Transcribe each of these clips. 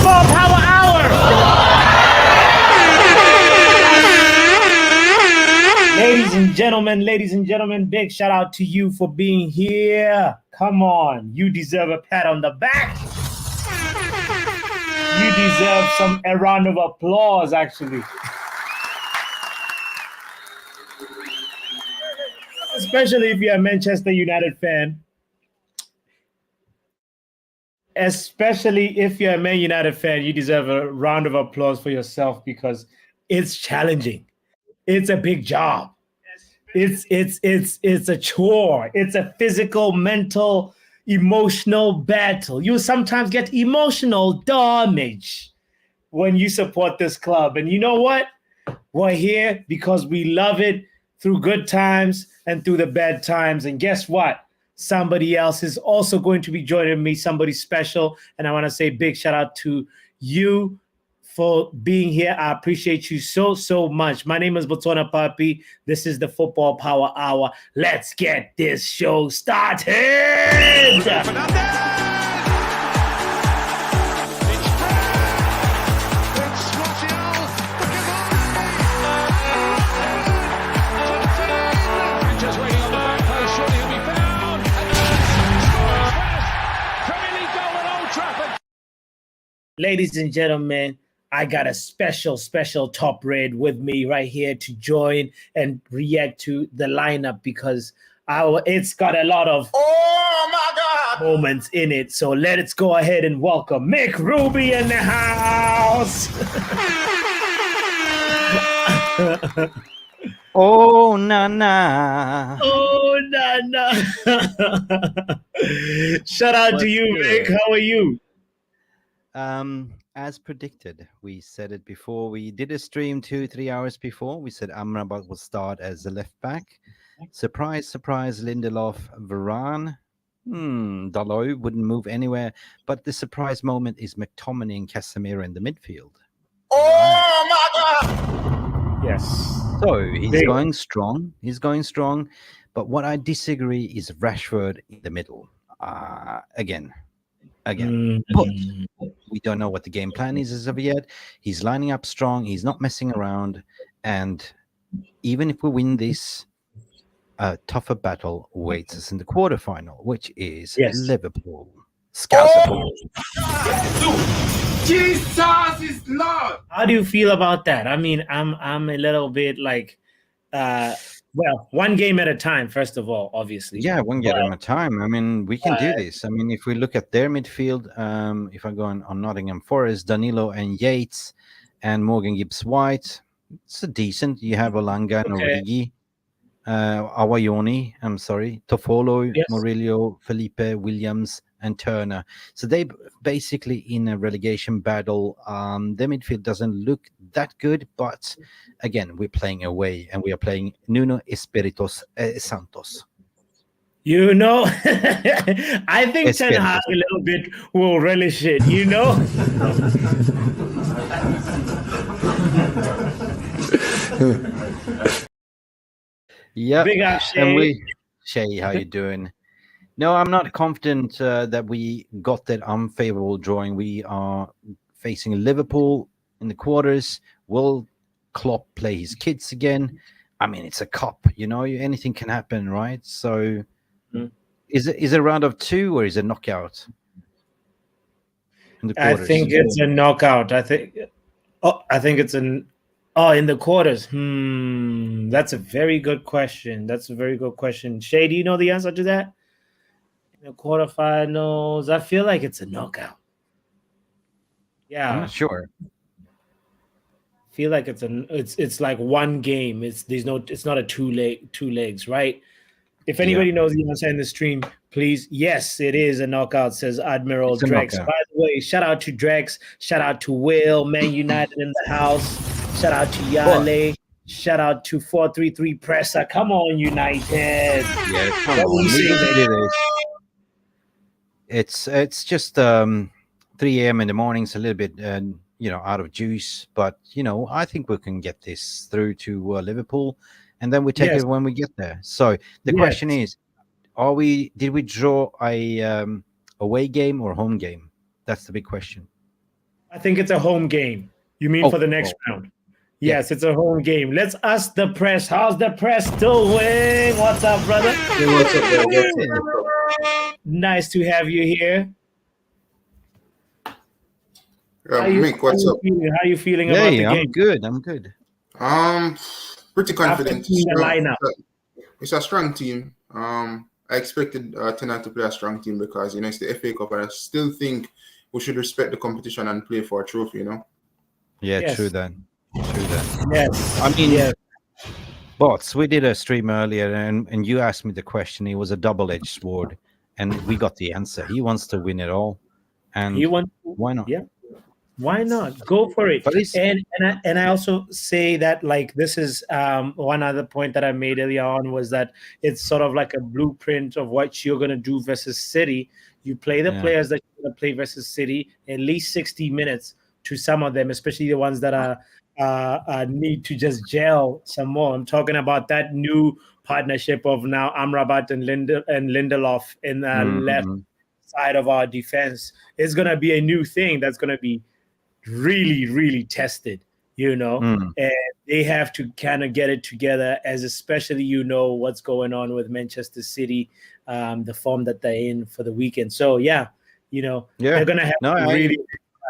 Football Power Hour. Ladies and gentlemen, big shout out to you for being here. Come on, you deserve a pat on the back. You deserve a round of applause, actually. Especially if you're a Manchester United fan. Especially if you're a Man United fan, you deserve a round of applause for yourself because it's challenging. It's a big job. It's a chore. It's a physical, mental, emotional battle. You sometimes get emotional damage when you support this club. And you know what? We're here because we love it through good times and through the bad times. And guess what? Somebody else is also going to be joining me, somebody special. And I want to say big shout out to you for being here. I appreciate you so, so much. My name is Botswana Papi. This is the Football Power Hour. Let's get this show started. Ladies and gentlemen, I got a special top red with me right here to join and react to the lineup because it's got a lot of moments in it. So let's go ahead and welcome Mick Ruby in the house. Oh, na. Oh, na. Shout out to you, Mick. How are you? As predicted, we said it before. We did a stream 2-3 hours before. We said Amrabat will start as the left back. Surprise, Lindelof, Varane. Dalot wouldn't move anywhere. But the surprise moment is McTominay and Casemiro in the midfield. Oh my God! Yes. So he's going strong. But what I disagree is Rashford in the middle. Again. But we don't know what the game plan is as of yet. He's lining up strong. He's not messing around. And even if we win this, a tougher battle awaits us in the quarterfinal, which is Liverpool. Jesus is Lord. How do you feel about that? I mean, I'm a little bit like, well, one game at a time, first of all, obviously. Yeah, one game at a time. I mean, we can do this. I mean, if we look at their midfield, if I go on Nottingham Forest, Danilo and Yates and Morgan Gibbs-White, it's a decent. You have Olanga and Origi, Awayoni, Toffolo, Murillo, Felipe, Williams, and Turner. So they basically in a relegation battle. Their midfield doesn't look that good, but again, we're playing away and we are playing Nuno Espirito Santos. You know, I think Ten Hag a little bit will relish it, you know? Yeah. Big up, Shay. Shay, how you doing? No, I'm not confident that we got that unfavorable drawing. We are facing Liverpool in the quarters. Will Klopp play his kids again? I mean, it's a cup, you know, anything can happen, right? So is it a round of 2 or is it knockout? In the quarters? I think it's a knockout. I think it's in the quarters. That's a very good question. Shay, do you know the answer to that? In the quarterfinals, I feel like it's a knockout. Yeah, I'm not sure. I feel like it's like one game. It's not a two legs, right? If anybody knows the answer in the stream, please. Yes, it is a knockout, says Admiral Drex. By the way, shout out to Drex, shout out to Will, Man United in the house, shout out to Yale, shout out to 433 Presser. Come on, United. Yeah, come on. It's just 3 a.m. in the morning. It's a little bit out of juice, but I think we can get this through to Liverpool, and then we take it when we get there. So the question is, did we draw a away game or home game? That's the big question. I think it's a home game. You mean for the next round? Yes, it's a home game. Let's ask the press. How's the press doing? What's up, brother? Hey, what's up, bro? What's up? Nice to have you here. Mick, what's up? How are you feeling about the game? I'm good. Pretty confident. The lineup. It's a strong team. I expected tonight to play a strong team because it's the FA Cup, and I still think we should respect the competition and play for a trophy. Yeah, yes. True that. Yes. I mean, Bots, we did a stream earlier, and you asked me the question. It was a double-edged sword, and we got the answer. He wants to win it all, and why not? Yeah. Why not? Go for it. And I also say that, like, this is one other point that I made earlier on, was that it's sort of like a blueprint of what you're going to do versus City. You play the players that you're going to play versus City at least 60 minutes to some of them, especially the ones that are need to just gel some more. I'm talking about that new partnership of now Amrabat and Lindelof in the left side of our defense. It's going to be a new thing that's going to be really, really tested, and they have to kind of get it together, as especially what's going on with Manchester City, the form that they're in for the weekend. So they're gonna have really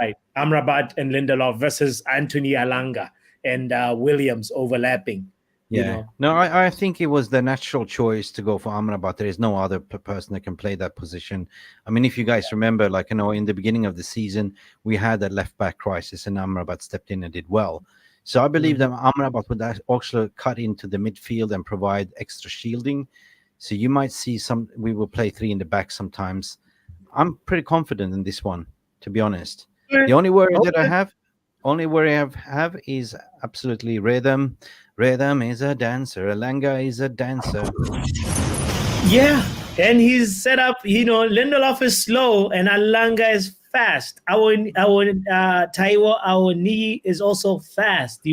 right Amrabat and Lindelof versus Anthony Alanga and Williams overlapping. I think it was the natural choice to go for Amrabat. There is no other person that can play that position. I mean, if you guys remember, in the beginning of the season, we had that left back crisis, and Amrabat stepped in and did well. So I believe that Amrabat would actually cut into the midfield and provide extra shielding. So you might see we will play 3 in the back sometimes. I'm pretty confident in this one, to be honest. The only worry that I have is absolutely rhythm. Rhythm is a dancer. Alanga is a dancer. Yeah, and he's set up. Lindelof is slow and Alanga is fast. Our Taiwo, our knee is also fast.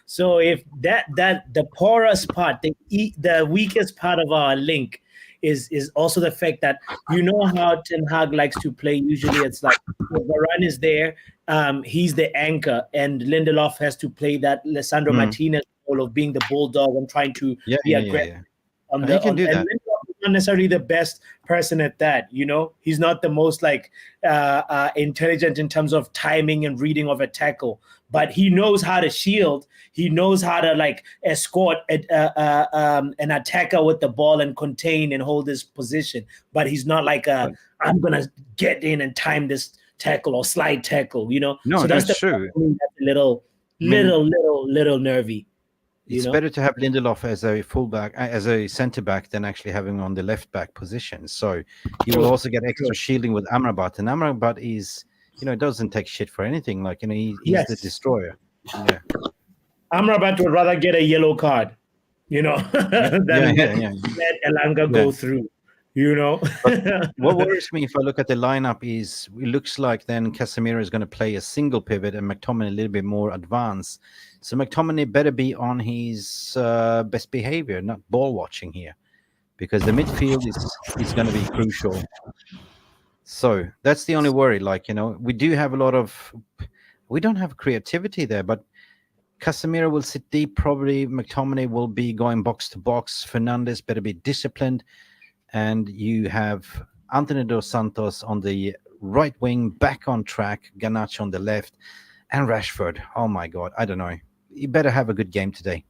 So if that the porous part, the weakest part of our link is also the fact that how Ten Hag likes to play. Usually, it's like Varane is there. He's the anchor, and Lindelof has to play that Lisandro Martinez role of being the bulldog and trying to be aggressive. He can do that. Lindelof is not necessarily the best person at that. He's not the most intelligent in terms of timing and reading of a tackle, but he knows how to shield. He knows how to escort an attacker with the ball and contain and hold his position. But he's not I'm gonna get in and time this tackle or slide tackle. No, so that's true. That's a little nervy. It's better to have Lindelof as a fullback, as a centre back, than actually having him on the left back position. So he will also get extra shielding with Amrabat, and Amrabat is, doesn't take shit for anything. He's the destroyer. Yeah. Amrabat would rather get a yellow card, than let Alanga go through. What worries me if I look at the lineup is it looks like then Casemiro is going to play a single pivot and McTominay a little bit more advanced. So McTominay better be on his best behavior, not ball watching here, because the midfield is going to be crucial. So that's the only worry. We do have we don't have creativity there, but Casemiro will sit deep. Probably McTominay will be going box to box. Fernandes better be disciplined. And you have Anthony Dos Santos on the right wing, back on track, Garnacho on the left, and Rashford. Oh, my God. I don't know. You better have a good game today.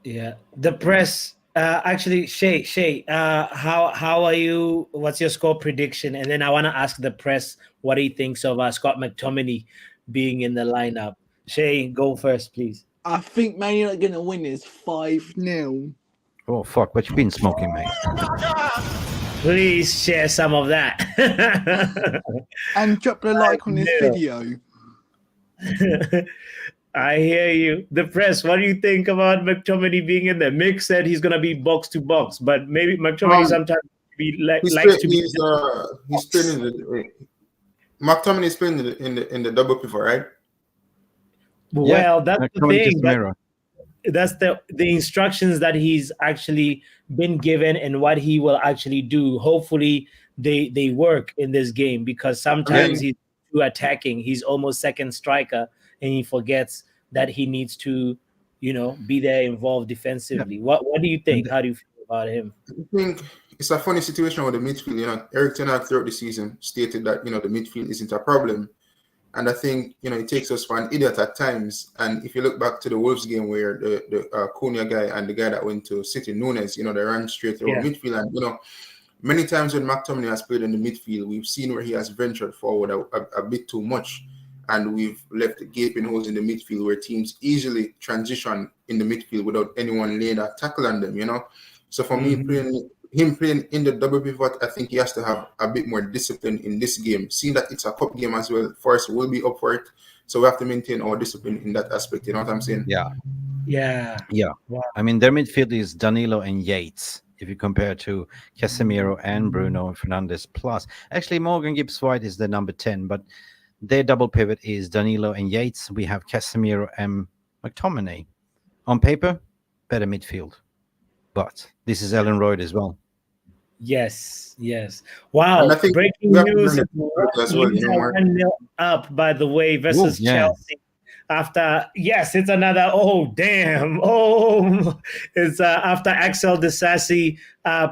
Yeah. The press, actually, Shay, how are you? What's your score prediction? And then I want to ask the press what he thinks of Scott McTominay being in the lineup. Shay, go first, please. I think Man United are going to win this 5-0. Oh, fuck. What you been smoking, mate? Please share some of that. And drop a like on this video. I hear you. The press, what do you think about McTominay being in there? Mick said he's going to be box to box, but maybe McTominay sometimes likes to be... He's playing McTominay is playing in the double pivot, right? Well, that's the thing. That's the instructions that he's actually been given and what he will actually do. Hopefully they work in this game, because sometimes he's too attacking. He's almost second striker, and he forgets that he needs to, be there involved defensively. What do you think? How do you feel about him? I think it's a funny situation with the midfield. Eric Ten Hag throughout the season stated that the midfield isn't a problem, and I think it takes us for an idiot at times. And if you look back to the Wolves game where the Cunha guy and the guy that went to City, Nunes, they ran straight through midfield, and many times when McTominay has played in the midfield, we've seen where he has ventured forward a bit too much, and we've left gaping holes in the midfield where teams easily transition in the midfield without anyone laying a tackle on them. So for me, playing in the double pivot, I think he has to have a bit more discipline in this game. Seeing that it's a cup game as well, Forest will be up for it. So we have to maintain our discipline in that aspect. You know what I'm saying? Yeah. Wow. I mean, their midfield is Danilo and Yates. If you compare to Casemiro and Bruno Fernandes plus, actually Morgan Gibbs-White is the number 10, but their double pivot is Danilo and Yates. We have Casemiro and McTominay. On paper, better midfield. But this is Ellen Royd as well. Yes. Wow. Breaking news. As well, 1-0 up, by the way, versus Chelsea. After, it's another, it's after Axel Disasi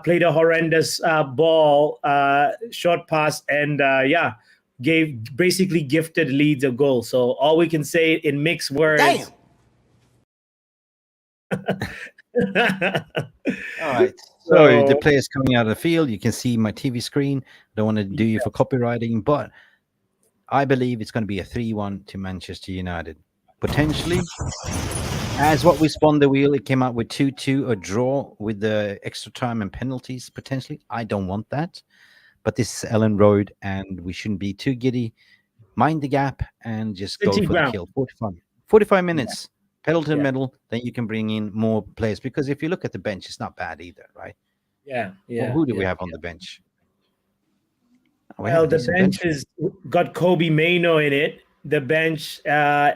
played a horrendous ball, short pass, and basically gifted Leeds a goal. So all we can say in mixed words. Damn. All right. So the players coming out of the field, you can see my TV screen. Don't want to do you for copywriting, but I believe it's going to be a 3-1 to Manchester United. Potentially, as what we spun the wheel, it came out with 2-2, a draw with the extra time and penalties. Potentially, I don't want that. But this is Ellen Road, and we shouldn't be too giddy. Mind the gap and just go for the kill. 45 minutes. Pedal to the metal, then you can bring in more players. Because if you look at the bench, it's not bad either, right? Yeah. Well, who do we have on the bench? Well, the bench has got Kobe Mainoo in it. The bench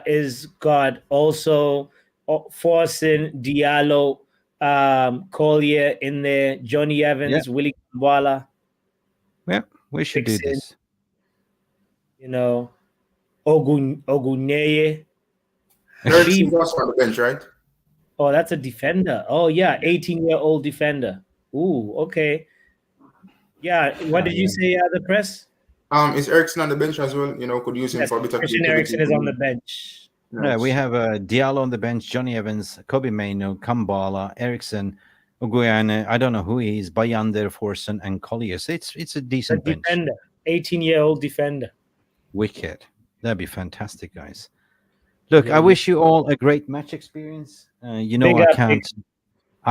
is got also Forson, Diallo, Collier in there, Johnny Evans, Willie Kambwala. Yeah, we should do this. Oguneye. Ericsson was on the bench, right? Oh, that's a defender. Oh, yeah, 18-year-old defender. Ooh, okay. Yeah, what did you say, the press? Is Ericsson on the bench as well? Could use him for a bit of Christian Eriksen is on the bench. Yeah, we have Diallo on the bench, Johnny Evans, Kobe Mainoo, Kambala, Ericsson, Uguayane. I don't know who he is, Bayander, Forson, and Collier. So it's a decent bench. Defender, 18-year-old defender. Wicked. That'd be fantastic, guys. Look, I wish you all a great match experience. I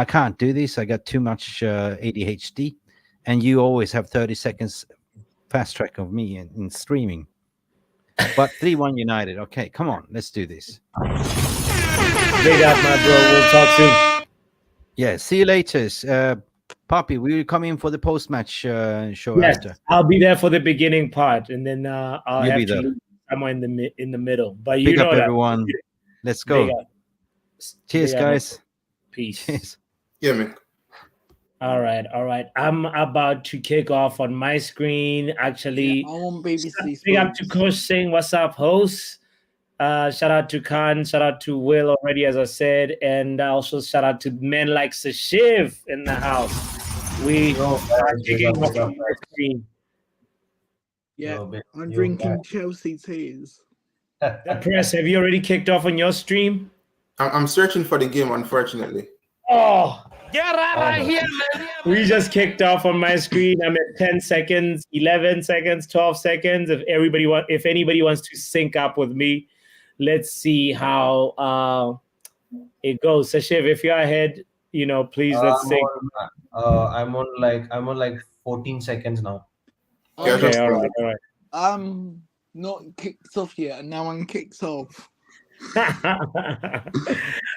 can't do this. I got too much ADHD, and you always have 30 seconds fast track of me in streaming. But 3-1 United. Okay, come on, let's do this. Big up, my bro. We'll talk soon. Yeah, see you later. Poppy, will you come in for the post-match show after? I'll be there for the beginning part, and then I'll have to leave somewhere in the middle. But Pick up everyone. Let's go. Cheers, guys. Peace. Cheers. Yeah, man. All right. I'm about to kick off on my screen. Actually, I want BBC. Big up to Coach Singh. What's up, host? Shout out to Khan. Shout out to Will already, as I said, and also shout out to men like Sashiv in the house. We are kicking off on my screen. Yeah, I'm drinking Chelsea teas. Press, have you already kicked off on your stream? I'm searching for the game, unfortunately. Oh, get out of here, man. We just kicked off on my screen. I'm at 10 seconds, 11 seconds, 12 seconds. If anybody wants to sync up with me, let's see how it goes. Sashiv, if you're ahead, please let's sync. I'm on like 14 seconds now. Okay, all right. I'm not kicked off yet, and now I'm kicked off. I'm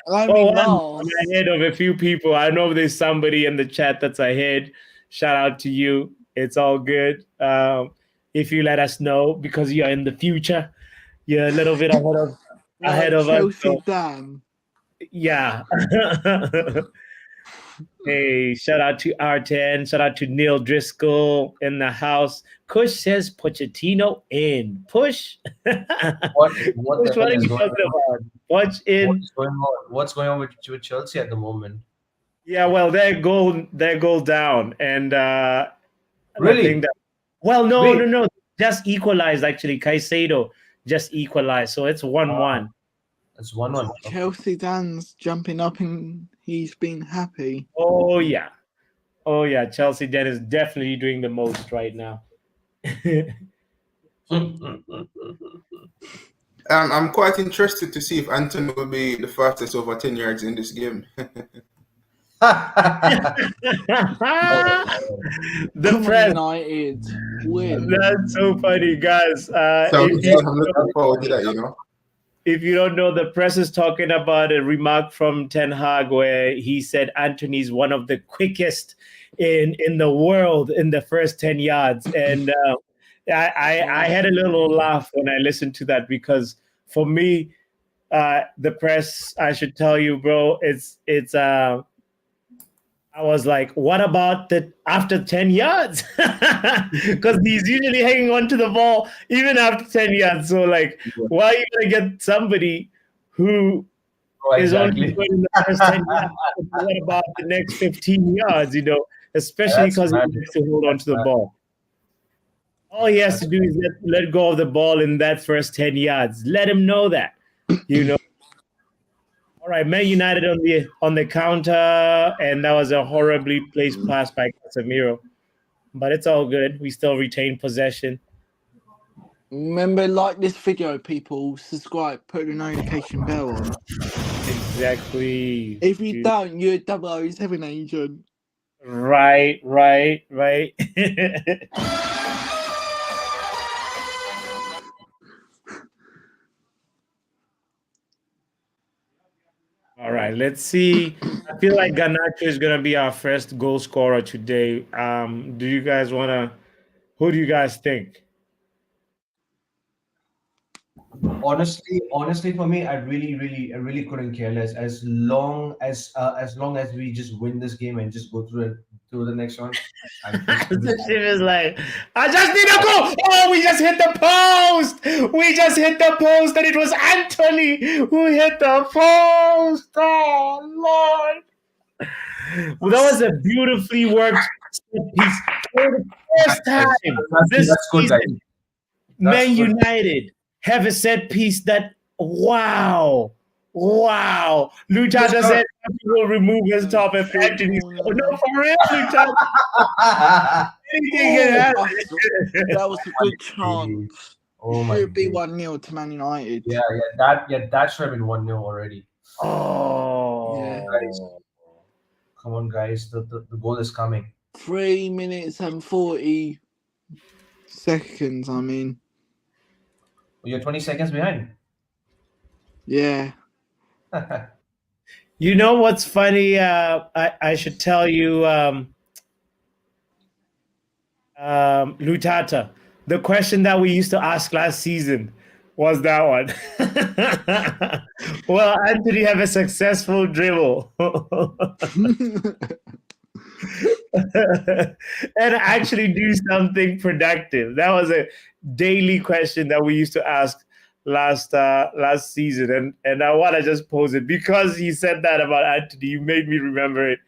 ahead of a few people. I know there's somebody in the chat that's ahead. Shout out to you. It's all good. If you let us know, because you're in the future, you're a little bit ahead of us. Chelsea, damn. Yeah. Hey, shout out to R10. Shout out to Neil Driscoll in the house. Kush says Pochettino in. Push. What Push, the what hell are is you going talking on? about? Watch in. What's going on? What's going on with Chelsea at the moment? Yeah, well, they're goal down. And I Really? think that, well, Wait. no. Just equalized, actually. Caicedo just equalized. So it's 1-1. It's 1-1. Okay. Chelsea Dan's jumping up and he's been happy. Oh, yeah. Oh, yeah. Chelsea Dan is definitely doing the most right now. I'm quite interested to see if Anthony will be the fastest over 10 yards in this game. The press. United win. That's so funny, guys. So I'm looking forward to that, you know. If you don't know, the press is talking about a remark from Ten Hag where he said Anthony's one of the quickest in the world in the first 10 yards. And I had a little laugh when I listened to that, because for me, the press, I should tell you, bro, it's I was like, what about the after 10 yards? Because he's usually hanging on to the ball even after 10 yards. So, like, why are you going to get somebody who is only good in the first 10 yards? What about the next 15 yards, especially because he needs to hold on to the ball. All he has to do is let go of the ball in that first 10 yards. Let him know that, All right, Man United on the counter, and that was a horribly placed pass by Casemiro. But it's all good. We still retain possession. Remember, like this video, people, subscribe, put the notification bell on. Exactly. If you don't, you're a 007 agent. Right. All right, let's see. I feel like Garnacho is going to be our first goal scorer today. Do you guys who do you guys think? Honestly, for me, I really couldn't care less. As long as we just win this game and just go through the next one. She was like, I just need a goal. Oh, we just hit the post. We just hit the post, and it was Anthony who hit the post. Oh, Lord. Well, that was a beautifully worked set piece. For the first time this season, Man United have a set piece that, wow. Luchata said he will remove his top if Anthony. No, for real, Luchata. That was a good chance. Oh my! Should be 1-0 to Man United. Yeah, that should have been 1-0 already. Oh, yeah. Guys, come on, guys! The goal is coming. 3 minutes and 40 seconds. I mean, You're 20 seconds behind. Yeah. You know what's funny? I should tell you, Lutata, the question that we used to ask last season was that one. Will Anthony have a successful dribble? And actually do something productive? That was a daily question that we used to ask last season, and I want to just pose it because you said that about Anthony. You made me remember it,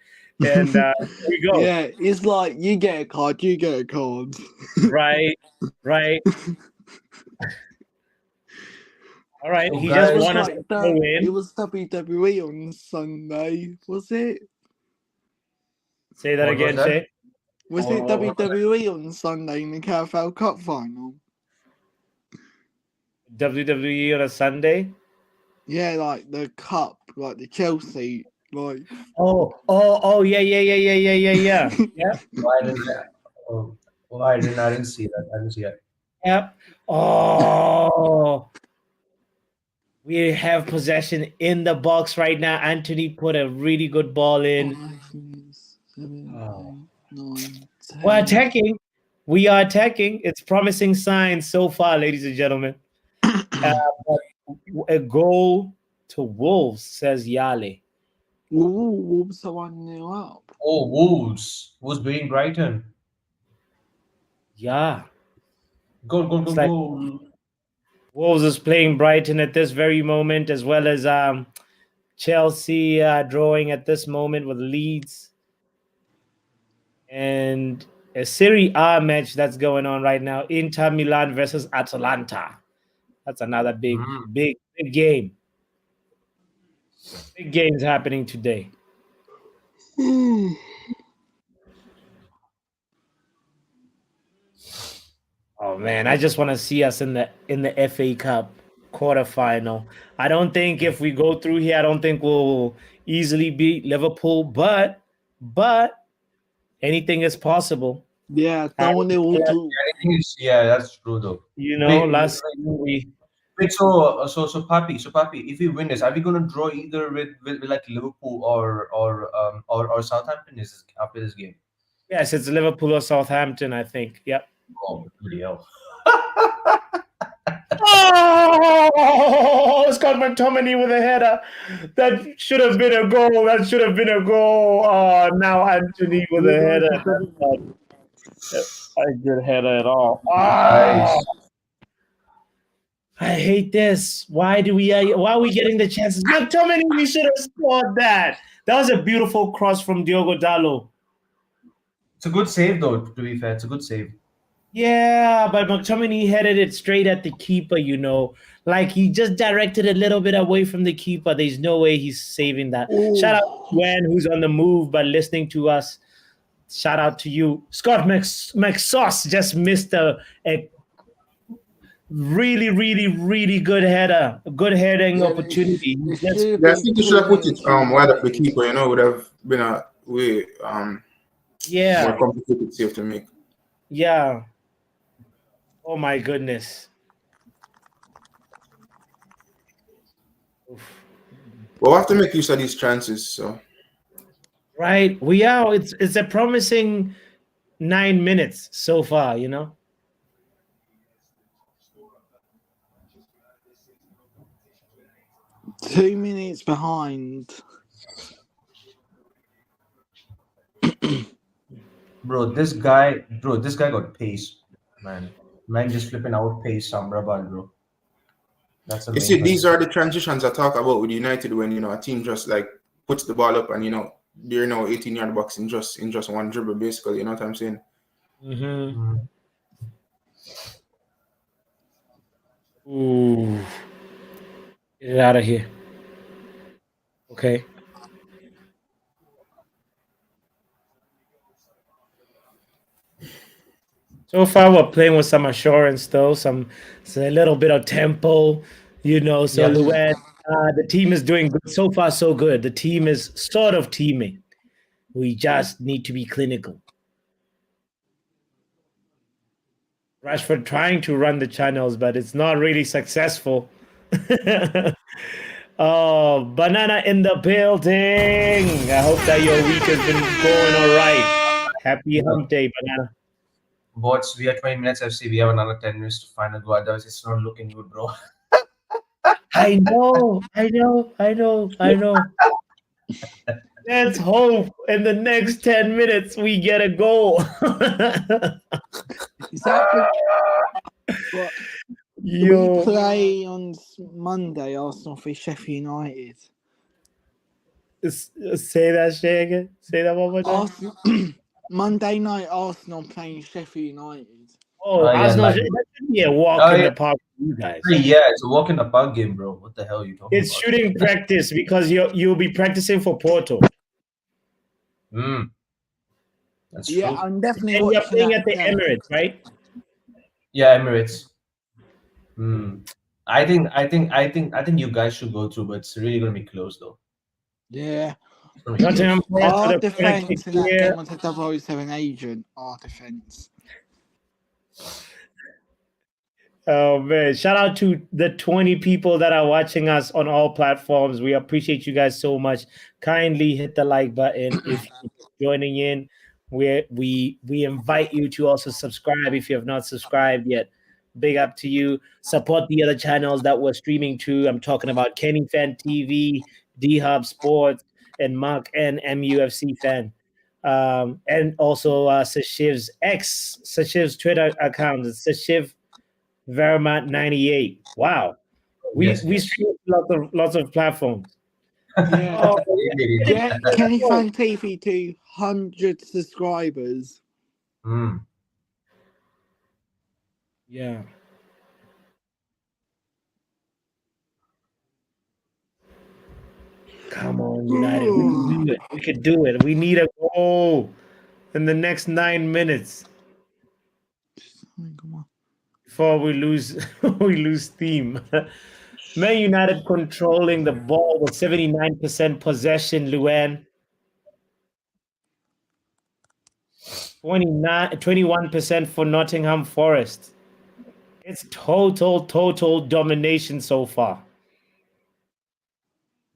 and here we go. Yeah, it's like you get a card, you get a card. Right. All right, So he guys, just won us It a win. was WWE on Sunday, was it? Say that What again, was that? Shay. Was it WWE on Sunday in the KFL Cup final? WWE on a Sunday. Yeah, like the cup, like the Chelsea, like. Oh, yeah. Yeah. I didn't see that. Yep. Oh, we have possession in the box right now. Anthony put a really good ball in. 5, 7, 8, 9, 10. We're attacking. We are attacking. It's promising signs so far, ladies and gentlemen. But a goal to Wolves, says Yale. Wolves are 1-0 up. Oh, Wolves. Wolves beating Brighton. Yeah. Goal, goal, It's goal, like goal. Wolves is playing Brighton at this very moment, as well as Chelsea drawing at this moment with Leeds. And a Serie A match that's going on right now, Inter Milan versus Atalanta. That's another big, Mm. big, big game. Big games happening today. Oh man, I just want to see us in the FA Cup quarterfinal. I don't think if we go through here, I don't think we'll easily beat Liverpool, but anything is possible. Yeah, no one able to. Yeah, that's true though. You know, Wait, last season we wait, so Papi, if we win this, are we gonna draw either with like Liverpool or Southampton is after this game? yes, it's Liverpool or Southampton, I think. Yep. Oh, bloody hell. Oh, Scott McTominay with a header. That should have been a goal. That should have been a goal. Oh, now Anthony with a header. That's not a good header at all. Nice. I hate this. Why are we getting the chances? McTominay, we should have scored that. That was a beautiful cross from Diogo Dalot. It's a good save though, to be fair. It's a good save. Yeah, but McTominay headed it straight at the keeper, you know. Like he just directed a little bit away from the keeper. There's no way he's saving that. Ooh. Shout out to Gwen, who's on the move but listening to us. Shout out to you. Scott McSauce just missed a really, really, really good header. A good heading opportunity. I think you should have put it wide up the keeper, you know, would have been a way yeah. more complicated save to make. Yeah. Oh my goodness. Oof. But we'll have to make use of these chances. So Right. We are. It's a promising 9 minutes so far, you know. Two minutes behind. Bro, this guy got pace, man. Man just flipping out pace some rubber, bro. That's you amazing. see, these are the transitions I talk about with United when, you know, a team just like puts the ball up and, you know, they're now 18-yard box in just one dribble, basically. You know what I'm saying? Mm-hmm. Ooh. Get it out of here. Okay. So far, we're playing with some assurance, though. It's a little bit of tempo, you know. So, Yes. Luan, the team is doing good. So far, so good. The team is sort of teaming. We just need to be clinical. Rashford trying to run the channels, but it's not really successful. Oh, Banana in the building. I hope that your week has been going all right. Happy hump day, Banana. Bots, we are 20 minutes FC. We have another 10 minutes to find a goal. Otherwise, it's not looking good, bro. I know. Let's hope in the next 10 minutes we get a goal. Exactly. What? Yo. We play on Monday, Arsenal v Sheffield United. Say that shit again. Say that one more time. Arsenal, Monday night, Arsenal playing Sheffield United. Oh, yeah, Arsenal, like- that should be a walk in yeah. the park for you guys. Yeah, it's a walk in the park game, bro. What the hell are you talking It's about? shooting practice because you'll be practicing for Porto. That's And true. Yeah, I'm definitely you're watching playing that at the game. Emirates, right? Yeah, Emirates. I think you guys should go through, but it's really gonna be close though. Yeah. It's gonna be close. Nottingham players Our for the corner defence kick in that here. game was a 007 agent. Our defence. Oh man, shout out to the 20 people that are watching us on all platforms. We appreciate you guys so much. Kindly hit the like button if you're joining in. We invite you to also subscribe if you have not subscribed yet. Big up to you. Support the other channels that we're streaming to. I'm talking about MUFCFAN TV, D-Hub Sports, and MarkN MUFCFAN. And also Sashiv's Sashiv's Twitter account. It's Sashiv Vermat 98. Wow, we Yes, yes. stream lots of platforms. Yeah. Oh, Get Kenny Fan TV to 100 subscribers. Mm. yeah. Come on, United. We can do it. We could do it. We need a goal in the next 9 minutes Come on. before we lose we lose steam. Man United controlling the ball with 79% possession, Luan. 21% for Nottingham Forest. It's total domination so far.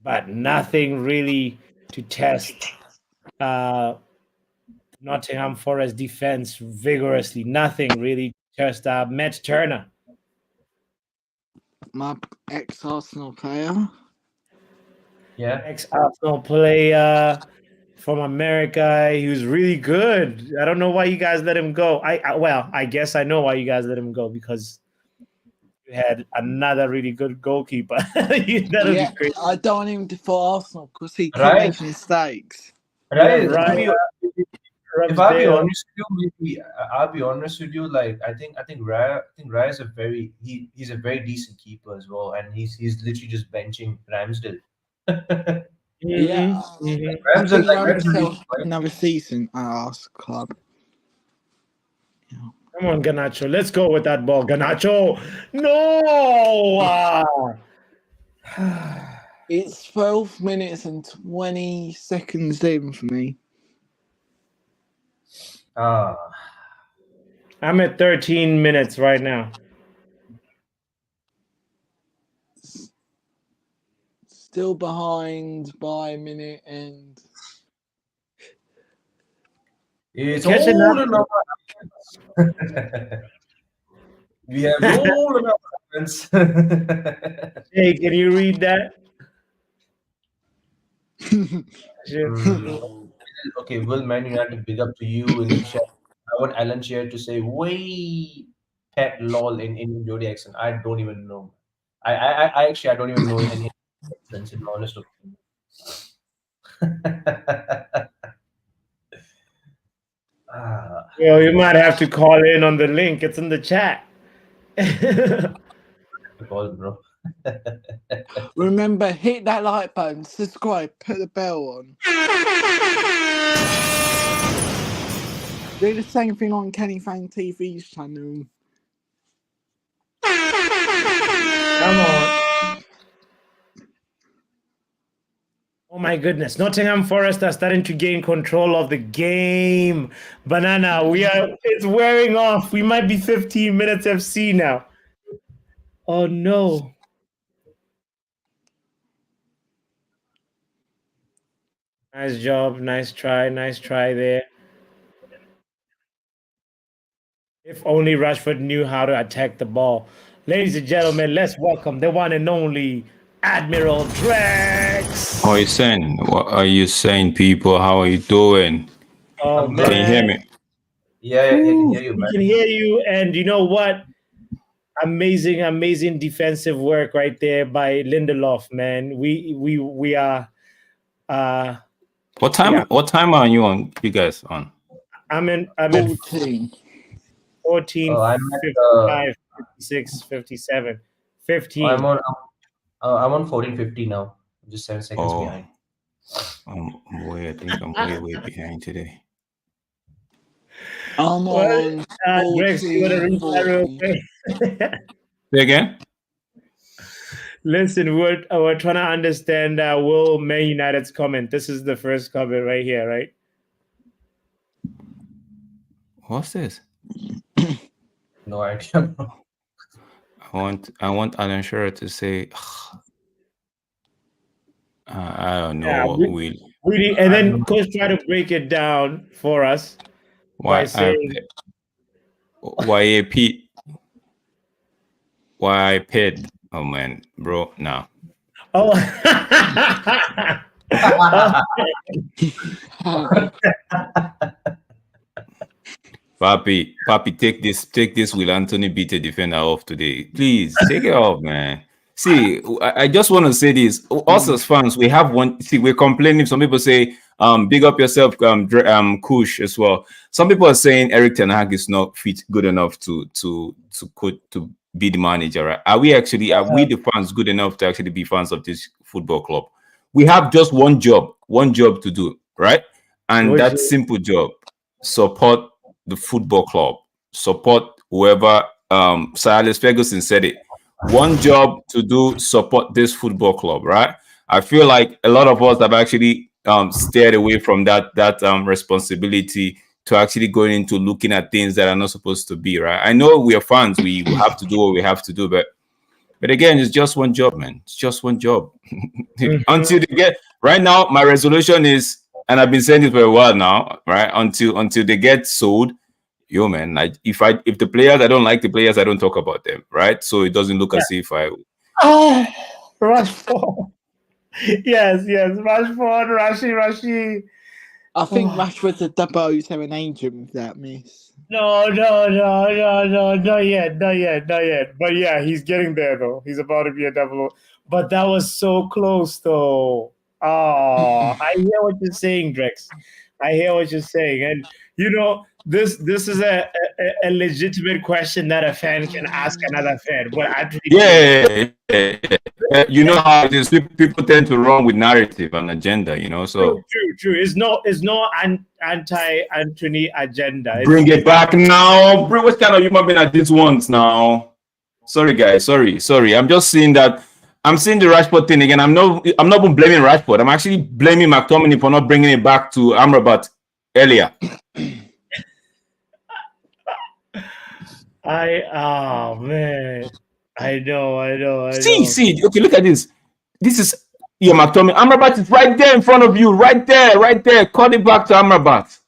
But nothing really to test Nottingham Forest defense vigorously. Nothing really to test Matt Turner. My ex-Arsenal player. Yeah. Ex-Arsenal player from America. He was really good. I don't know why you guys let him go. I guess I know why you guys let him go, because you had another really good goalkeeper. That'd be great. I don't want him for Arsenal because he keep Right. making mistakes. Right. Yeah, right. If I'll be honest with you, maybe I'll be honest with you. Like I think Raya is he's a very decent keeper as well, and he's literally just benching Ramsdale. Yeah. Mhm. I Ramsdale, think like, like, Ramsdale, another season at our club. Come on, Garnacho. Let's go with that ball. Garnacho. No. It's 12 minutes and 20 seconds in for me. I'm at 13 minutes right now. Still behind by a minute and It's Catching all up. enough. We have all enough friends. Hey, can you read that? Okay, will Man United big up to you in the chat? I want Alan Shearer to say way pet lol in Jody accent. I don't even know. I actually I don't even know any accents, in honest opinion. Well, you might have to call in on the link. It's in the chat. Call, bro. remember, hit that like button, subscribe, put the bell on. Do the same thing on Kenny Fan TV's channel. Come on. Oh my goodness. Nottingham Forest are starting to gain control of the game. Banana, it's wearing off. We might be 15 minutes FC now. Oh no. Nice job. Nice try there. If only Rashford knew how to attack the ball. Ladies and gentlemen, let's welcome the one and only Admiral Drex. What are you saying, people? How are you doing? Oh, I'm man. Can you hear me? Yeah, I can hear you, We man. can hear you, and you know what? Amazing defensive work right there by Lindelof, man. We are. What time? Yeah. What time are you on? You guys on? I'm at 14. 14, I'm 55, 56, 57, 15. I'm on 1450 now. I'm just 7 seconds Oh, behind. I think I'm way behind today. I'm on Drex, you want to read that real 14. quick? Say again? Listen, we're trying to understand Will Man United's comment. This is the first comment right here, right? What's this? No idea. I want Alan Shearer to say. I don't know what will. And then Coach try to break it down for us by saying, why I paid? Oh man, bro, no. "Oh, Papi, take this. Will Anthony beat a defender off today? Please take it off, man. See, I just want to say this. Us as fans, we have one. See, we're complaining. Some people say, big up yourself, Kush as well. Some people are saying Eric Ten Hag is not fit good enough to be the manager. Right? Are we the fans good enough to actually be fans of this football club? We have just one job to do, right? And that simple job: support the football club, support whoever. Sir Alex Ferguson said it. One job to do: support this football club, right? I feel like a lot of us have actually steered away from that responsibility to actually going into looking at things that are not supposed to be, right? I know we are fans; we have to do what we have to do, but again, it's just one job, man. It's just one job. Until they get right now, my resolution is, and I've been saying it for a while now, right? Until they get sold. Yo, man, if the players, I don't like the players, I don't talk about them, right? So it doesn't look as if I Rashford. Yes, Rashford, Rashi. I think Rashford's a double 07 agent with that, miss. No, not yet. But yeah, he's getting there though. He's about to be a double. But that was so close though. Oh, I hear what you're saying, Drex. I hear what you're saying, and you know this is a legitimate question that a fan can ask another fan. But actually, you know how it is. People tend to run with narrative and agenda, you know. So true. It's no anti-Anthony agenda. Bring it back now. Bring what kind of human being are these ones now? Sorry, guys. Sorry. I'm just seeing that. I'm seeing the Rashford thing again. I'm not even blaming Rashford. I'm actually blaming McTominay for not bringing it back to Amrabat earlier. Oh man, I know. See. Okay, look at this. This is McTominay. Amrabat is right there in front of you. Right there. Cut it back to Amrabat.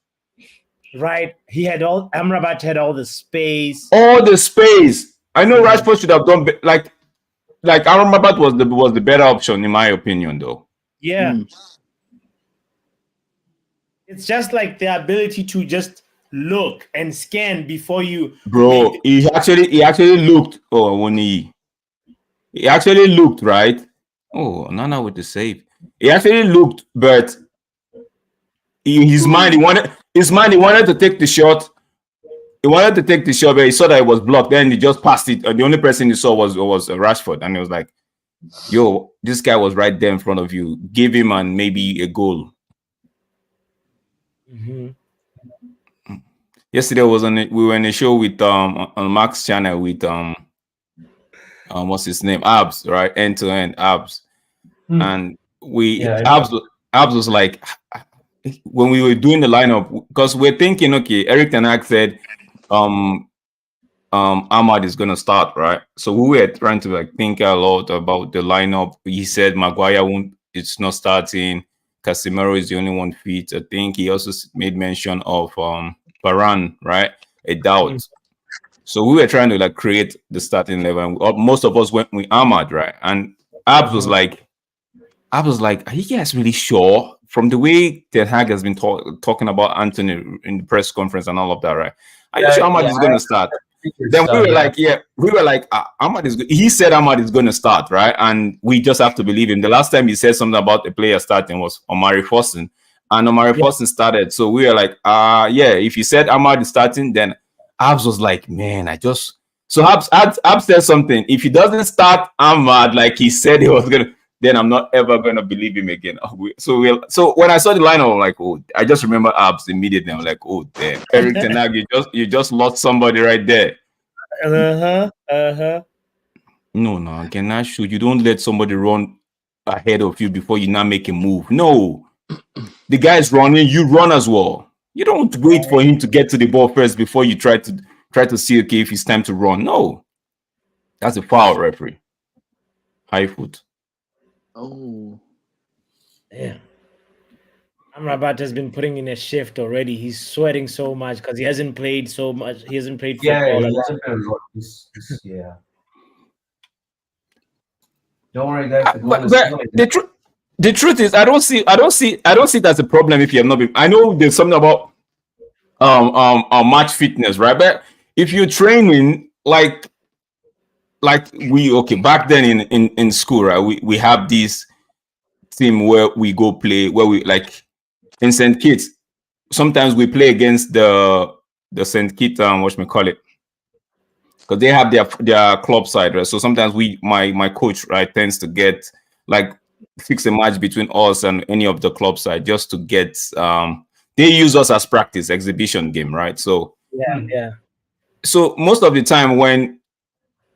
Right. Amrabat had all the space. I know Rashford should have done like Amrabat was the better option in my opinion, though. Yeah. It's just like the ability to just look and scan before you. Bro, he actually looked. Oh, Woni. He actually looked, right? Oh, Nana with the save. He actually looked, but in his mind, he wanted to take the shot. He wanted to take the shot, but he saw that it was blocked. Then he just passed it. And the only person he saw was Rashford. And he was like, yo, this guy was right there in front of you. Give him and maybe a goal. Mm-hmm. Yesterday we were in a show with on Mark's channel with what's his name? Abs, right? End to end Abs. And Abs was like, when we were doing the lineup, because we're thinking, okay, Eric Ten Hag said Ahmad is gonna start, right? So we were trying to think a lot about the lineup. He said Maguire it's not starting. Casemiro is the only one fit. I think he also made mention of Varane, right? A doubt. So we were trying to create the starting 11. Most of us went with Ahmad, right? And Abs was like, are you guys really sure? From the way Ten Hag has been talking about Anthony in the press conference and all of that, right? Are you sure Ahmad is going to start? Then we were like, Ahmad is good. He said Ahmad is going to start, right? And we just have to believe him. The last time he said something about a player starting was Omari Forson, and Omari Forson started. So we were like, if he said Ahmad is starting, then Abs was like, man, Abs said something. If he doesn't start Ahmad like he said he was going to, then I'm not ever going to believe him again. So when I saw the lineup, I'm like, oh, I just remember Abs immediately. I'm like, oh, damn. Eric Ten Hag, you just lost somebody right there. No, Ganache, you don't let somebody run ahead of you before you now make a move. No. The guy's running, you run as well. You don't wait for him to get to the ball first before you try to see, okay, if it's time to run. No. That's a foul, referee. High foot. Oh, yeah. Amrabat has been putting in a shift already. He's sweating so much because he hasn't played so much. He hasn't played football. Yeah. Don't worry, guys. The the truth is, I don't see it as a problem if you have not been. I know there's something about match fitness, right? But if you're training like we back then in school, right? We have this team where we go play, where we like in St. Kitts. Sometimes we play against the St. Kitts whatchamacallit, because they have their club side, right? So sometimes my coach, right, tends to get like fix a match between us and any of the club side just to get they use us as practice exhibition game, right? So yeah. So most of the time when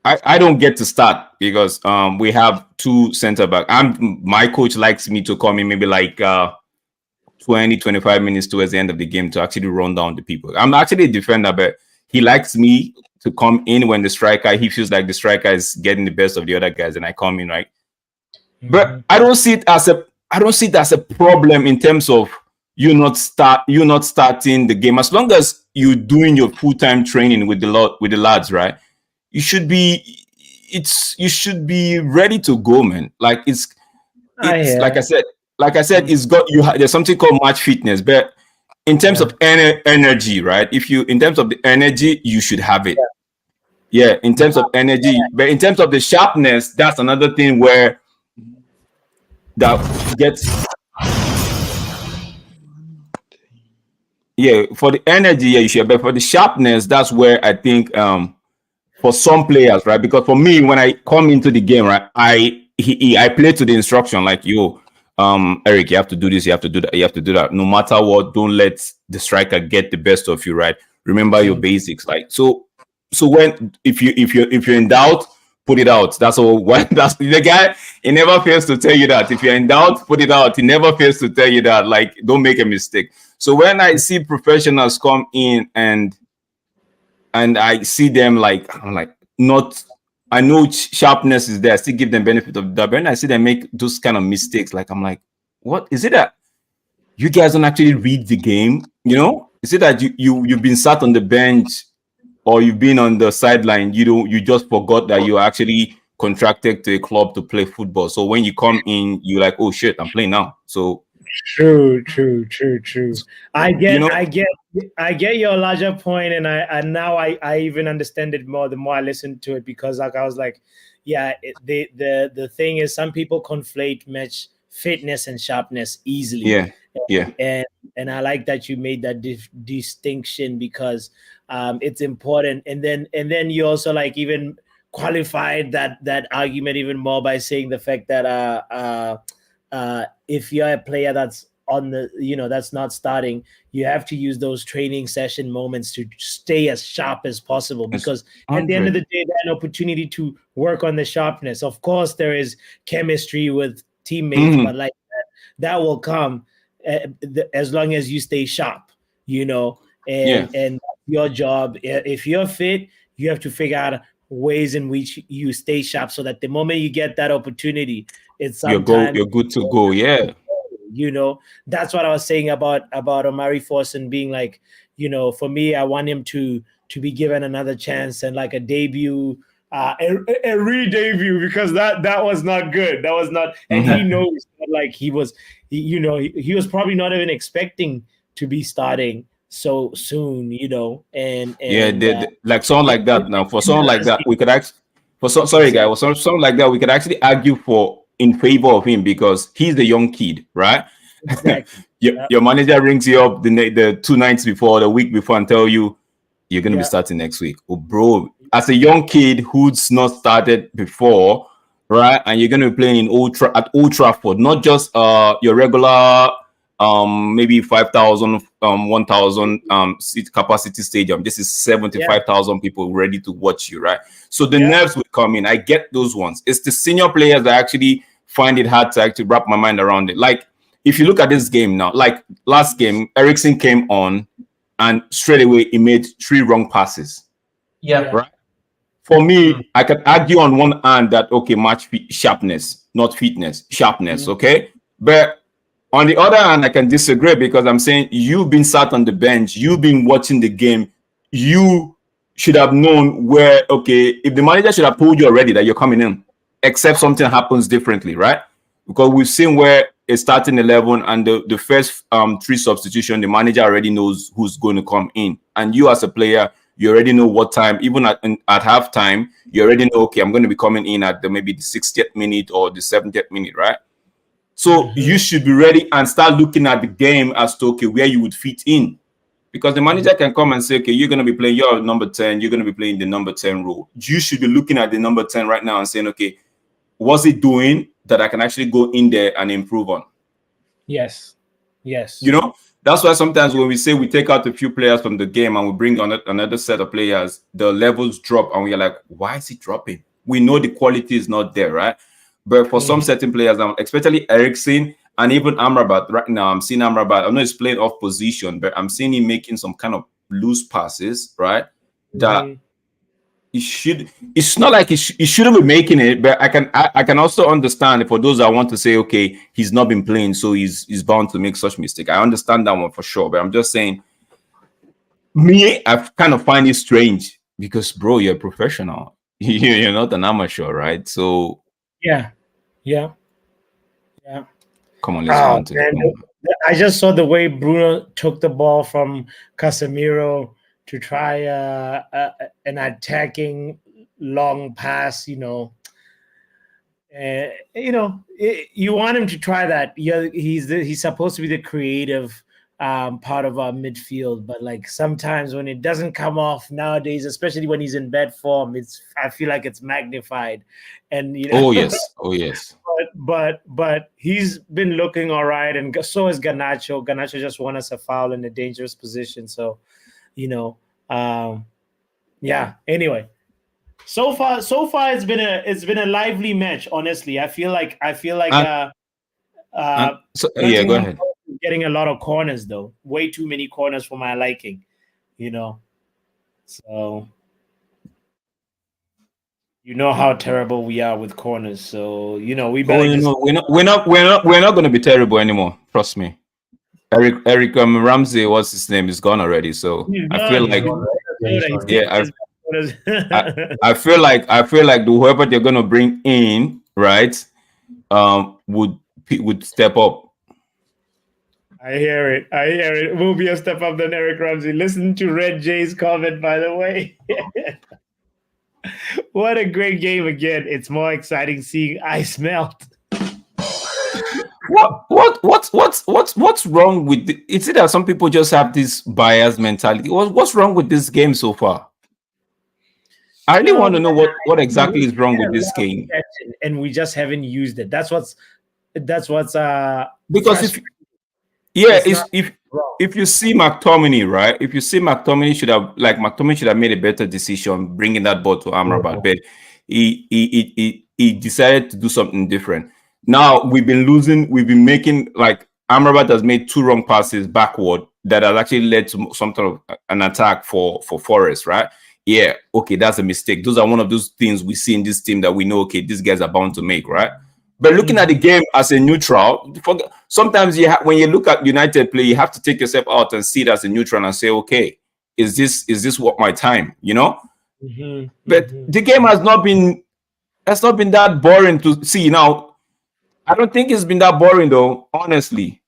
I don't get to start because we have two center back. My coach likes me to come in maybe like 20-25 minutes towards the end of the game to actually run down the people. I'm actually a defender, but he likes me to come in when he feels like the striker is getting the best of the other guys, and I come in, right? But I don't see it as a problem in terms of you not starting the game. As long as you're doing your full-time training with the lads, right? You should be ready to go, man. Like it's like I said, there's something called match fitness, but in terms of energy, right? In terms of the energy, you should have it. Yeah, in terms of energy, but in terms of the sharpness, that's another thing where that gets. Yeah, for the energy, you should, but for the sharpness, that's where I think for some players, right? Because for me, when I come into the game, right, I play to the instruction, like, yo, Eric, you have to do this, you have to do that, you have to do that. No matter what, don't let the striker get the best of you, right? Remember your basics, like so when if you're in doubt, put it out. That's all. That's the guy. He never fails to tell you that. If you're in doubt, put it out. He never fails to tell you that. Like, don't make a mistake. So when I see professionals come in and I see them like, I'm like, I know sharpness is there. I still give them benefit of the doubt. When I see them make those kind of mistakes, like, I'm like, what is it that you guys don't actually read the game? You know, is it that you've been sat on the bench or you've been on the sideline? You just forgot that you actually contracted to a club to play football. So when you come in, you're like, oh shit, I'm playing now. So True. I get your larger point, and now I even understand it more the more I listen to it, because like I was like, yeah, the thing is, some people conflate match fitness and sharpness easily. Yeah. And I like that you made that distinction, because it's important. And then you also like even qualified that argument even more by saying the fact that if you're a player that's on the, that's not starting, you have to use those training session moments to stay as sharp as possible, because at the end of the day, there's an opportunity to work on the sharpness. Of course, there is chemistry with teammates, but like that will come as long as you stay sharp, and your job, if you're fit, you have to figure out ways in which you stay sharp, so that the moment you get that opportunity, it's you're good to go. Yeah. That's what I was saying about Omari Forson being like, for me, I want him to be given another chance and like a debut, a re-debut, because that was not good. That was not, and he knows that, like he was probably not even expecting to be starting so soon, and like someone like that. Now, for someone like that, we could actually, someone like that, we could actually argue in favor of him, because he's the young kid, right? Exactly. Your manager rings you up the 2 nights before, the week before, and tell you you're going to be starting next week. Oh, bro, as a young kid who's not started before, right? And you're going to be playing at Old Trafford, not just your regular maybe 5,000, 1,000 seat capacity stadium. This is 75,000 people ready to watch you, right? So the nerves will come in. I get those ones. It's the senior players that actually find it hard to actually wrap my mind around it. Like, if you look at this game now, like last game, Ericsson came on and straight away he made 3 wrong passes. Yeah. Right? For me, I can argue on one hand that, okay, match sharpness, not fitness, sharpness, okay? But on the other hand, I can disagree, because I'm saying you've been sat on the bench, you've been watching the game, you should have known where, okay, if the manager should have told you already that you're coming in, except something happens differently, right? Because we've seen where a starting 11 and the first 3 substitution, the manager already knows who's going to come in, and you as a player, you already know what time. Even at halftime, you already know, okay, I'm going to be coming in at maybe the 60th minute or the 70th minute, right? So you should be ready and start looking at the game as to, okay, where you would fit in. Because the manager can come and say, okay, you're going to be playing your number 10, you're going to be playing the number 10 role. You should be looking at the number 10 right now and saying, okay, what's it doing that I can actually go in there and improve on? Yes. You know, that's why sometimes when we say we take out a few players from the game and we bring on another set of players, the levels drop and we're like, why is it dropping? We know the quality is not there, right? But for some certain players, especially Ericsson and even Amrabat, right now, I'm seeing Amrabat. I know he's playing off position, but I'm seeing him making some kind of loose passes, right? That it's not like he shouldn't be making it, but I can also understand for those that want to say, okay, he's not been playing, so he's bound to make such mistake. I understand that one for sure, but I'm just saying, I kind of find it strange because, bro, you're a professional. You're not an amateur, right? So yeah. Come on, let's go on to the I just saw the way Bruno took the ball from Casemiro to try an attacking long pass. You want him to try that. Yeah, he's supposed to be the creative part of our midfield, but like sometimes when it doesn't come off nowadays, especially when he's in bad form, I feel like it's magnified. And oh yes. But he's been looking all right, and so is Garnacho. Garnacho just won us a foul in a dangerous position. So, Anyway, so far it's been a lively match. Honestly, I feel like go ahead. Getting a lot of corners though, way too many corners for my liking. So. You know how terrible we are with corners, so we better. We're not going to be terrible anymore. Trust me. Eric Ramsey, what's his name, is gone already. So I feel like, I feel like whoever they're going to bring in, right, would step up. I hear it. It will be a step up than Eric Ramsey. Listen to Red J's comment, by the way. What a great game again. It's more exciting seeing ice melt. What's wrong with it's that some people just have this biased mentality? What's wrong with this game so far? I really want to know what exactly is wrong with this game. And we just haven't used it. That's what's because if you see McTominay, right? If you see McTominay should have made a better decision bringing that ball to Amrabat, but he decided to do something different. Now we've been making, like, Amrabat has made 2 wrong passes backward that has actually led to some sort of an attack for Forest, right? Yeah, okay, that's a mistake. Those are one of those things we see in this team that we know, okay, these guys are bound to make, right? But looking at the game as a neutral, sometimes when you look at United play, you have to take yourself out and see it as a neutral and say, okay, is this what my time? But the game has not been that boring to see. Now, I don't think it's been that boring though, honestly.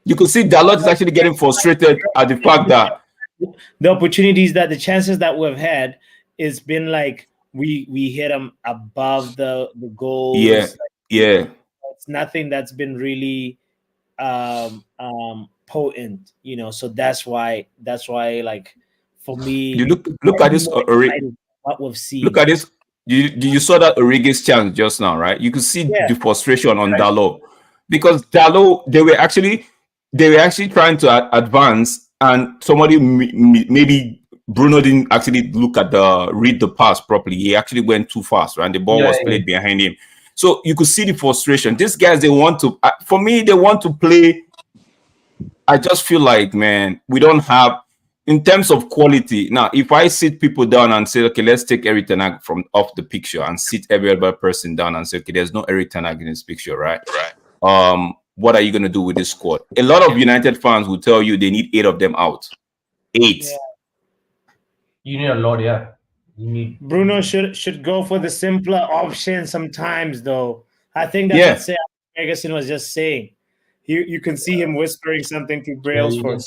You could see Dalot is actually getting frustrated at the fact that the opportunities, the chances that we've had, it's been like we hit them above the goals. Yeah. It's nothing that's been really potent, so that's why like for me, you look at this what we've seen. Look at this. You saw that Origi's chance just now, right? You could see the frustration on Dalot, because Dalot, they were actually trying to advance, and somebody maybe Bruno didn't actually read the pass properly. He actually went too fast, right? And the ball was played behind him. So you could see the frustration. These guys, they want to play. I just feel like, man, we don't have, in terms of quality. Now, if I sit people down and say, okay, let's take Eric Ten Hag from off the picture and sit every other person down and say, okay, there's no Eric Ten Hag in this picture, right? What are you going to do with this squad? A lot of United fans will tell you they need 8 of them out. 8. Yeah. You need a lot, yeah. You need Bruno should go for the simpler option sometimes, though. I think that's Ferguson was just saying. You can see him whispering something to You Brailsford.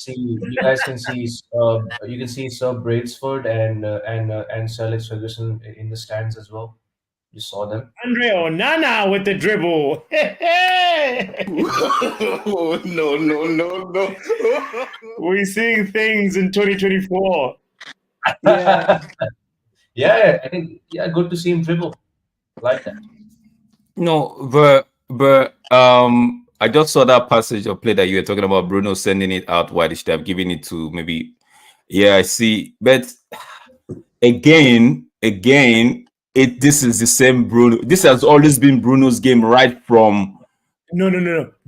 guys can see, you can see Sir Brailsford and Sir Alex Ferguson in the stands as well. You saw them. Andre Onana with the dribble. Oh, no. We're seeing things in 2024. Yeah. Yeah, I think good to see him dribble like that. No, but I just saw that passage of play that you were talking about, Bruno sending it out wide. They should have given it to maybe. Yeah, I see. But again, this is the same Bruno. This has always been Bruno's game right from. No.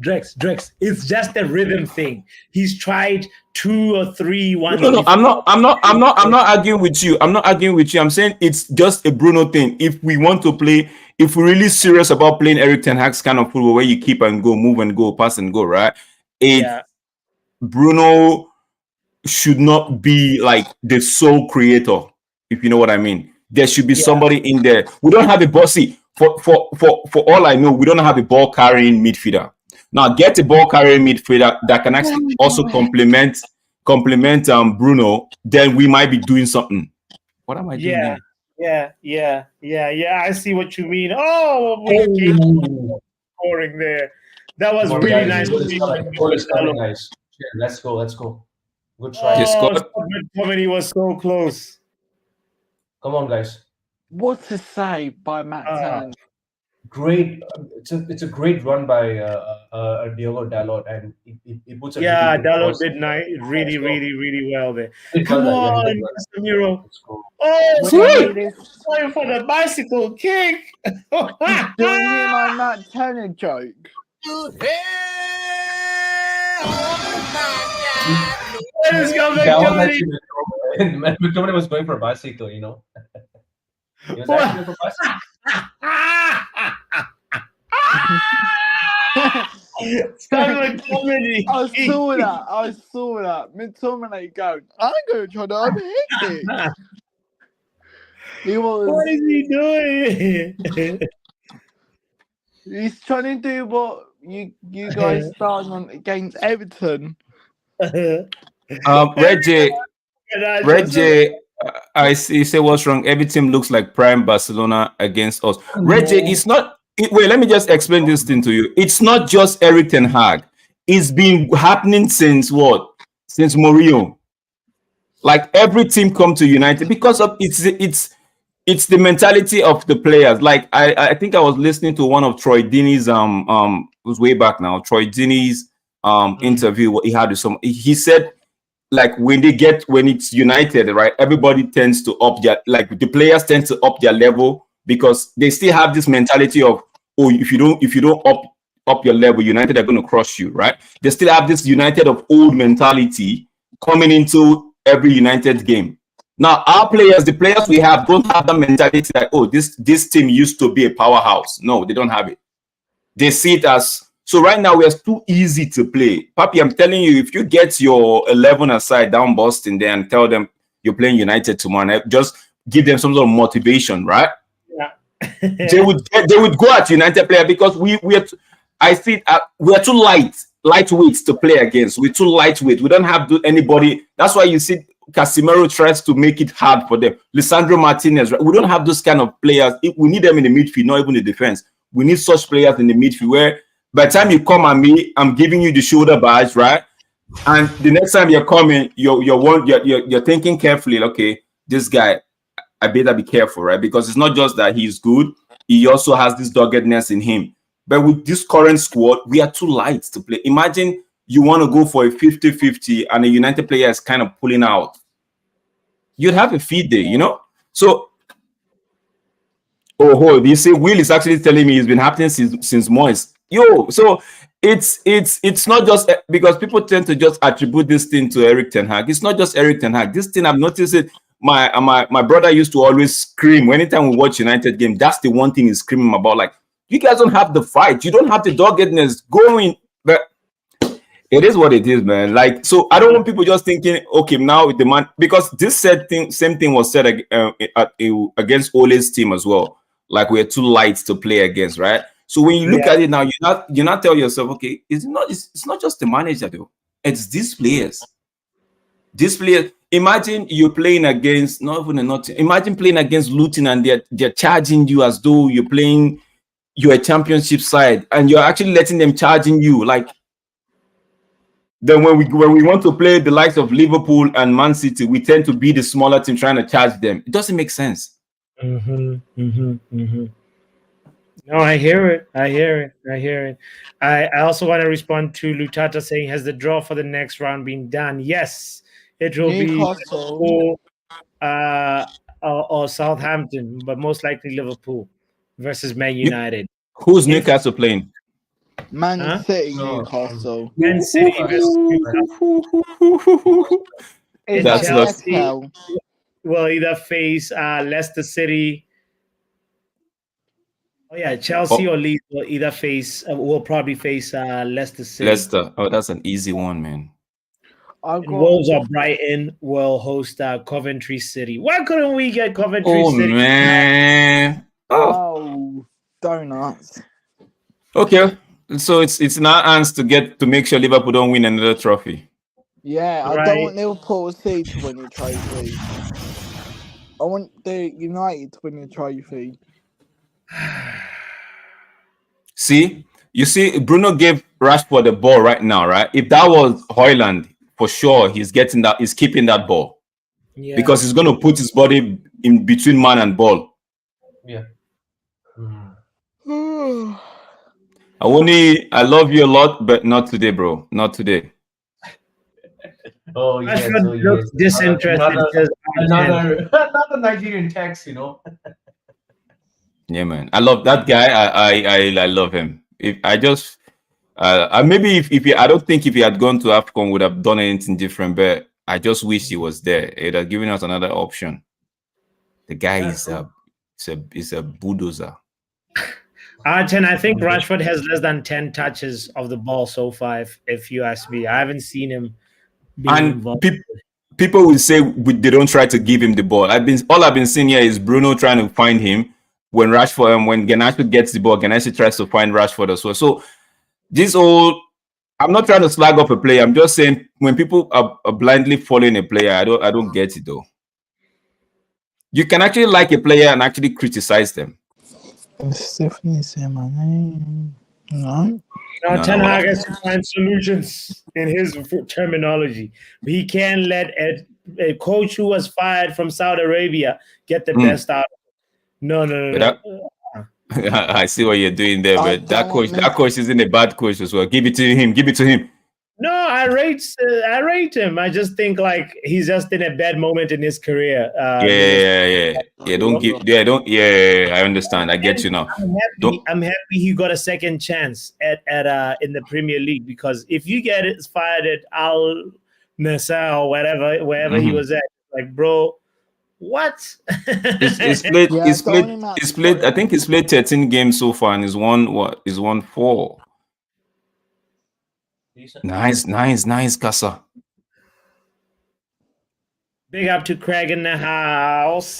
Drex. It's just a rhythm thing. He's tried 2 or 3 ones. No. I'm not arguing with you. I'm saying it's just a Bruno thing. If we want to play, if we're really serious about playing Eric Ten Hag's kind of football where you keep and go, move and go, pass and go, right? Bruno should not be like the sole creator, if you know what I mean. There should be somebody in there. We don't have a bossy. For all I know, we don't have a ball carrying midfielder. Now get a ball carrying midfielder that can actually also complement Bruno. Then we might be doing something. What am I doing? Yeah. I see what you mean. Oh, scoring there. That was really nice. Nice. Yeah, let's go. Good try. Comedy was so close. Come on, guys. What's a save by Matt Turner? Great. It's a great run by Diogo Dalot, and it puts a Dalot did really well there. Come on, Casemiro. Oh, sorry for the bicycle kick. Don't hear my Matt Turner joke. What is McTominay was going for a bicycle, you know. He was actually going for a bicycle. I saw that. McTominay going, I'm going to try to unhit it. He was. What is he doing? He's trying to do what you guys started on against Everton. Reggie, I see. Say what's wrong? Every team looks like prime Barcelona against us. Reggie, it's not. Wait, let me just explain this thing to you. It's not just Eric Ten Hag. It's been happening since what? Since Mourinho. Like every team come to United because of it's the mentality of the players. Like I think I was listening to one of Troy Deeney's it was way back now. Troy Deeney's interview. What he had with some. He said like when it's United, right? Everybody tends to up their the players tend to up their level because they still have this mentality of if you don't up your level, United are going to crush you, right? They still have this United of old mentality coming into every United game. Now, the players we have don't have the mentality that, this team used to be a powerhouse. No, they don't have it. They see it as, so right now we're too easy to play. Papi, I'm telling you, if you get your 11 aside down Boston there and tell them you're playing United tomorrow, just give them some sort of motivation, right? Yeah. they would go at United player because we're too lightweight to play against. We're too lightweight. We don't have anybody. That's why you see Casemiro tries to make it hard for them. Lisandro Martinez, right? We don't have those kind of players. We need them in the midfield, not even the defense. We need such players in the midfield where by the time you come at me, I'm giving you the shoulder badge, right? And the next time you're coming, you're thinking carefully, okay, this guy, I better be careful, right? Because it's not just that he's good, he also has this doggedness in him. But with this current squad, we are too light to play. Imagine you want to go for a 50-50 and a United player is kind of pulling out. You'd have a feed there, you know? So, you see, Will is actually telling me it's been happening since Moyes. So it's not just because people tend to just attribute this thing to Eric Ten Hag. It's not just Eric Ten Hag. This thing, I've noticed it. My brother used to always scream anytime we watch United game. That's the one thing he's screaming about. Like, you guys don't have the fight. You don't have the doggedness going. But it is what it is, man. Like, so I don't want people just thinking, okay, now with the man, because this same thing was said against Ole's team as well. Like, we're too light to play against, right? So when you look at it now, you're not tell yourself, okay, it's not just the manager though. It's these players. These players. Imagine you're playing against imagine playing against Luton and they're charging you as though you're a championship side, and you're actually letting them charging you. Like then when we want to play the likes of Liverpool and Man City, we tend to be the smaller team trying to charge them. It doesn't make sense. No, I hear it. I also want to respond to Lutata saying, has the draw for the next round been done? Yes, it will Newcastle. be or Southampton, but most likely Liverpool versus Man United. Who's Newcastle playing? Man City, Newcastle. Man City versus Newcastle. That's Chelsea will either face Leicester City. Oh yeah, Chelsea or Leeds will either will probably face Leicester City. Leicester. Oh, that's an easy one, man. Wolves or Brighton will host Coventry City. Why couldn't we get Coventry City? Oh man. Oh, donuts. Okay, so it's now hands to make sure Liverpool don't win another trophy. Yeah, I don't want Liverpool City to win the trophy. I want the United to win the trophy. See, you see, Bruno gave Rashford the ball right now, right? If that was Højlund, for sure he's keeping that ball. Yeah. Because he's going to put his body in between man and ball. Yeah. Awoni, I love you a lot, but not today, bro. Not today. Oh yes, looks disinterested. Another Nigerian text, you know. Yeah, man. I love that guy. I love him. If I just maybe if he, I don't think if he had gone to AFCON would have done anything different, but I just wish he was there. It had given us another option. The guy is a bulldozer. Archen, I think Rashford has less than 10 touches of the ball so far, if you ask me. I haven't seen him being involved. People will say they don't try to give him the ball. All I've been seeing here is Bruno trying to find him. When Garnacho gets the ball, Garnacho tries to find Rashford as well. So I'm not trying to slag up a player. I'm just saying when people are blindly following a player, I don't get it though. You can actually like a player and actually criticize them. Stephanie say my name. No. Now Ten Hag has to find solutions in his terminology. He can't let a coach who was fired from Saudi Arabia get the best out of him. No. I see what you're doing there, but that coach isn't a bad coach as well. Give it to him. No, I rate him. I just think like he's just in a bad moment in his career. I understand. I get you now. I'm happy he got a second chance at in the Premier League, because if you get fired at Al Nassr or wherever he was at, like, bro, what? He's played. I think he's played 13 games so far, and he's won 4. Nice, Casa. Big up to Craig in the house.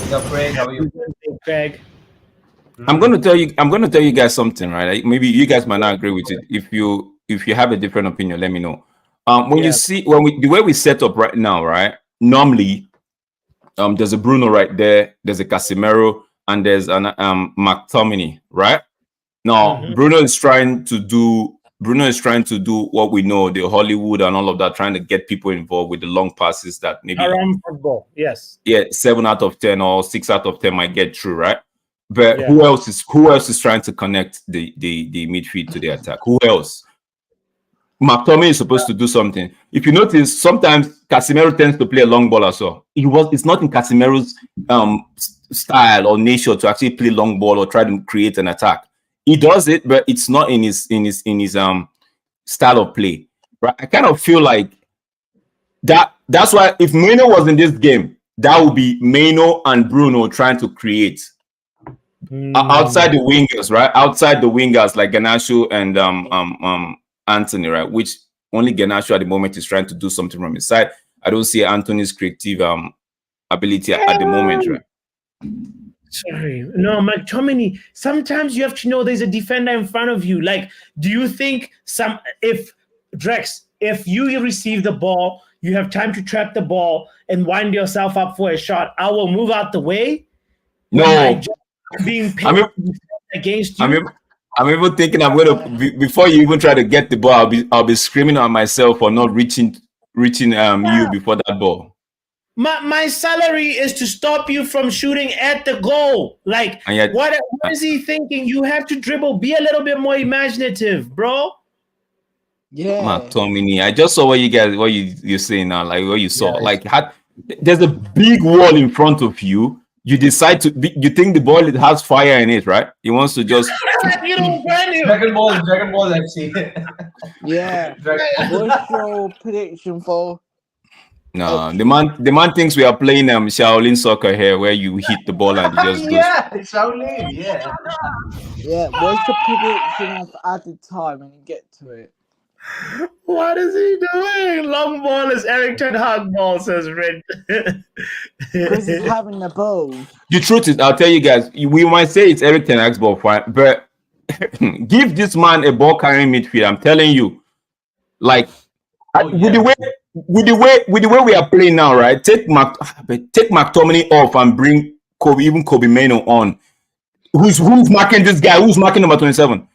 Big up, Craig. How are you, Craig? I'm gonna tell you guys something, right? Maybe you guys might not agree with it. If you have a different opinion, let me know. You see the way we set up right now, right? Normally, there's a Bruno right there, there's a Casemiro, and there's an McTominay, right? Now Bruno is trying to do what we know, the Hollywood and all of that, trying to get people involved with the long passes that maybe around football. Yes. Yeah, 7 out of 10 or 6 out of 10 might get through, right? But who else is trying to connect the midfield to the attack? Who else? McTominay is supposed to do something. If you notice, sometimes Casemiro tends to play a long ball as well. It's not in Casemiro's style or nature to actually play long ball or try to create an attack. He does it, but it's not in his style of play. Right? I kind of feel like that's why if Maino was in this game, that would be Maino and Bruno trying to create outside the wingers, right? Outside the wingers like Garnacho and Anthony, right? Which only Garnacho at the moment is trying to do something from his side. I don't see Anthony's creative ability at the moment, right? Sorry. No, McTominay, sometimes you have to know there's a defender in front of you. Like, do you think if you receive the ball, you have time to trap the ball and wind yourself up for a shot, I will move out the way? No. Being paid against you? I'm even thinking I'm gonna before you even try to get the ball, I'll be screaming at myself for not reaching you before that ball. My salary is to stop you from shooting at the goal. Like, what is he thinking? You have to dribble. Be a little bit more imaginative, bro. Yeah. McTominay, I just saw what you're saying now, like what you saw. Yeah, like, there's a big wall in front of you. You decide you think the ball has fire in it, right? He wants to just you don't find him. Dragon Ball FC. Yeah. What's your prediction for? No, the man thinks we are playing Shaolin soccer here, where you hit the ball and it just goes. Yeah, Shaolin, yeah. Yeah, what's the prediction of added time when you get to it? What is he doing? Long ball is Eric Ten Hag ball, says Red. Because he's having the ball. The truth is, I'll tell you guys, we might say it's Eric Ten Hag's ball, fine, but give this man a ball carrying midfield. I'm telling you, like with the way we are playing now, right? Take McTominay off and bring Kobe Mano on. Who's marking this guy? Who's marking number 27?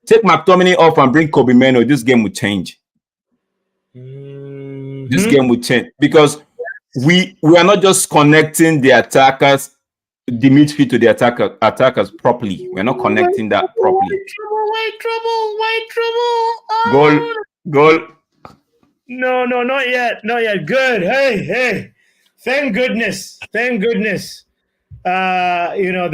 Take McTominay off and bring Kobe Mano. This game would change. This game would change because we are not just connecting the attackers, the midfield to the attackers properly. We're not connecting that properly. White trouble. Oh. Goal. No, not yet. Good. Hey. Thank goodness. They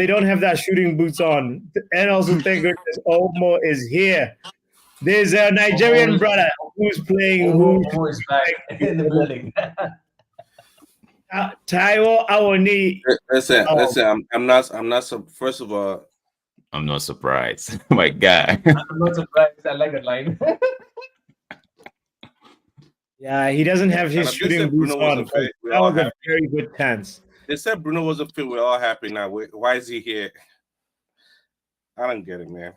don't have that shooting boots on. And also, thank goodness, Omo is here. There's a Nigerian brother who's playing. Who is back in the building? Taiwo Awoni. Listen. I'm not. First of all, I'm not surprised. My guy. I'm not surprised. I like that line. Yeah, he doesn't have his shooting boots on. That was a very good chance. They said Bruno wasn't fit. We're all happy now. Why is he here? I don't get it, man.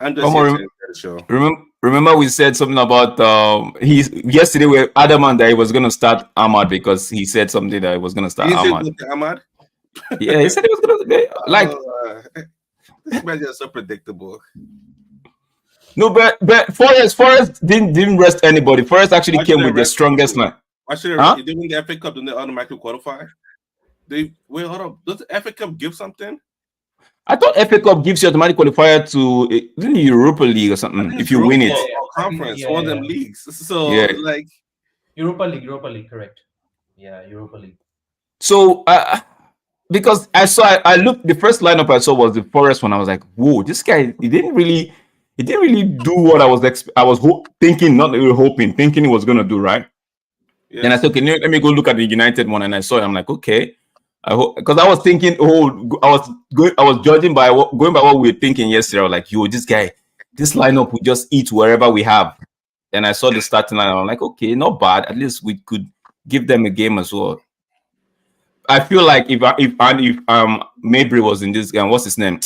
I'm just here to the show. Remember we said something about yesterday we're adamant that he was going to start Ahmad because he said something that he was going to start Ahmad. Yeah, he said he was going to be like this man is so predictable. No, but Forest didn't rest anybody. Forest actually came with the strongest line. Why should they win the FA Cup? Don't they automatically qualify? Wait, hold up. Does the FA Cup give something? I thought FA Cup gives you automatic qualifier to the Europa League or something if you win it. Conference, one of them leagues. So like Europa League, correct? Yeah, Europa League. So because I looked, the first lineup I saw was the Forest one. I was like, whoa, this guy he didn't really do what I was thinking, not really hoping, thinking he was gonna do, right? Yes. And I said, okay, let me go look at the United one, and I saw it. I'm like, okay. I hope, because I was thinking, I was judging by going by what we were thinking yesterday. I was like, yo, this lineup will just eat wherever we have. And I saw the starting line. I'm like, okay, not bad. At least we could give them a game as well. I feel like if Mabry was in this game, what's his name?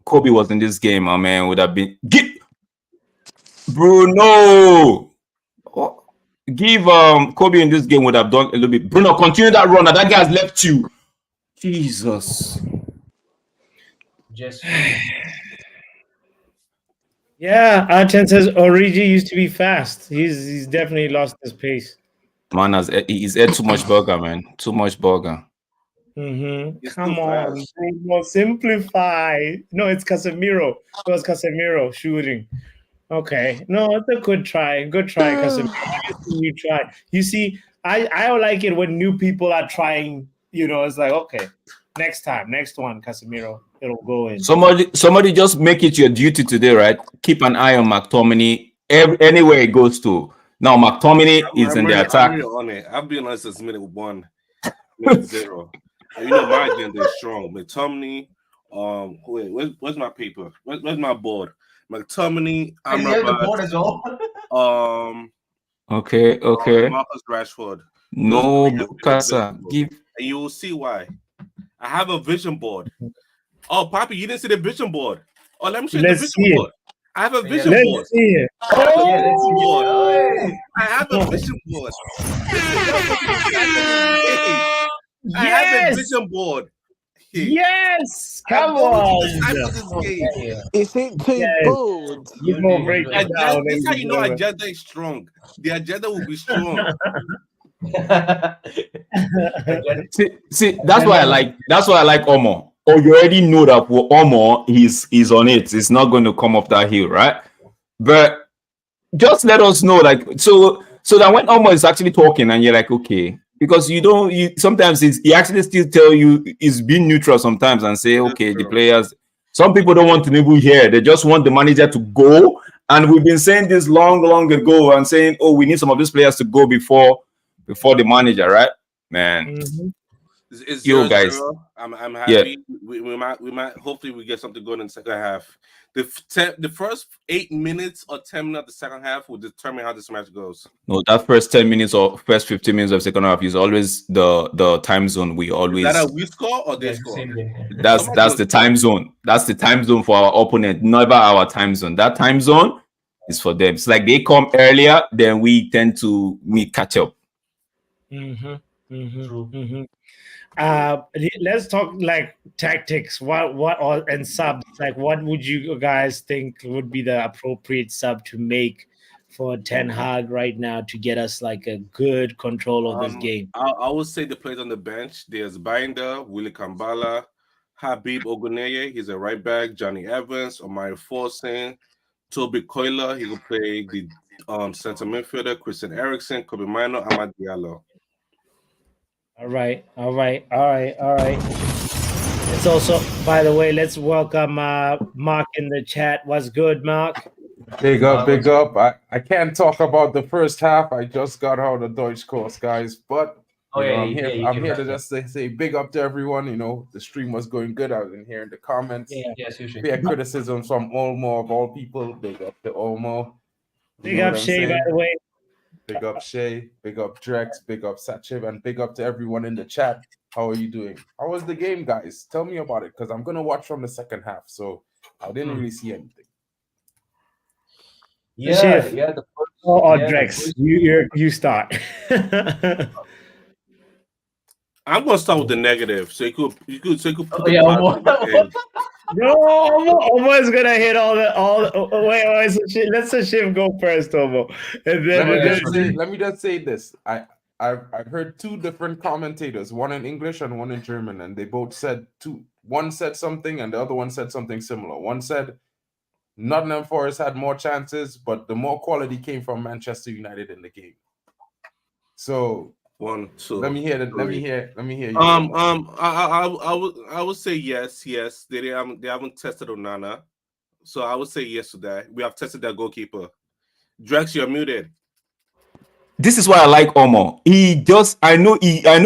Kobe was in this game, my man would have been Bruno. Give Kobe in this game would have done a little bit. Bruno, continue that run. That guy's left you. Jesus. Just yeah, Archen says Origi used to be fast. He's definitely lost his pace. Man, he's ate too much burger, man. Too much burger. Come on, Bruno, simplify. No, it's Casemiro. It was Casemiro shooting. Okay, no, it's a good try. Good try, Casemiro. You try. You see, I like it when new people are trying. You know, it's like, okay, next one, Casemiro, it'll go in. Somebody just make it your duty today, right? Keep an eye on McTominay anywhere it goes to. Now McTominay is in the attack. I'm on it. I've been on since minute 1, minute 0. You know my agenda is strong. McTominay. Wait, where's my paper? Where's my board? McTominay. the board as well. Okay. Marcus Rashford. No, Casa. Give. And you will see why. I have a vision board. Oh, Poppy, you didn't see the vision board. Oh, let me show you the Let's vision see it. board. I have a vision Let's board. see it. Oh, I have a vision board. I have a Yes, vision board. yes, I'm come going to on. decipher this game. Is it too Yes. bold? You gonna break it down. This is how ladies you know and agenda is strong. The agenda will be strong. See, that's why I like Omo. Or you already know that for Omo, he's on it. It's not going to come up that hill, right? But just let us know, like, so that when Omo is actually talking and you're like, okay, because sometimes he actually still tell you he's being neutral sometimes and say, okay, the players. Some people don't want to even hear. They just want the manager to go. And we've been saying this long ago and saying, oh, we need some of these players to go before the manager, right? Man. Mhm. It's Yo, 0-0. guys. I'm happy. Yeah. We might hopefully we get something going in the second half. The first 8 minutes or 10 minutes of the second half will determine how this match goes. No, that first 10 minutes or first 15 minutes of second half is always the time zone. We always Is that a we score or they score? that's the time zone. That's the time zone for our opponent, never our time zone. That time zone is for them. It's like they come earlier, then we tend to catch up. Let's talk like tactics. What and subs? Like, what would you guys think would be the appropriate sub to make for Ten Hag right now to get us like a good control of this game? I would say the players on the bench. There's Binder, Willie Kambala, Habib Oguneye. He's a right back. Johnny Evans, Omari Forsen, Toby Koila. He will play the center midfielder. Christian Eriksen, Kobe Mino, Amad Diallo. All right. It's also, by the way, let's welcome Mark in the chat. What's good, Mark? Big up. I can't talk about the first half. I just got out of Deutsch course, guys. But I'm here to just say big up to everyone. You know, the stream was going good. I was in here in the comments. Yes, you should. Fair criticisms from Olmo of all people. Big up to Olmo. Big up Shay, by the way. Big up Shay, big up Drex, big up Satchiv, and big up to everyone in the chat. How are you doing? How was the game, guys? Tell me about it, because I'm going to watch from the second half, so I didn't really see anything. The Drex, you start. I'm gonna start with the negative, so you could put No, Omo's gonna hit all the wait, so let's let Shiv go first, Omo. And then let me just say this. I've heard two different commentators, one in English and one in German, and they both said one said something and the other one said something similar. One said Nottingham Forest had more chances, but the more quality came from Manchester United in the game. So 1, 2. Let me hear you. I would say yes. They haven't tested Onana, so I would say yes to that. We have tested their goalkeeper. Drex, you're muted. This is why I like Omo. I know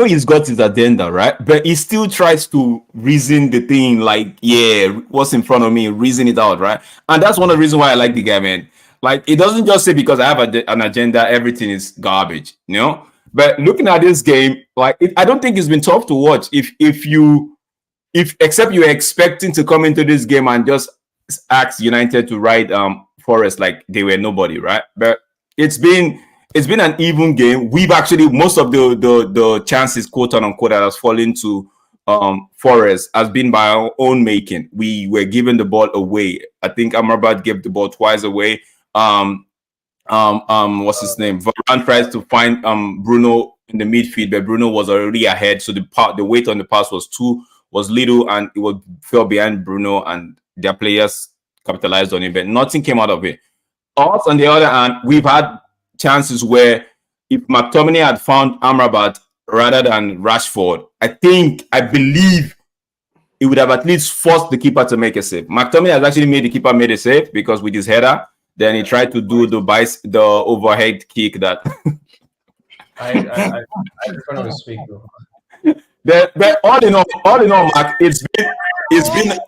he's got his agenda, right? But he still tries to reason the thing, like, yeah, what's in front of me, reason it out, right? And that's one of the reasons why I like the guy, man. Like, it doesn't just say because I have an agenda, everything is garbage, you know? But looking at this game, like, I don't think it's been tough to watch. Except you're expecting to come into this game and just ask United to ride Forest like they were nobody, right? But it's been an even game. We've actually, most of the chances, quote unquote, that has fallen to Forest has been by our own making. We were giving the ball away. I think Amrabat gave the ball twice away. What's his name? Varane tries to find Bruno in the midfield, but Bruno was already ahead, so the weight on the pass was little, and it fell behind Bruno, and their players capitalized on it, but nothing came out of it. Us, on the other hand, we've had chances where if McTominay had found Amrabat rather than Rashford, I believe he would have at least forced the keeper to make a save. McTominay has actually made the keeper made a save because with his header, then he tried to do the overhead kick that. I prefer to speak though. But all in all, Mark, it's been a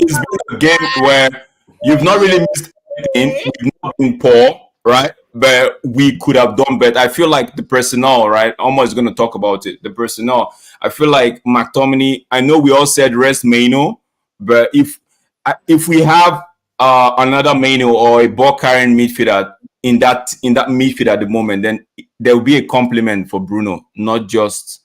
game where you've not really missed anything. You've not been poor, right? but we could have done better. I feel like the personnel, right? Omar is going to talk about it. The personnel. I feel like McTominay. I know we all said rest Maino, but if we have another Maino or a ball carrying midfielder in that midfield at the moment, then there will be a compliment for Bruno, not just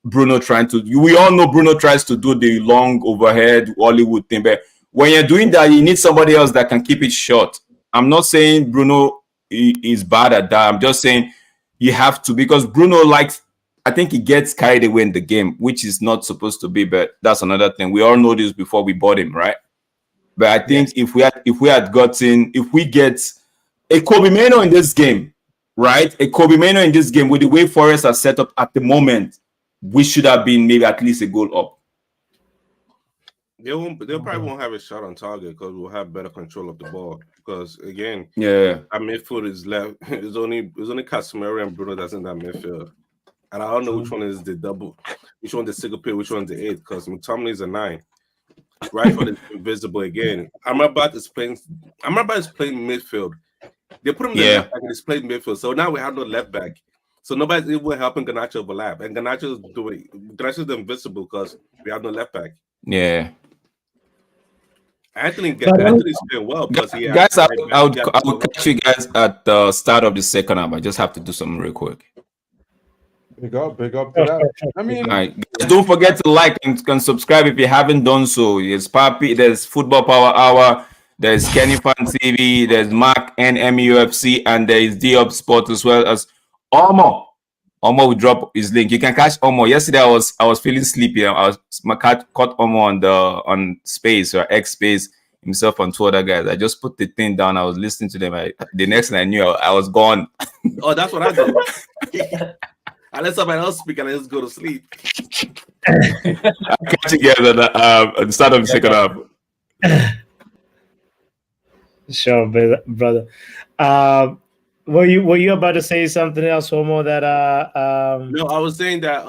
Bruno trying to. We all know Bruno tries to do the long overhead Hollywood thing, but when you're doing that, you need somebody else that can keep it short. I'm not saying Bruno is bad at that. I'm just saying you have to, because Bruno likes. I think he gets carried away in the game, which is not supposed to be. But that's another thing. We all know this before we bought him, right? But I think if we get a Kobe Mano in this game, right? A Kobe Mano in this game with the way Forest are set up at the moment, we should have been maybe at least a goal up. They probably won't have a shot on target because we'll have better control of the ball. Because again, our midfield is left. It's only Casemiro and Bruno that's in that midfield, and I don't know which one is the double, which one the single pair, which one's the 8. Because McTominay is a 9. Rashford is invisible again. Amrabat is playing midfield. They put him there left back and he's playing midfield. So now we have no left back. So nobody's even helping Garnacho overlap. And Garnacho's the invisible because we have no left back. Yeah. Anthony's playing well because he guys, I'll catch you guys at the start of the second half. I just have to do something real quick. Big up to that. I mean, all right, guys, don't forget to like and subscribe if you haven't done so. There's Papi, there's Football Power Hour, there's Kenny Fan TV, there's MarkN MUFC, and there is D-Up Sport as well as Omo. Omo will drop his link. You can catch Omo. Yesterday I was feeling sleepy. Caught Omo on Space or X Space, himself and 2 other guys. I just put the thing down. I was listening to them. The next thing I knew, I was gone. Oh, that's what I do. I let somebody else speak and I just go to sleep. I'll catch you guys at the start of the second half. Sure, brother. Were you about to say something else, Homo? That No, I was saying that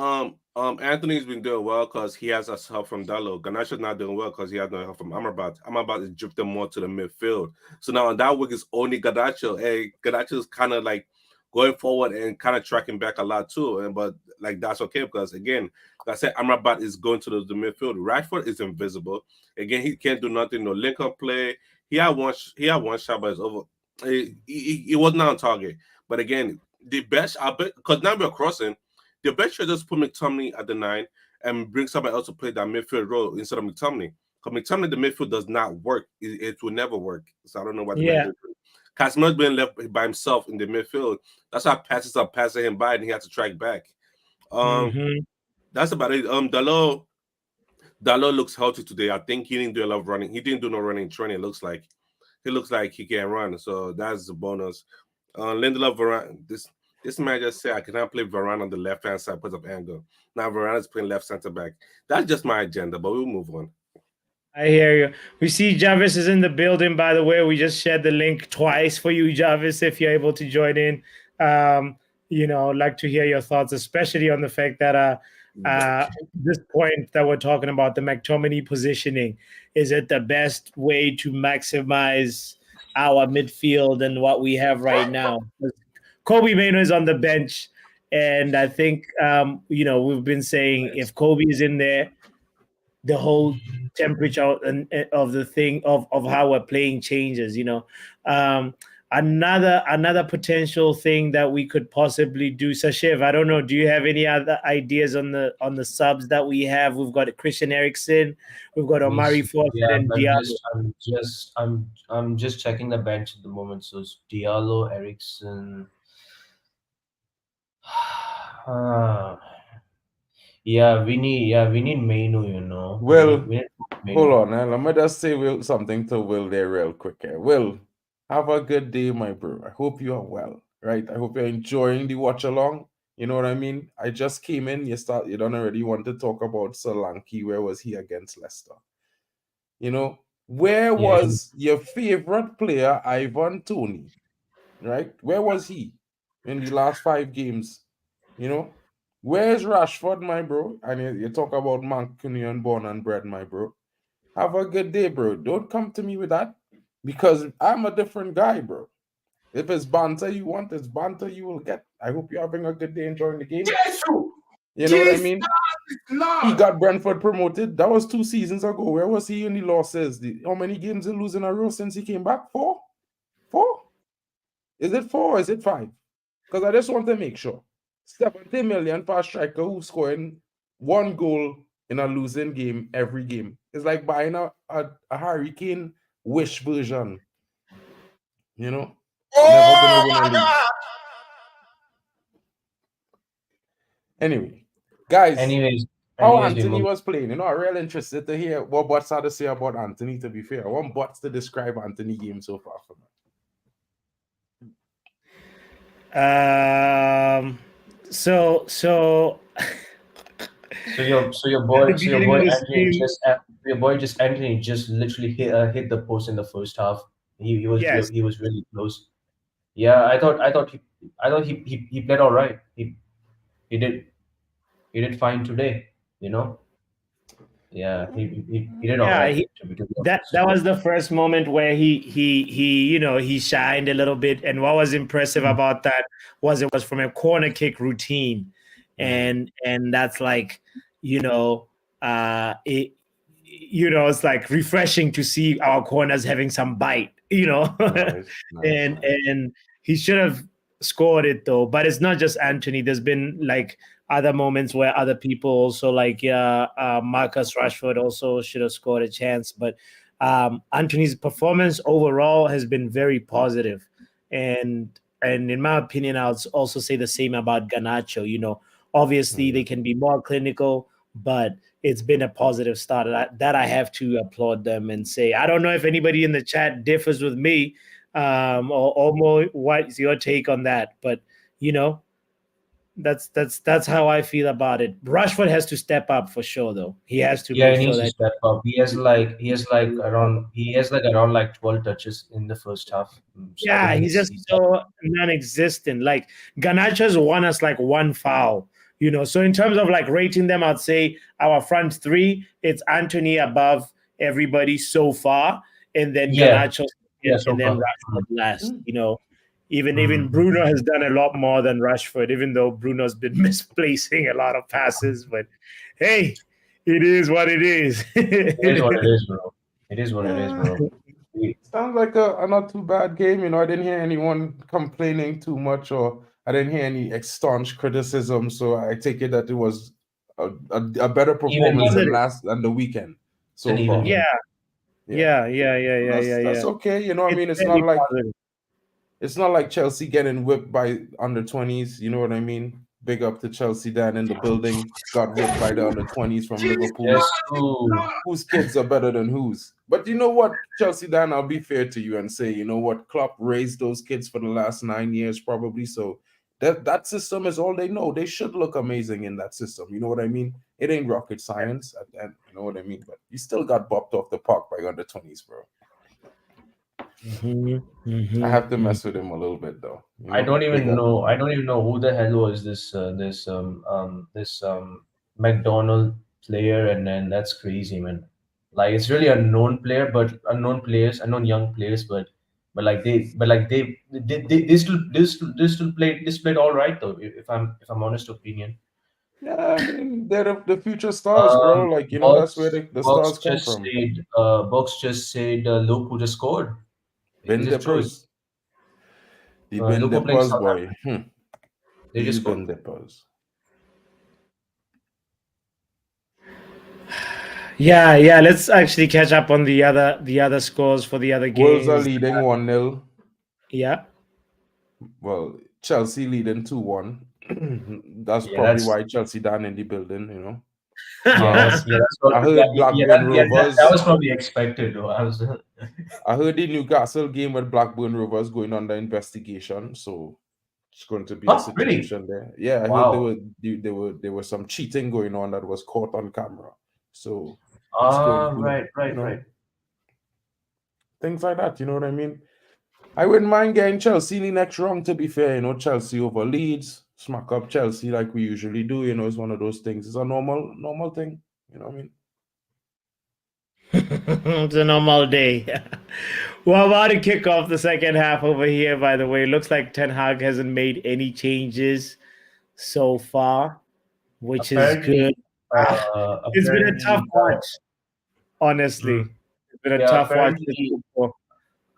Anthony's been doing well because he has us help from Dallo. Garnacho's not doing well because he has no help from Amrabat. Amrabat is drifting more to the midfield. So now on that week it's only Garnacho. Hey, Garnacho's kind of like going forward and kind of tracking back a lot too. But like that's okay because again, like I said, Amrabat is going to the midfield. Rashford is invisible. Again, he can't do nothing. No link-up play. He had one shot, but it's over. He was not on target. But again, the best, I bet, because now we're crossing, the best should just put McTominay at the 9 and bring somebody else to play that midfield role instead of McTominay. Because McTominay, the midfield does not work. It will never work. So I don't know what. Casemiro's been left by himself in the midfield. That's how passes are passing him by, and he has to track back. That's about it. Dalot looks healthy today. I think he didn't do a lot of running. He didn't do no running training. It looks like he can run. So that's a bonus. Lindelof, Varane. This man just said I cannot play Varane on the left hand side because of angle. Now Varane is playing left center back. That's just my agenda, but we'll move on. I hear you. We see Jarvis is in the building, by the way. We just shared the link twice for you, Jarvis, if you're able to join in. I'd like to hear your thoughts, especially on the fact that this point that we're talking about, the McTominay positioning. Is it the best way to maximize our midfield and what we have right now? Kobe Mano is on the bench, and I think, we've been saying if Kobe is in there, the whole temperature of the thing of how we're playing changes. Another potential thing that we could possibly do, Sashev, I don't know, do you have any other ideas on the subs that we have? We've got Christian Eriksen, we've got Omari Fawcett and Diallo. I'm just checking the bench at the moment. So it's Diallo, Eriksen. We need Mainu, Will, hold on, let me just say something to Will there real quick here. Will, have a good day, my bro. I hope you are well, right? I hope you're enjoying the watch along. You know what I mean? I just came in. You don't already want to talk about Solanke. Where was he against Leicester? Where was your favorite player, Ivan Toney? Right? Where was he in the last 5 games? Where's Rashford, my bro? And you talk about Mancunian born and bred, my bro. Have a good day, bro. Don't come to me with that because I'm a different guy, bro. If it's banter you want, it's banter you will get. I hope you're having a good day enjoying the game. You know what I mean? He got Brentford promoted. That was 2 seasons ago. Where was he in the losses? How many games he lose in a row since he came back? 4? 4? Is it 4 or is it 5? Because I just want to make sure. 70 million for a striker who's scoring 1 goal in a losing game every game. It's like buying a Harry Kane wish version. You know? Never gonna win a league. Anyway, guys. How Anthony was playing, you know, I'm really interested to hear what Butts had to say about Anthony, to be fair. I want Butts to describe Anthony's game so far for me. So your boy Anthony just literally hit the post in the first half. He was really close. Yeah, I thought he played all right. He did fine today, you know. Yeah, he did all right. That was the first moment where he shined a little bit. And what was impressive about that was it was from a corner kick routine, and that's like it's like refreshing to see our corners having some bite, Nice. and he should have scored it though. But it's not just Anthony. There's been like other moments where other people also Marcus Rashford also should have scored a chance. But Anthony's performance overall has been very positive. And in my opinion, I'll also say the same about Garnacho. Obviously they can be more clinical, but it's been a positive start. That I have to applaud them and say, I don't know if anybody in the chat differs with me, or more, what's your take on that? But that's how I feel about it. Rashford has to step up for sure, though. He has to. Yeah, he needs to step up. He has around 12 touches in the first half. Yeah, he's just so non-existent. Like Garnacho's won us like 1 foul. So in terms of like rating them, I'd say our front 3, it's Anthony above everybody so far, and then Garnacho, and then Rashford last. Even Bruno has done a lot more than Rashford, even though Bruno's been misplacing a lot of passes. But hey, it is what it is. It is what it is, bro. It is what it is, bro. Sounds like a not too bad game. I didn't hear anyone complaining too much, or I didn't hear any staunch criticism. So I take it that it was a better performance than the weekend so far. Yeah. That's okay. It's not like positive. It's not like Chelsea getting whipped by under 20s. You know what I mean? Big up to Chelsea Dan in the building. Got whipped by the under 20s from Liverpool. Whose kids are better than whose? But you know what, Chelsea Dan, I'll be fair to you and say, you know what, Klopp raised those kids for the last 9 years probably. So that system is all they know. They should look amazing in that system. You know what I mean? It ain't rocket science. You know what I mean? But you still got bopped off the park by under 20s, bro. I have to mess with him a little bit though. I don't even know who the hell was this McDonald player, and then that's crazy, man. Like it's really unknown young players, but they still played all right though. If I'm honest opinion. Yeah, I mean they're the future stars, bro. That's where the stars come from. Box just said Loku just scored. Ben Deppers. The Ben Deppers boy. They just Ben Deppers. Yeah. Let's actually catch up on the other scores for the other games. Wolves are leading 1-0. Yeah. Well, Chelsea leading 2-1. That's probably why Chelsea down in the building, I heard Blackburn Rovers. That was probably expected, though. I heard the Newcastle game with Blackburn Rovers going under investigation, so it's going to be a situation there. Yeah, I heard there was some cheating going on that was caught on camera. So right. Things like that, you know what I mean? I wouldn't mind getting Chelsea in the next round, to be fair. Chelsea over Leeds, smack up Chelsea like we usually do. It's one of those things. It's a normal thing. You know what I mean? It's a normal day. We're about to kick off the second half over here, by the way. It looks like Ten Hag hasn't made any changes so far, which is good. It's been a tough watch, honestly. It's been a tough watch for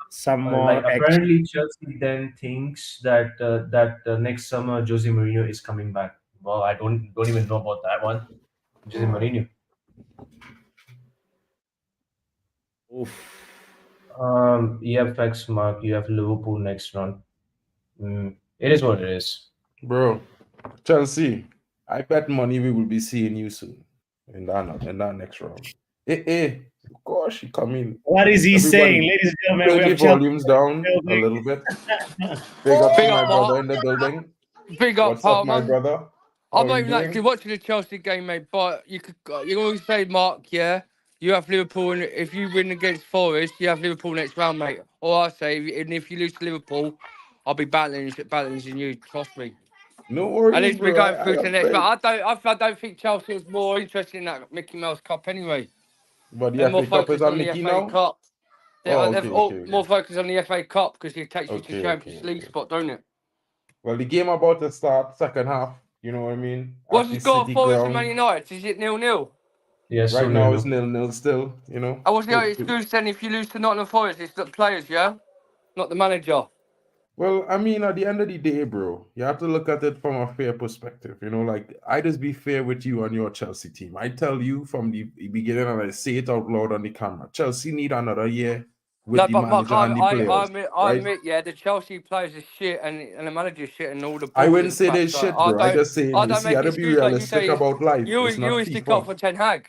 some more action. Apparently Chelsea then thinks that next summer Jose Mourinho is coming back. Well, I don't even know about that one. Jose Mourinho. Oof. EFX Mark, you have Liverpool next round. It is what it is. Bro, Chelsea, I bet money we will be seeing you soon in that next round. Of course, you come in. What is he saying, ladies and gentlemen? We Turn the have Chelsea volumes down a little bit. Big up to my brother in the building. Big up, What's up, my brother? I'm How not you even doing? actually watching the Chelsea game, mate. But you always say, Mark, yeah, you have Liverpool, and if you win against Forest, you have Liverpool next round, mate. All I say, and if you lose to Liverpool, I'll be battling you. Trust me. No worries, At least we're bro. going through to the next. But I don't think Chelsea was more interested in that Mickey Mouse Cup anyway. But the They're more FA Cup is focused on on the Mickey FA now? Cup. They're Okay. more focused on the FA Cup because it takes you to Okay, Champions League spot, don't it? Well, the game about to start, second half. You know what I mean? What's At the score City for Forest ground. and Man United? Is it 0-0? Yes. Right now it's 0-0 still. You know. I was the excuse then if you lose to Nottingham Forest, it's the players, yeah? Not the manager. Well, I mean, at the end of the day, bro, you have to look at it from a fair perspective. You know, like, I just be fair with you and your Chelsea team. I tell you from the beginning, and I say it out loud on the camera, Chelsea need another year with the manager and the players. I admit, yeah, the Chelsea players are shit and the manager's shit and all the I balls wouldn't are say crap, they're so shit, bro. I just say, I you don't see, you make have to be excuse like you realistic say. about life. You It's not stick FIFA. up for Ten Hag.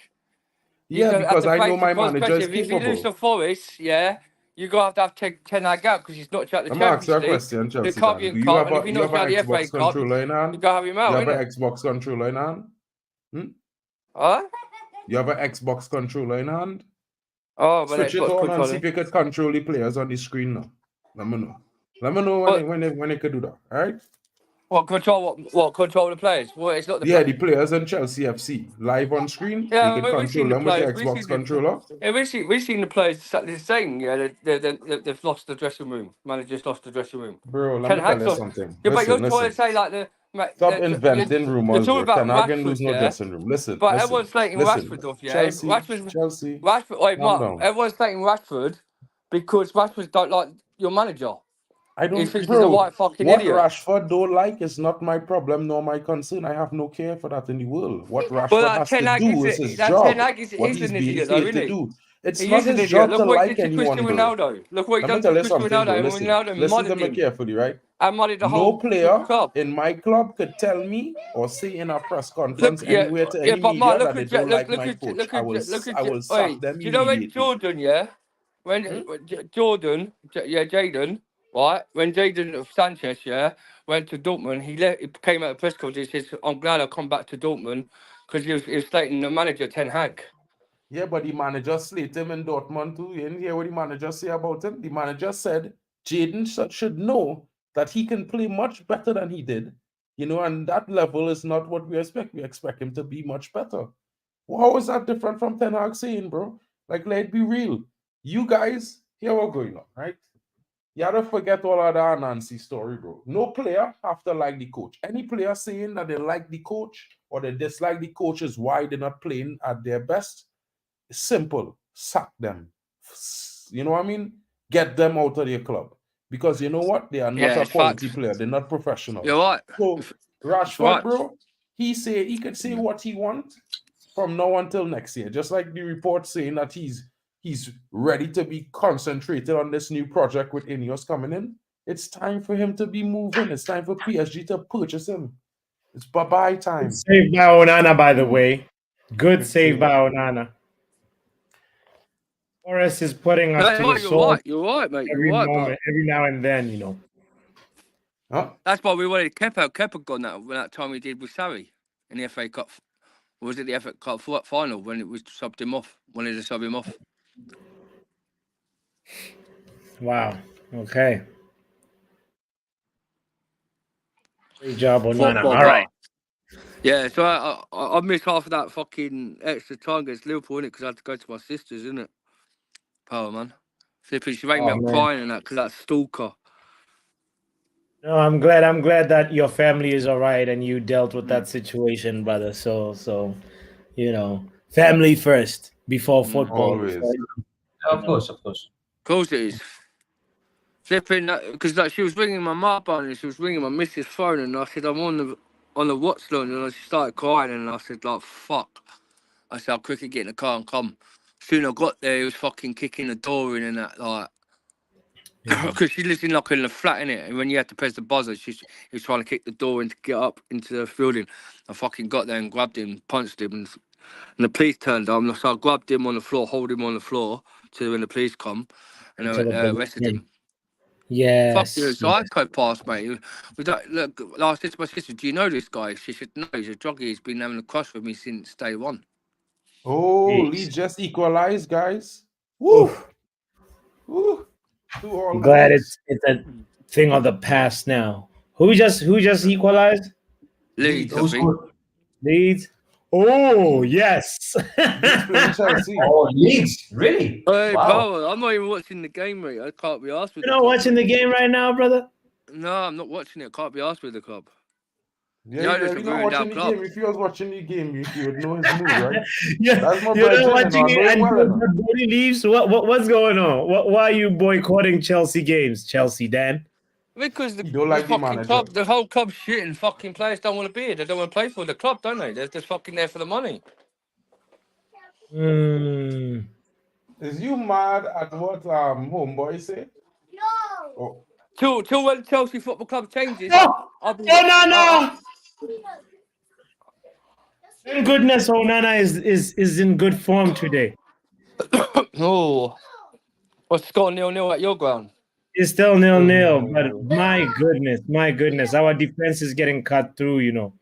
Yeah, because I know my manager manager is If you lose capable. to Forest, yeah, you got to have Ten Hag out because he's knocked out the Let me ask you Champions a League, question, the Chelsea. Caribbean Do you Cup, have and if a he you knocks have out an the FA Xbox Cup, controller in hand? you got to have him out, You have innit? an Xbox controller in hand? Huh? You have an Xbox controller in hand? Oh, but Switch it Xbox on and see controller. if you could control the players on the screen now. Let me know. Let me know when they could do that. All right? What control the players? Well, it's not the Yeah, the players in Chelsea FC live on screen. You Yeah, could we've control seen the them with your players. Xbox controller. We've seen the players saying, yeah, they've lost the dressing room. Manager's lost the dressing room. Bro, let Ten me tell Hag's you lost. something. Yeah, but you're trying Listen. to say like Stop inventing you're rumors, talking bro. about Ten Hag can Rashford, lose no yeah. dressing room. Listen. But everyone's slating Rashford off, yeah. Chelsea. Wait, Calm Mark. down. Everyone's slating Rashford because Rashford don't like your manager. I He don't, thinks he's a bro. white fucking What idiot. Rashford don't like is not my problem nor my concern. I have no care for that in the world. What Well, Rashford that has Ten to Hag do is is his that job. Ten Hag is What an he's being idiot, though, paid to isn't he? do. It's He not is an his idiot. job Look to what he like did to anyone, Cristiano bro. Ronaldo. Look what he Let me done tell to you something, Cristiano bro. Ronaldo, and Listen Ronaldo to mudded me him carefully, right? and mudded the No whole player club. in my club could tell me or say in a press conference Look, yeah, anywhere to yeah, any but media Mark, that they don't like my coach. I will sack them Do you know when immediately. Jordan, yeah, when Jordan, Jaden, right, when Jaden Sanchez, yeah, went to Dortmund, he came out of press conference. He says, "I'm glad I come back to Dortmund because he was slating the manager Ten Hag." Yeah, but the manager slated him in Dortmund too. You didn't hear what the manager say about him? The manager said Jaden should know that he can play much better than he did. You know, and that level is not what we expect. We expect him to be much better. Well, how is that different from Ten Hag saying, bro? Like, let's be real. You guys, here what's going on, right? You gotta forget all of that Nancy story, bro. No player have to like the coach. Any player saying that they like the coach or they dislike the coach is why they're not playing at their best. Simple. Sack them. You know what I mean? Get them out of your club. Because you know what? They are not a quality player. They're not professional. You're right. So Rashford, bro, he could say what he wants from now until next year. Just like the report saying that he's ready to be concentrated on this new project with Ineos coming in. It's time for him to be moving. It's time for PSG to purchase him. It's bye-bye time. Good save by Onana, by the way. Good save by Onana. Forrest is putting us to the sword. You're right, mate. Every moment, every now and then, you know. Huh? That's why we wanted Kepa. Kepa gone that time we did with Sarri in the FA Cup. Or was it the FA Cup final when it was subbed him off? Wanted to sub him off. Wow. Okay. Great job, Onana. All right. Yeah, so I missed half of that fucking extra time against Liverpool, innit? Because I had to go to my sister's, innit? Power, man. Flipping, she made me Oh, up man. crying and that because that stalker. No, I'm glad that your family is all right and you dealt with that situation, brother. So family first before football. Always. Of course, of course. Of course it is. Flipping, because like she was ringing my mum and she was ringing my missus' phone, and I said I'm on the watch line, and she started crying, and I said like fuck. I said I'll quickly get in the car and come. Soon I got there, he was fucking kicking the door in and that like. Because she lives in like in a flat in it, and when you had to press the buzzer, he was trying to kick the door in to get up into the building. I fucking got there and grabbed him, punched him, and the police turned up. So I grabbed him on the floor, hold him on the floor till when the police come, and arrested him. Yes. Fuck you, psychopath, mate. Look, I said to my sister, "Do you know this guy?" She said, "No, he's a druggie. He's been having a crush with me since day one." Oh, Leeds just equalized, guys. Woo! Woo! I'm glad it's a thing of the past now. Who just equalized? Leeds, I think. Leeds. Oh yes. Chelsea. Oh, Leeds, really? Hey, Wow. bro, I'm not even watching the game, mate. I can't be asked with. You're not watching the game right now, brother? No, I'm not watching it. I can't be asked with the club. Yeah, you're you're not watching the game. If you was watching the game, you would know his mood, right? Yeah, That's my you're not boy watching Jimmy, it I know him well until Bodie leaves. What's going on? Why are you boycotting Chelsea games, Chelsea Dan? Because the, don't like the fucking manager. club, the whole club's shit, and fucking players don't want to be here. They don't want to play for the club, don't they? They're just fucking there for the money. Is you mad at what homeboy say? No. Till when Chelsea Football Club changes. No. I'll be, no. Thank goodness Onana is in good form today. Oh, what's scoring 0-0 at your ground? It's still 0-0, but my goodness, our defense is getting cut through, you know.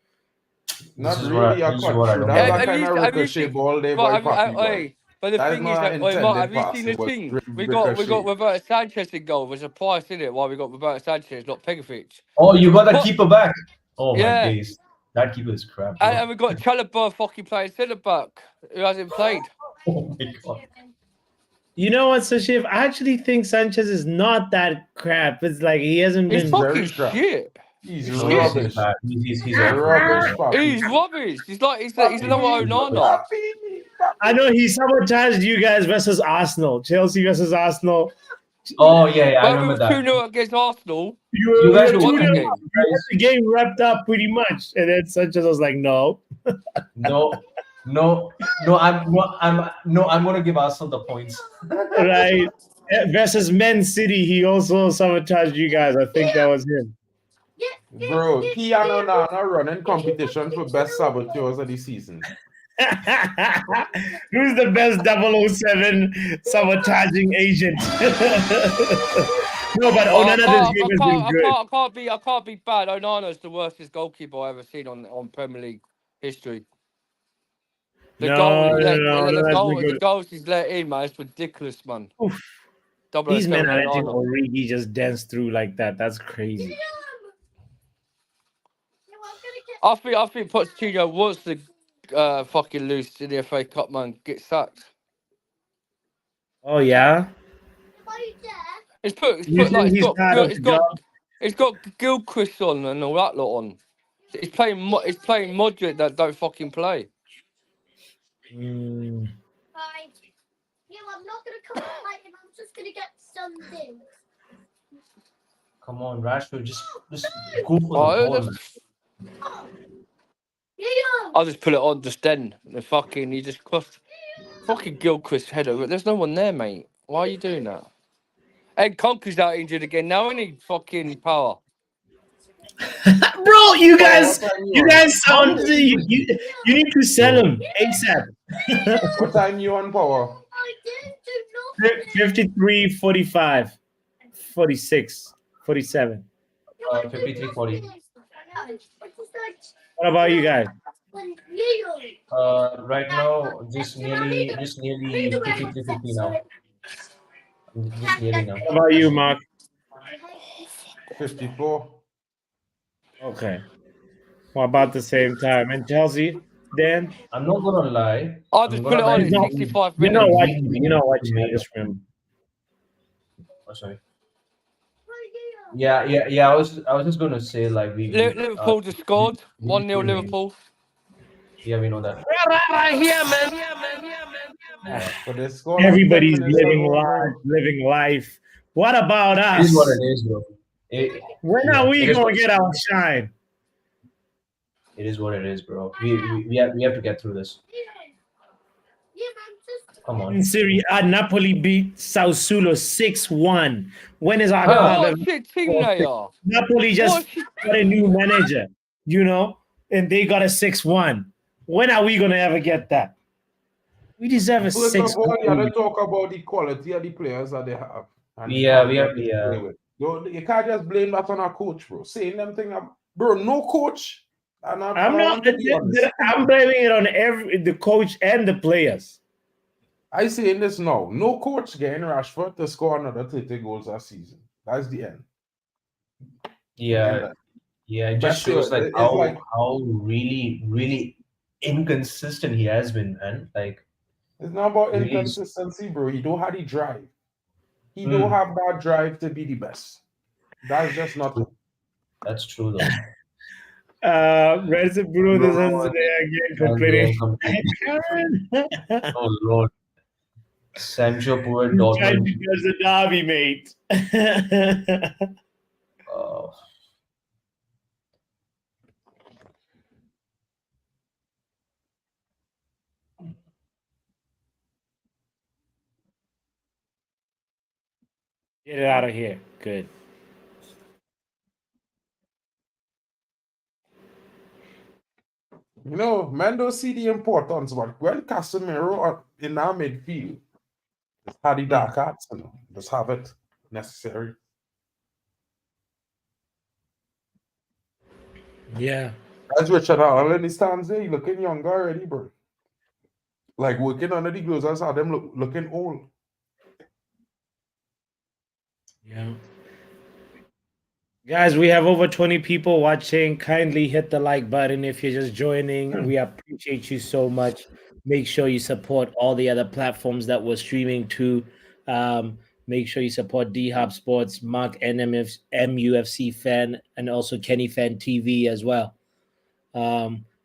Not really a cut through. That kind of ricochet ball there, boy, Papi. But the thing is that, Mark, have you seen the thing? We got Roberto Sanchez in goal. There's a price in it why we got Roberto Sanchez, not Pegovic. Oh, you got that keeper back. Oh my Yeah. days. That keeper is crap. Bro. And we got Chalobah fucking playing centre back who hasn't played. Oh my god. You know what, Sashif? I actually think Sanchez is not that crap. It's like he hasn't been fucking shit. He's rubbish. He's rubbish. He's rubbish. He's another Onana. I know he sabotaged you guys versus Arsenal, Chelsea versus Arsenal. Oh yeah, I remember that. 2-0 against Arsenal. You guys were were watching the game. the game wrapped up pretty much, and then Sanchez was like, "No, no, I'm gonna give Arsenal the points." Right. Versus Man City, he also sabotaged you guys. I think that was him. Bro, Piano Nana running competition for best saboteurs of the season. Who's the best 007 sabotaging agent? No, but Onana this game has been good. I can't be bad. Onana's the worstest goalkeeper I've ever seen on Premier League history. The goals he's let in, man, it's ridiculous, man. These men are letting Origi just dance through like that. That's crazy. I think Pochettino wants to fucking lose in the FA Cup, man. Get sacked. Oh yeah. It's got Gilchrist on and all that lot on. It's playing Modric that don't fucking play. I'm not gonna come like him. I'm just gonna get something. Come on, Rashford, just go for the ball. I'll just put it on just then. He just crossed fucking Gilchrist header. There's no one there, mate. Why are you doing that? Ed Conker's out injured again. Now we need fucking Power. Bro, you guys sound you need to sell him ASAP. What time you on, Power? 53, 45, 46, 47. 53, 40. What about you guys? Right now, just nearly 53, 50 now. Just nearly now. What about you, Mark? 54. Okay. about the same time. And Chelsea, Dan, I'm not gonna lie. I'll I'm just gonna put it lie. on at No, 65 you're not minutes. watching. You're not watching. I Made just up. remember. Oh, sorry. Yeah. I was just gonna say like Liverpool just scored. 1-0 Liverpool. Yeah, we know that. But they scored like 10 Everybody's minutes living ago, life, bro. living life. What about It is what us? it is, bro. When Yeah, are we it is gonna what- get our shine? It is what it is, bro. We have to get through this. Come In on. Serie A, Napoli beat Sassuolo 6-1. When is our Bro, club what ever a shit team scored they six? are. Napoli just got a new manager, and they got a 6-1. When are we gonna ever get that? We deserve a First of all, you 6-1. have to talk about the quality of the players that they have. And the Yeah, talent we that have. they Yeah. play with. You can't just blame that on a coach, bro. Saying them thing, bro, no coach. And I want to be honest. I'm blaming it on the coach and the players. I saying this now. No coach getting Rashford to score another 30 goals a season. That's the end. Yeah. Yeah, it just That's shows it. like It's how like- how really inconsistent he has been, man. Like It's not about Really? inconsistency, bro. He don't have the drive. He don't have that drive to be the best. That's just not it. that's true though. Resident Bruno, this is Lord, again and complaining. Oh Lord. Sancho poor He's trying Dortmund. to judge the derby, mate. Oh. Get it out of here. Good. Men don't see the importance, but when Casemiro in our midfield, just had the dark arts, just have it necessary. Yeah. As Richard Allen, he stands there, he looking younger already, bro. Like working under the gloves, I saw them looking old. Yeah. Guys, we have over 20 people watching. Kindly hit the like button if you're just joining. We appreciate you so much. Make sure you support all the other platforms that we're streaming to. Make sure you support D-Hop Sports, MarkN MUFCFAN, and also Kenny Fan TV as well.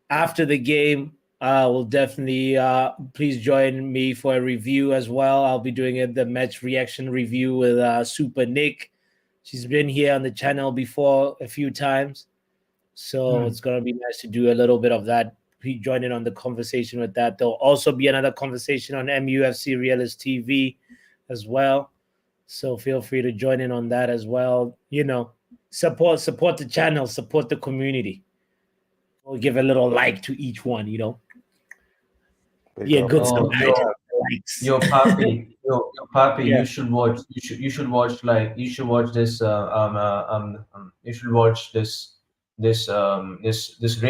After the game, we'll definitely please join me for a review as well. I'll be doing the match reaction review with Super Nick. She's been here on the channel before a few times. So it's going to be nice to do a little bit of that. Join in on the conversation with that. There'll also be another conversation on MUFC Realist TV as well. So feel free to join in on that as well. Support the channel, support the community. We'll give a little like to each one, Yeah, good stuff. Yo, Papi, Papi, Yeah. you should watch this you should watch this Rey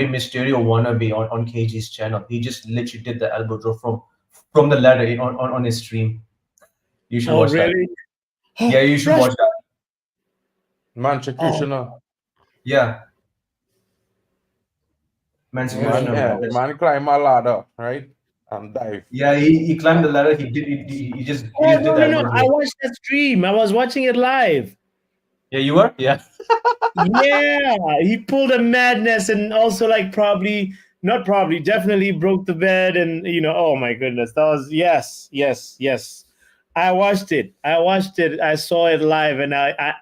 Mysterio wannabe on KG's channel. He just literally did the elbow drop from the ladder on his stream. You should watch really? that. Yeah, you should watch that. Man, Yeah. Man climb a ladder, right? And dive. Yeah, he climbed the ladder. He just did that. No. I watched that stream. I was watching it live. Yeah, you were? Yeah. Yeah, he pulled a madness and also definitely broke the bed and oh my goodness, that was yes. I watched it. I saw it live and I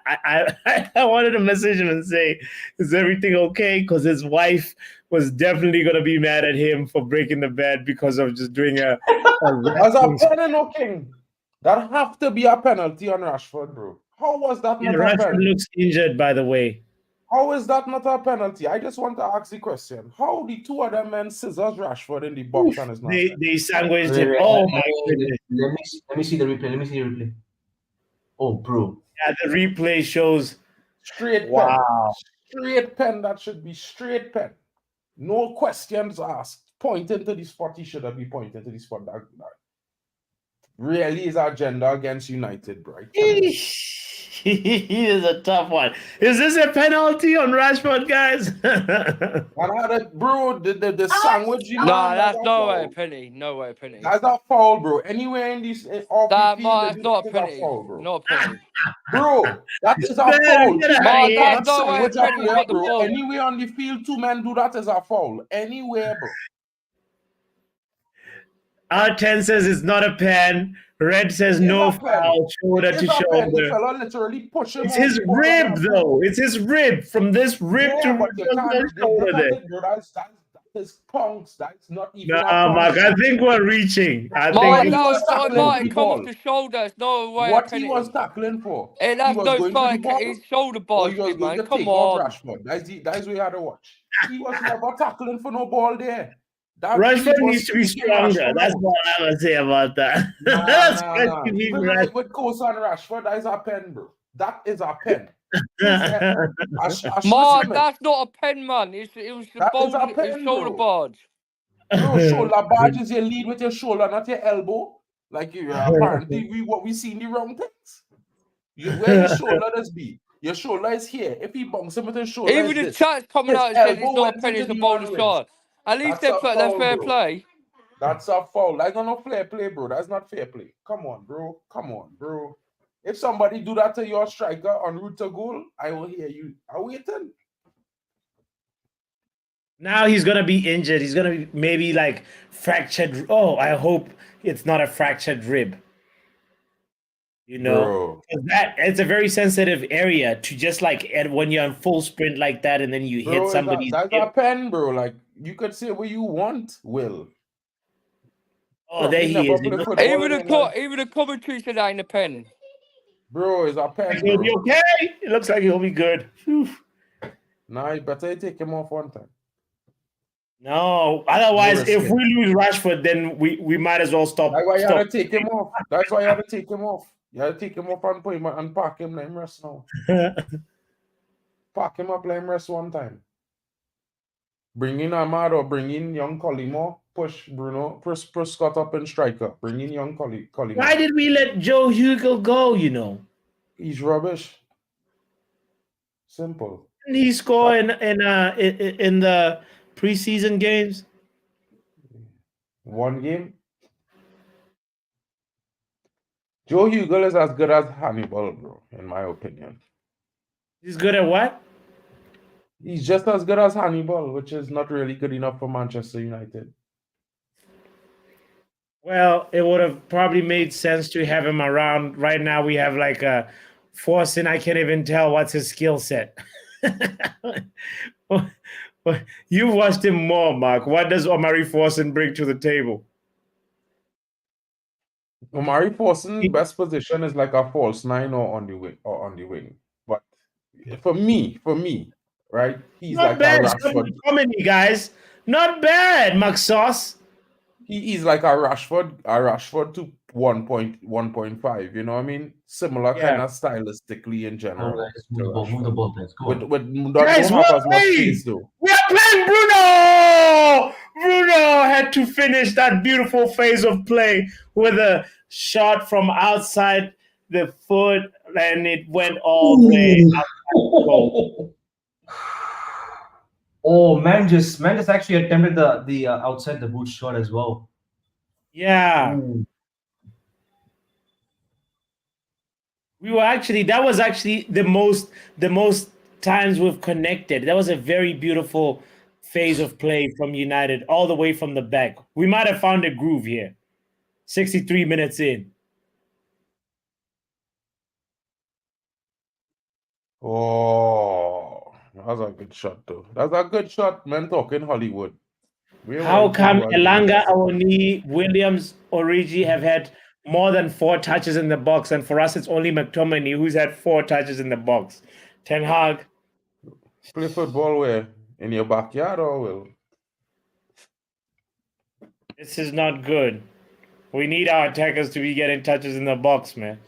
wanted to message him and say, is everything okay? Because his wife was definitely gonna be mad at him for breaking the bed because of just doing as a penalty king. That have to be a penalty on Rashford, bro. How was that not a Rashford penalty? looks injured, by the way. How is that not a penalty? I just want to ask the question. How the two of them men scissors Rashford in the box and it's not? They sandwiched Wait, him. wait, Oh my goodness. Let me see the replay. Oh, bro. Yeah, the replay shows straight pen. Wow. Straight pen. That should be straight pen. No questions asked. Pointing to the spot, he should have been pointing to the spot. That really is agenda against United, bro. He is a tough one. Is this a penalty on Rashford, guys? And I had a bro, the sandwich, you know, No, and that's a no way a foul. penny. No way a penny. That's a foul, bro. Anywhere in this off the That, field, Mark, that's not a is a penny. foul, bro. Not a penny. Bro, that is a Man, foul. get Two out of men Mark, here. cannot that's no way a sandwich a penny. He's player, got the bro. ball. Anywhere on the field, two men do that is a foul. Anywhere, bro. R10 says it's not a pen. Red says It is no a pen. foul, shoulder It to is a pen. The shoulder. fella literally push him It's off his the ball. rib, though. It's his rib. From this rib Yeah, to but you can't the look shoulder at there. it, bro. That is punks. That's not even a Nah, punk. Mark, I think we're reaching. I Mark, think he that was was no, tackling Mark. for It the come off ball. the shoulder. It's no way a What he penny. was tackling for? Hey, He that's was no going for the strike. ball, He's shoulder or he barged was him, going man. to Come take out on. Rashford. That's what you had to watch. He was never tackling for no ball there. That Rashford lead was needs to be taking stronger. Rashford That's out. all I'm going to say about that. Nah, That's nah, good nah. to be Even Rashford. like with Kosa and Rashford, that is a pen, bro. That is a pen. Ashley Mark, Smith, that's not a pen, man. It was the that is boulder. a It was pen, shoulder bro. barge. Bro, shoulder barge is you lead with your shoulder, not your elbow. Like you apparently we seen the wrong things. Where your shoulder does be? Your shoulder is here. If he bunks him with his shoulder, Even is the this. chat's coming His out and said it's elbow not a went penny, into it's a the boulder man ribs. shot. At least That's they're a foul, fair bro. play. That's a foul. That's not fair play, bro. That's not fair play. Come on, bro. Come on, bro. If somebody do that to your striker en route to goal, I will hear you. I'm waiting. Now he's going to be injured. He's going to be maybe like fractured. Oh, I hope it's not a fractured rib. You know, Bro. 'cause it's a very sensitive area to just like when you're on full sprint like that and then you hit Bro, somebody's that's hip. a pen, bro. Like you could say what you want, Will. Oh, there He he never is. play football Even in his life. even the commentary said that ain't a pen. Bro, it's a pen, He'll be bro. okay. It looks like he'll be good. Whew. Nah, you better take him off one time. No, otherwise, risk if it. we lose Rashford, then we might as well stop. That's why you stop. had to take him off. That's why you had to take him off. You had to take him off and put him and park him, let him rest now. Park him up, let him rest one time. Bring in Ahmad or bring in young Collymore. Push Bruno. Push Scott up and striker. Bring in young Collymore. Why did we let Joe Hugo go? You know, He's rubbish. Simple. didn't he score in the preseason games? One game. Joe Hugo is as good as Hannibal, bro, in my opinion. He's good at what? He's just as good as Hannibal, which is not really good enough for Manchester United. Well, it would have probably made sense to have him around. Right now, we have like a Forsen. I can't even tell what's his skill set. You've watched him more, Mark. What does Omari Forsen bring to the table? Omari Forsen's best position is like a false nine or on the wing. But for me, right? He's Not like bad. a Rashford. Comedy, guys. Not bad, Max Sauce. He's like a Rashford to 1.5. You know what I mean? Similar kind of stylistically in general. Move the ball, let's go. Don't Guys, have we're as much playing. pace though. We are playing Bruno. Bruno had to finish that beautiful phase of play with a shot from outside the foot, and it went all the way outside the goal. Oh, man just actually attempted the outside the boot shot as well. Yeah. Ooh. That was actually the most times we've connected. That was a very beautiful phase of play from United, all the way from the back. We might have found a groove here. 63 minutes in. Oh, that's a good shot though. That's a good shot, man. Talking Hollywood. How come Elanga, Awoni, Williams, Origi have had more than 4 touches in the box, and for us it's only McTominay who's had 4 touches in the box? Ten Hag. Play football where? In your backyard or will? This is not good. We need our attackers to be getting touches in the box, man.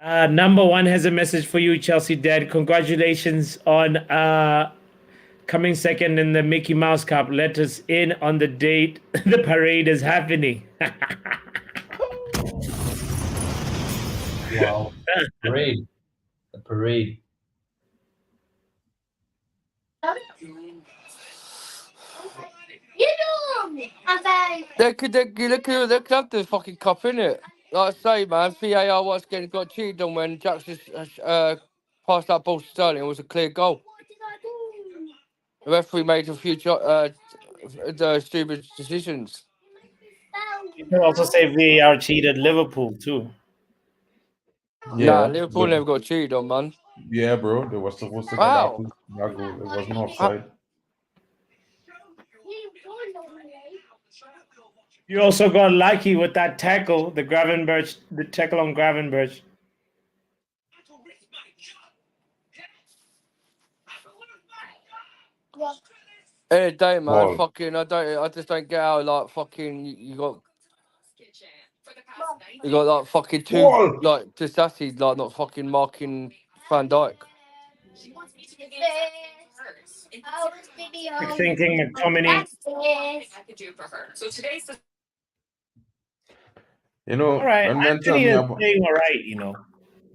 Number 1 has a message for you, Chelsea Dad. Congratulations on coming second in the Mickey Mouse Cup. Let us in on the date. The parade is happening. Wow. Parade. The parade. They could have the fucking cup in it. Like I say, man, VAR once again got cheated on when Jackson passed that ball to Sterling. It was a clear goal. The referee made a few the stupid decisions. You can also say VAR cheated Liverpool too. Nah, Liverpool never got cheated on, man. Yeah, bro. They were supposed to get Wow. that goal. It wasn't offside. You also got lucky with that tackle, the tackle on Gravenberch. Any day, man. Ball. Fucking, I just don't get how like fucking you got like fucking two Ball. like Disassi like not fucking marking Van Dijk. Thinking McTominay. You know, All right, when men tell Anthony me is about, playing all right. You know,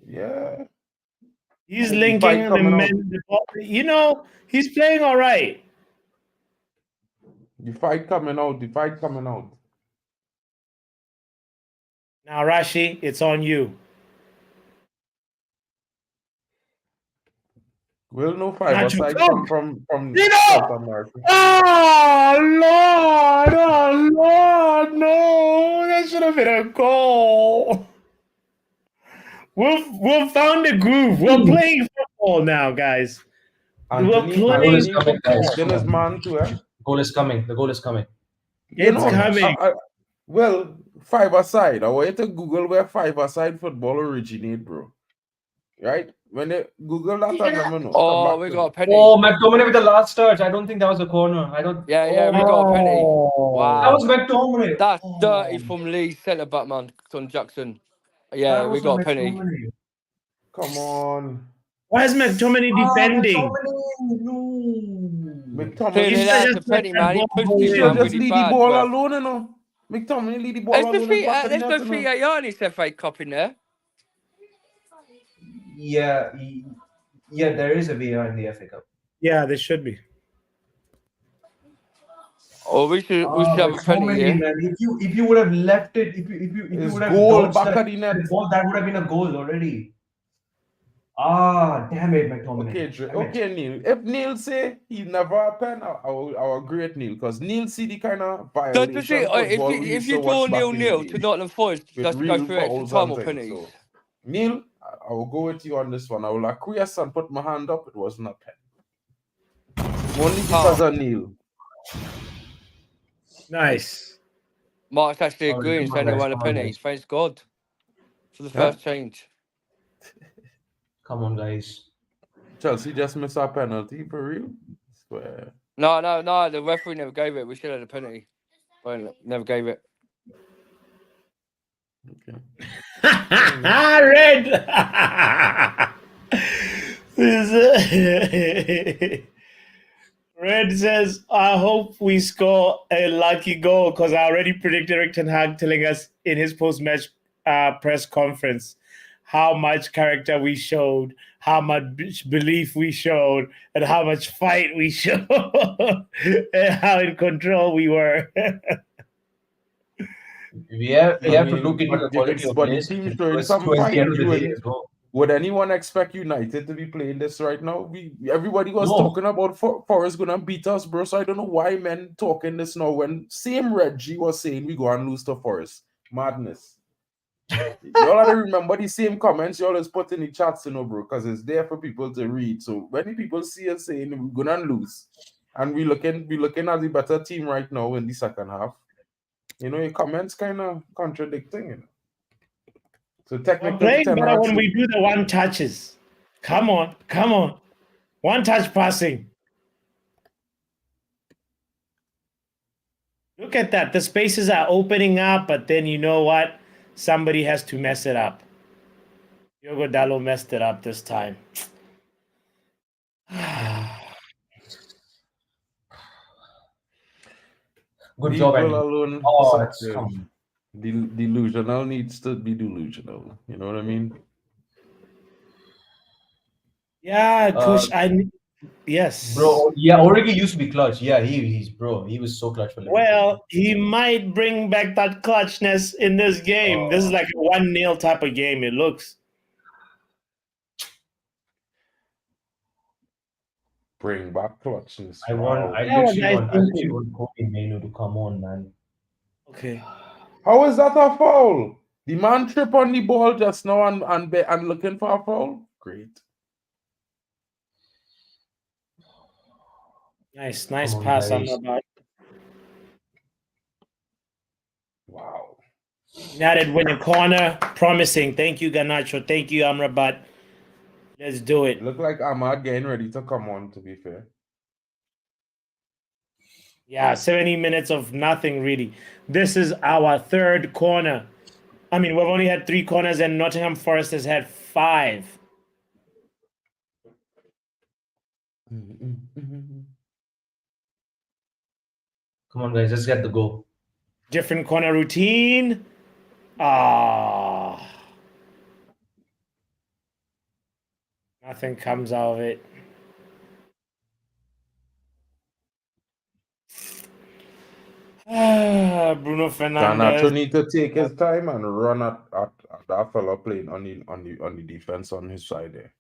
yeah, he's The linking fight the coming out. men. The ball. You know, he's playing all right. the fight coming out. The fight coming out. Now, Rashi, it's on you. Will no five Not your aside cook. come from You know! South America? Oh Lord! Oh Lord! No, that should have been a goal. We've found the groove. We're playing football now, guys. Anthony, We're Goal playing is coming, guys. then his man too, eh? Goal is coming. The goal is coming. It's coming. Well, five aside. I want you to Google where five aside football originate, bro. Right? When they Google that, I never know. Oh, we got a penalty. Oh, McTominay with the last touch. I don't think that was a corner. I don't. Yeah, we got a penalty. Wow. That was McTominay. That's dirty from Lee centre back man, Son Jackson. Yeah, That we was got a a penalty. McTominay. Come on. Why is McTominay defending? McTominay. Clearly He's that's just a penalty, let that man. He ball pushed go him, Should in. man, just really leave bad. the ball But alone, you know. McTominay leave the ball there's alone. no Back in net, you know. VAR in this FA Cup in there. Yeah, there is a VAR in the FA Cup. Yeah, there should be. Oh, we should have a penalty here. Man. If you would have left it, if you It's would have goal dodged back that, at the net. ball, that would have been a goal already. Ah, damn it, McTominay. Okay, Neil. If Neil say he never a pen, I will agree with Neil because Neil see the kind of Don't you see, violation football we if used you to draw watch back in the 0-0 day to Nottingham Forest, with just to go real through extra fouls time and or things. penalties. So, Neil, I will go with you on this one. I will acquiesce and put my hand up. It wasn't a pen. Only because of Neil. Nice. Mark's actually Oh, agreeing, come on, saying they guys, won a come on, penalty. guys. Thanks God for the Huh? first change. Come on, guys. Chelsea just missed a penalty for real. Swear. No, the referee never gave it. We should have had a penalty. Well, never gave it. Okay. Red. Red says, I hope we score a lucky goal because I already predicted Eric Ten Hag telling us in his post-match press conference how much character we showed, how much belief we showed, and how much fight we showed, and how in control we were. We have I to mean, look into the quality of but the players team towards showing some the fight. end of the day as well. Would anyone expect United to be playing this right now? Everybody was No. talking about Forest gonna beat us, bro. So I don't know why men talking this now when same Reggie was saying we go and lose to Forest. Madness. Y'all have to remember the same comments you always put in the chats, you know, bro, because it's there for people to read. So when people see us saying we're gonna lose, and we looking at the better team right now in the second half, you know, your comments kind of contradicting, you know. So We're technically, playing Ten better Hag when we do the one touches. Come on. One touch passing. Look at that. The spaces are opening up, but then you know what? Somebody has to mess it up. Diogo Dalot messed it up this time. Good Leave job, Will Andy. alone. Oh, Suck it's this. come. Delusional needs to be delusional. You know what I mean? Yeah, Kush. Yes. Bro, yeah, Origi used to be clutch. Yeah, he's bro. He was so clutch for Liverpool. Well, he might bring back that clutchness in this game. This is like a 1-0 type of game, it looks. Bring back clutchness. I Yeah, literally nice want thinking. Kobe Menu to come on, man. Okay. How is that a foul? The man trip on the ball just now and looking for a foul? Great. Nice Come on, pass, guys. Amrabat. Wow. United win a corner. Promising. Thank you, Garnacho. Thank you, Amrabat. Let's do it. Look like Ahmad getting ready to come on, to be fair. Yeah, 70 minutes of nothing, really. This is our third corner. I mean, we've only had 3 corners, and Nottingham Forest has had 5. Come on, guys. Let's get the goal. Different corner routine. Nothing comes out of it. Bruno Garnacho Fernandes. need to take his time and run at that fella playing on the defense on his side there.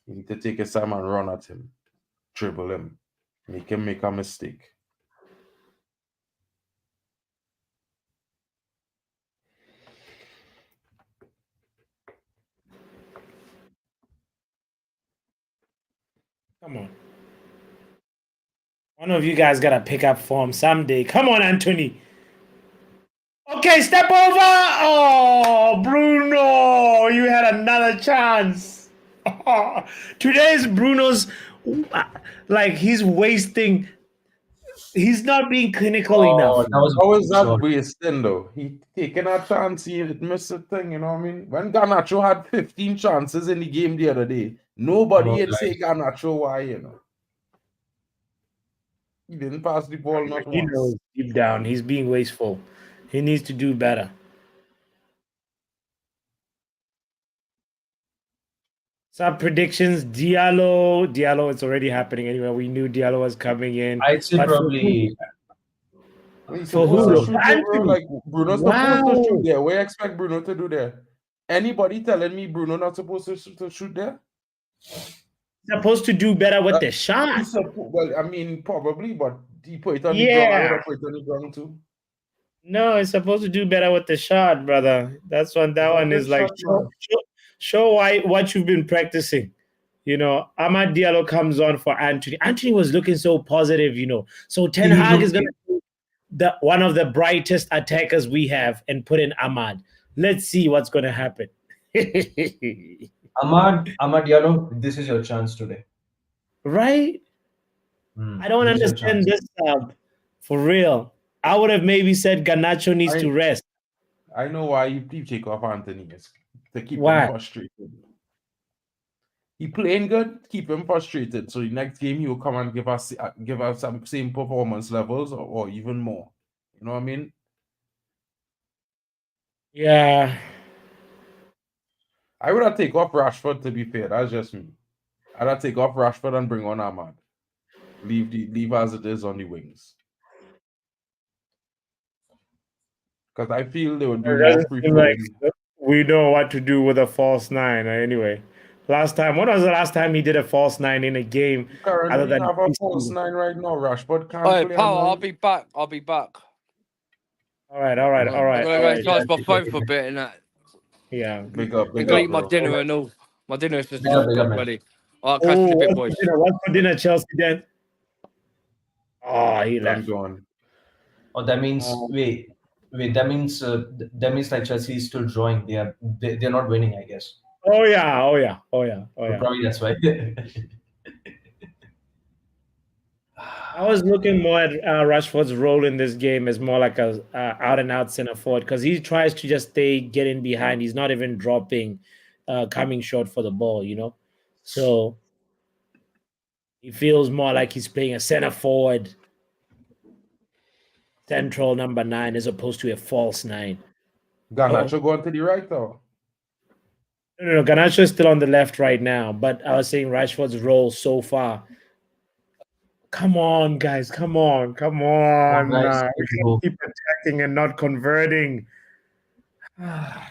You need to take his time and run at him, dribble him, make him make a mistake. Come on. One of you guys got to pick up form someday. Come on, Anthony. Okay, step over. Oh, Bruno, you had another chance. Today's Bruno's, like, he's wasting. He's not being clinical enough. How is that wasting, though? He taking a chance, he missed a thing, you know what I mean? When Garnacho had 15 chances in the game the other day, nobody had say Garnacho why, you know. He didn't pass the ball not He once. knows deep down he's being wasteful. He needs to do better. Some predictions, Diallo, it's already happening anyway. We knew Diallo was coming in. I'd say But probably. He's For supposed who? to shoot there, bro. Like Bruno's supposed to shoot there. What do you expect Bruno to do there? Anybody telling me Bruno not supposed to shoot there? Supposed to do better with the shot. Well, I mean, probably, but he put it on the ground. I would have put it on the ground too. No, it's supposed to do better with the shot, brother. That one is like show what you've been practicing. You know, Amad Diallo comes on for Anthony. Anthony was looking so positive, you know. So Ten Hag is going to be one of the brightest attackers we have and put in Ahmad. Let's see what's going to happen. Ahmad Diallo, this is your chance today. Right? I don't understand this for real. I would have maybe said Garnacho needs to rest. I know why you take off Anthony is to keep him frustrated. He playing good, keep him frustrated. So the next game he will come and give us some same performance levels or even more. You know what I mean? Yeah. I would have take off Rashford, to be fair. That's just me. I'd have take off Rashford and bring on Ahmad. Leave as it is on the wings. Because I feel they would be more free flowing. Like we know what to do with a false 9 anyway. When was the last time he did a false 9 in a game? Currently have a false 9 right now. Rashford can't play. Power, I'll be back. All right. I'm gonna go charge my phone for a bit and that. Yeah. Big up, eat my dinner and all. My dinner is just ready. All right, catch Oh, you in a bit, boys. What's for dinner, Chelsea, then? Oh, he left. Gone. Oh, that means wait. That means like Chelsea is still drawing. They're not winning, I guess. Oh yeah. Probably that's why. I was looking more at Rashford's role in this game as more like a out and out center forward because he tries to just get in behind. He's not even dropping, coming short for the ball, you know. So he feels more like he's playing a center forward. Central number 9 as opposed to a false 9. Garnacho going to the right though. No, Garnacho is still on the left right now, but I was saying Rashford's role so far. Come on, guys. Come on. guys, We let's can't go. keep attacking and not converting. I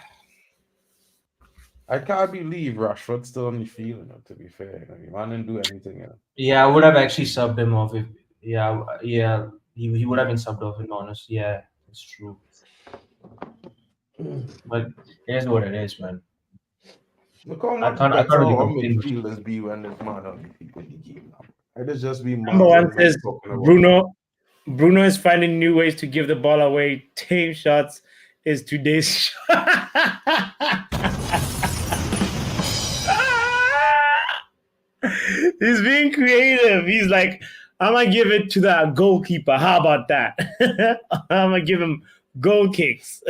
can't believe Rashford's still on the field, you know, to be fair. I mean, man didn't do anything. You know. Yeah, I would have actually subbed him off if he would have been subbed off, in honest. Yeah, it's true. But it is what it is, man. Look how I much can't better really our complain. midfielders be when this man on the field in the game now. It is just be Number 1 says talking about. Bruno is finding new ways to give the ball away. Tame shots is today's shot. He's being creative. He's like, I'm going to give it to the goalkeeper. How about that? I'm going to give him goal kicks.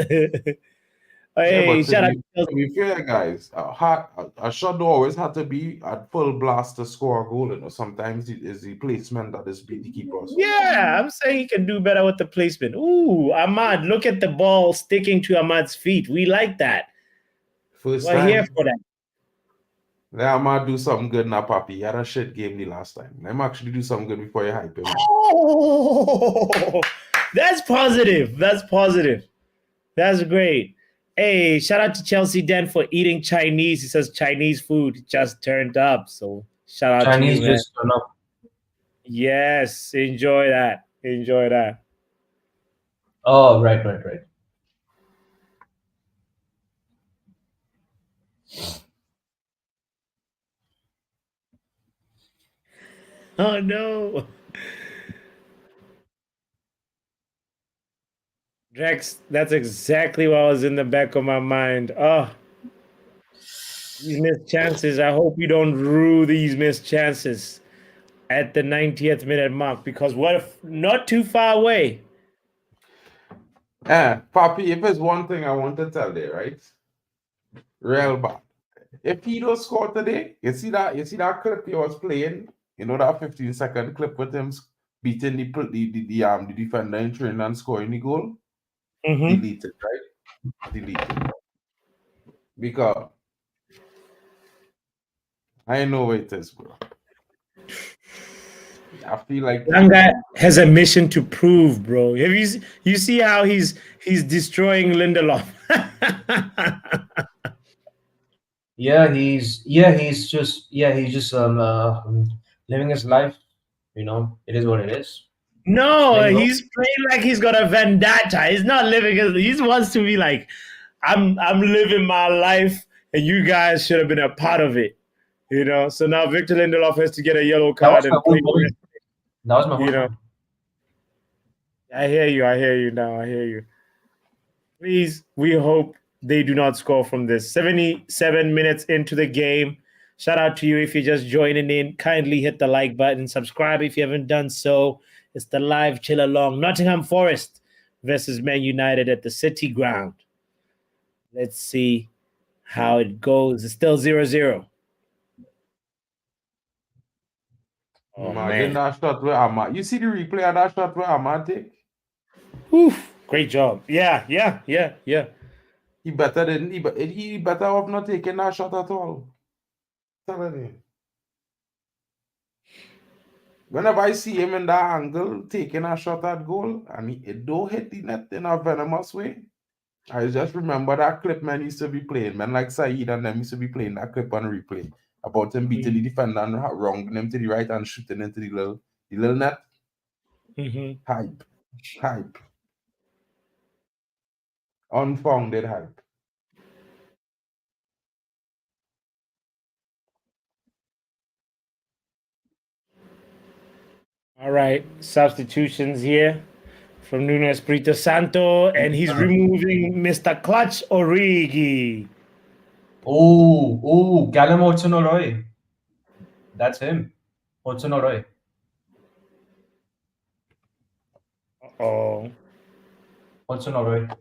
Hey, shout out to be fair, guys, a shot always had to be at full blast to score a goal. You know, sometimes it is the placement that is beat the keeper. Yeah, I'm saying he can do better with the placement. Ooh, Ahmad, look at the ball sticking to Ahmad's feet. We like that. We're here for that. Let Ahmad do something good now, Papi. He had a shit game the last time. Let him actually do something good before you hype him. Oh, that's positive. That's positive. That's great. Hey, shout out to Chelsea Den for eating Chinese. He says Chinese food just turned up. So shout out Chinese to you, just turned up. Yes, enjoy that. Enjoy that. Oh, right. Oh no. Drex, that's exactly what was in the back of my mind. Oh, these missed chances. I hope you don't rue these missed chances at the 90th minute mark, because what if not too far away? Papi, if there's one thing I want to tell you, right? Real bad. If he don't score today, you see that clip he was playing, you know, that 15-second clip with him beating the defender in training and scoring the goal? Delete it, right? Delete it. Because I know what it is, bro. I feel like Young guy has a mission to prove, bro. Have you see how he's destroying Lindelof? he's just living his life. You know, it is what it is. No, he's playing like he's got a vendetta. He's not living. He wants to be like, I'm living my life, and you guys should have been a part of it. You know. So now Victor Lindelof has to get a yellow card and play. That was my whole point. I hear you now. I hear you. Please, we hope they do not score from this. 77 minutes into the game. Shout out to you if you're just joining in. Kindly hit the like button. Subscribe if you haven't done so. It's the live chill along. Nottingham Forest versus Man United at the City Ground. Let's see how it goes. It's still 0-0. Oh, imagine that shot where Ahmad. You see the replay of that shot where Ahmad take? Oof, great job. Yeah. He better off not taking that shot at all. Telling you. Whenever I see him in that angle taking a shot at goal and it don't hit the net in a venomous way, I just remember that clip man used to be playing. Man like Saeed and them used to be playing that clip on replay about him beating the defender and wronging him to the right and shooting into the little net. Hype. Unfounded hype. All right, substitutions here from Nuno Espirito Santo, and he's removing Mr. Clutch Origi. Oh, Callum Hudson-Odoi. That's him. Hudson-Odoi. Uh-oh. Hudson-Odoi.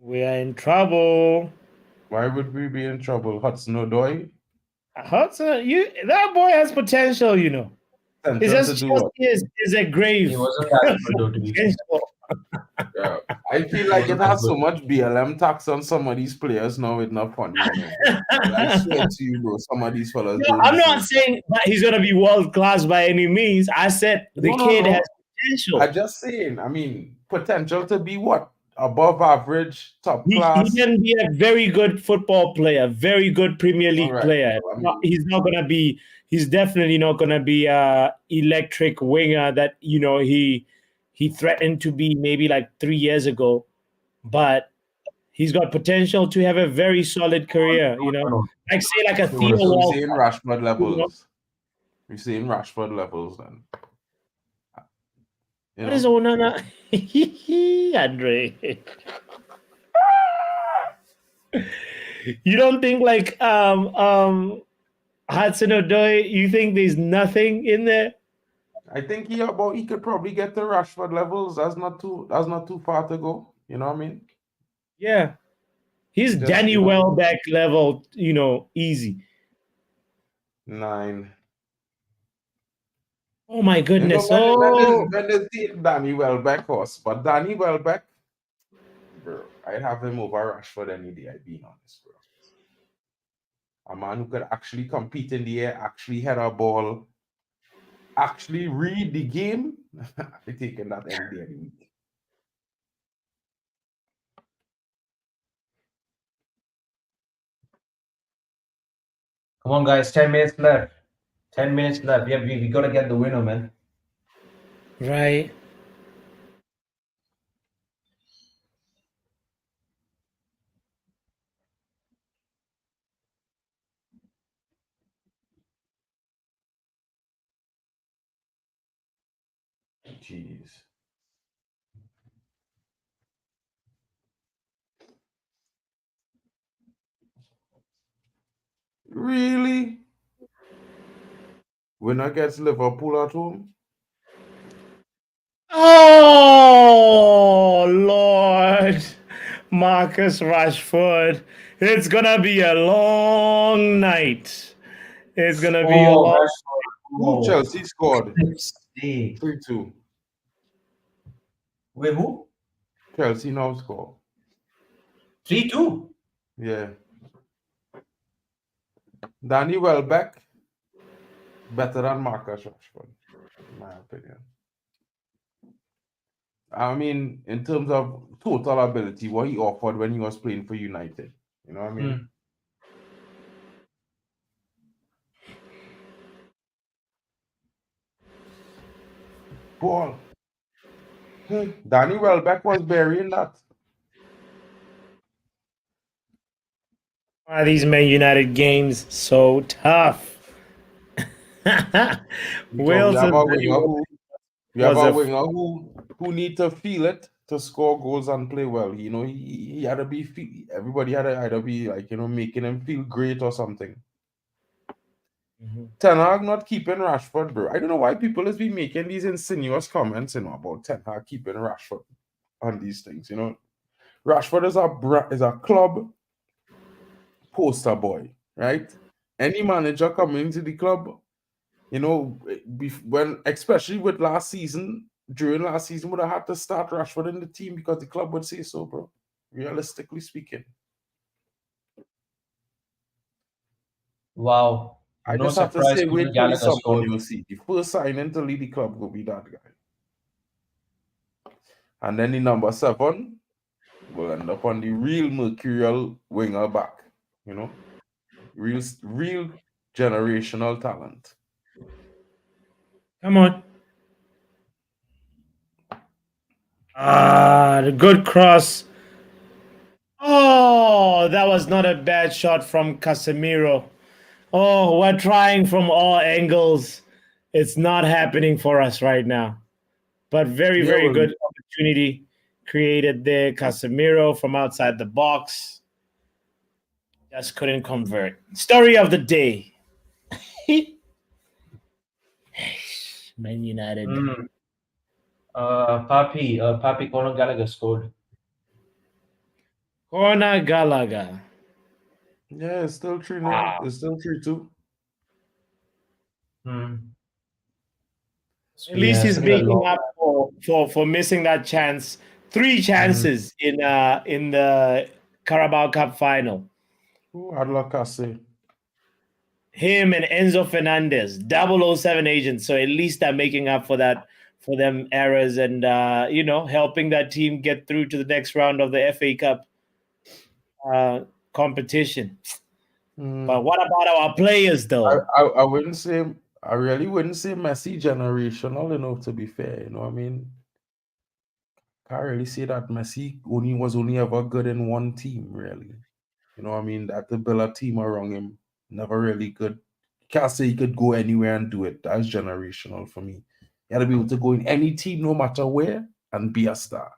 We are in trouble. Why would we be in trouble? Hudson-Odoi? Hudson, that boy has potential, you know. It's Potential to just do what? is a grave. He wasn't that good though, to be fair. Yeah. I feel like it has so much BLM tax on some of these players now. It's not funny, you know. I swear to you, bro. Some of these fellas No, don't. I'm not saying that he's gonna be world class by any means. I said the kid has potential. I'm just saying. I mean, potential to be what? Above average, top He class. can be a very good football player, very good Premier League player. Well, He's not gonna be. He's definitely not gonna be a electric winger that he threatened to be maybe like 3 years ago, but he's got potential to have a very solid career. Like say like a Theo so we're Walcott. seeing Rashford levels. We're seeing Rashford levels then. What is Onana? Andre. You don't think like Hudson-Odoi, you think there's nothing in there? I think he could probably get to Rashford levels. That's not too far to go. You know what I mean? Yeah. He's Danny Welbeck level, easy. 9. Oh my goodness. When they take Danny Welbeck horse, but Danny Welbeck, bro, I'd have him over Rashford any day, I'd be honest, bro. A man who could actually compete in the air, actually head a ball, actually read the game. I'm taking that any day of the week. Come on, guys. 10 minutes left. 10 minutes left. Yeah, we got to get the winner, man. Right. Jeez. Really? Winner gets Liverpool at home? Oh, Lord. Marcus Rashford. It's going to be a long night. It's going to be a long Who Chelsea scored? 3-2. 3-2. Wait, who? Chelsea now score. 3-2? Yeah. Danny Welbeck, better than Marcus Rashford, in my opinion. I mean, in terms of total ability, what he offered when he was playing for United. You know what I mean? Ball. Danny Welbeck was burying that. Why are these Man United games so tough? We have a winger who need to feel it to score goals and play well. You know, he had to be everybody had to either be like, making him feel great or something. Ten Hag not keeping Rashford, bro. I don't know why people is be making these insinuous comments, about Ten Hag keeping Rashford on these things. Rashford is a club poster boy, right? Any manager coming into the club, especially with during last season, would have had to start Rashford in the team because the club would say so, bro. Realistically speaking. Wow. I just have to say, wait till the summer, you'll see. The first signing to lead the club will be that guy. And then the number 7 will end up on the real mercurial winger back. Real generational talent. Come on. The good cross. Oh, that was not a bad shot from Casemiro. Oh, we're trying from all angles. It's not happening for us right now. But very, very good opportunity created there. Casemiro from outside the box. Just couldn't convert. Story of the day. Man United. Papi Conor Gallagher scored. Conor Gallagher. Yeah, it's still 3-0. It's still 3-2. At least it's he's been a making long up for missing that chance. 3 chances in the Carabao Cup final. Who had Lacazette? Him and Enzo Fernandez, 007 agents. So at least they're making up for that, for them errors, and helping that team get through to the next round of the FA Cup competition. But what about our players, though? I wouldn't say. I really wouldn't say Messi generational enough, to be fair. You know what I mean? Can't really say that Messi was only ever good in one team, really. You know what I mean? That to build a team around him, never really good. Can't say he could go anywhere and do it. That's generational for me. You got to be able to go in any team, no matter where, and be a star.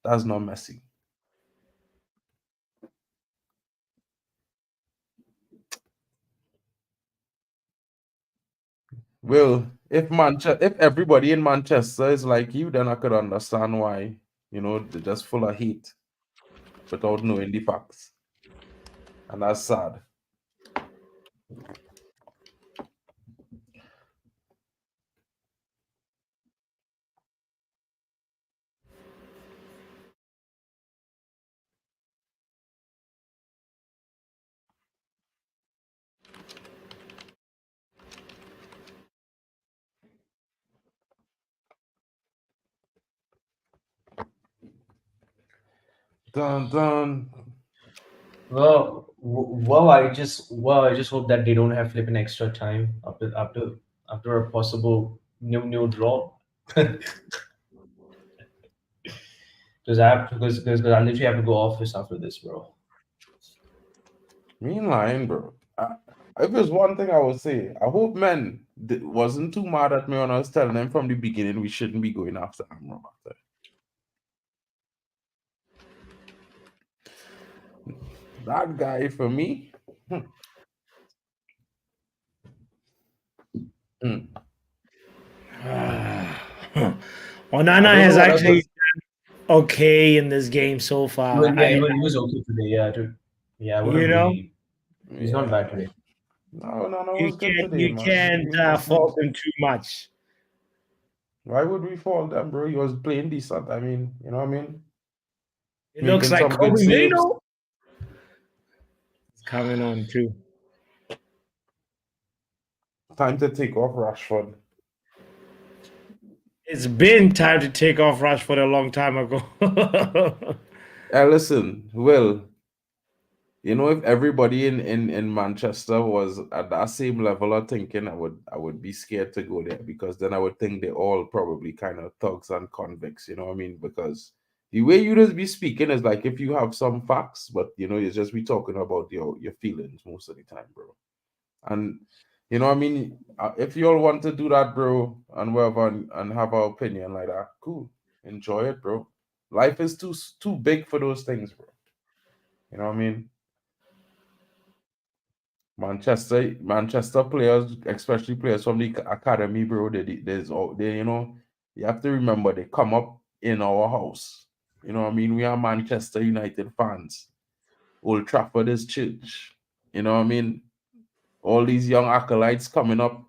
That's not Messi. Well, if everybody in Manchester is like you, then I could understand why, they're just full of hate without knowing the facts. And that's sad. Dun dun. I just hope that they don't have flipping extra time after a possible new draw. Because I literally have to go office after this, bro. Me ain't lying, bro. If there's one thing I would say, I hope men wasn't too mad at me when I was telling them from the beginning we shouldn't be going after Amram after. That guy for me. Onana has actually done okay in this game so far. He was okay today, yeah, dude. Yeah, he's not bad today. No, it was good today, you can't fault him too much. Why would we fault him, bro? He was playing decent. I mean, you know what I mean? It looks like Kobe Mino is coming on too. Time to take off Rashford. It's been time to take off Rashford a long time ago. Listen, Will, if everybody in Manchester was at that same level of thinking, I would be scared to go there, because then I would think they're all probably kind of thugs and convicts, you know what I mean? Because the way you just be speaking is like if you have some facts, but you just be talking about your feelings most of the time, bro. And you know what I mean? If you all want to do that, bro, and whatever, and have an opinion like that, cool. Enjoy it, bro. Life is too big for those things, bro. You know what I mean? Manchester players, especially players from the academy, bro, you have to remember they come up in our house. You know what I mean? We are Manchester United fans. Old Trafford is church. You know what I mean? All these young acolytes coming up.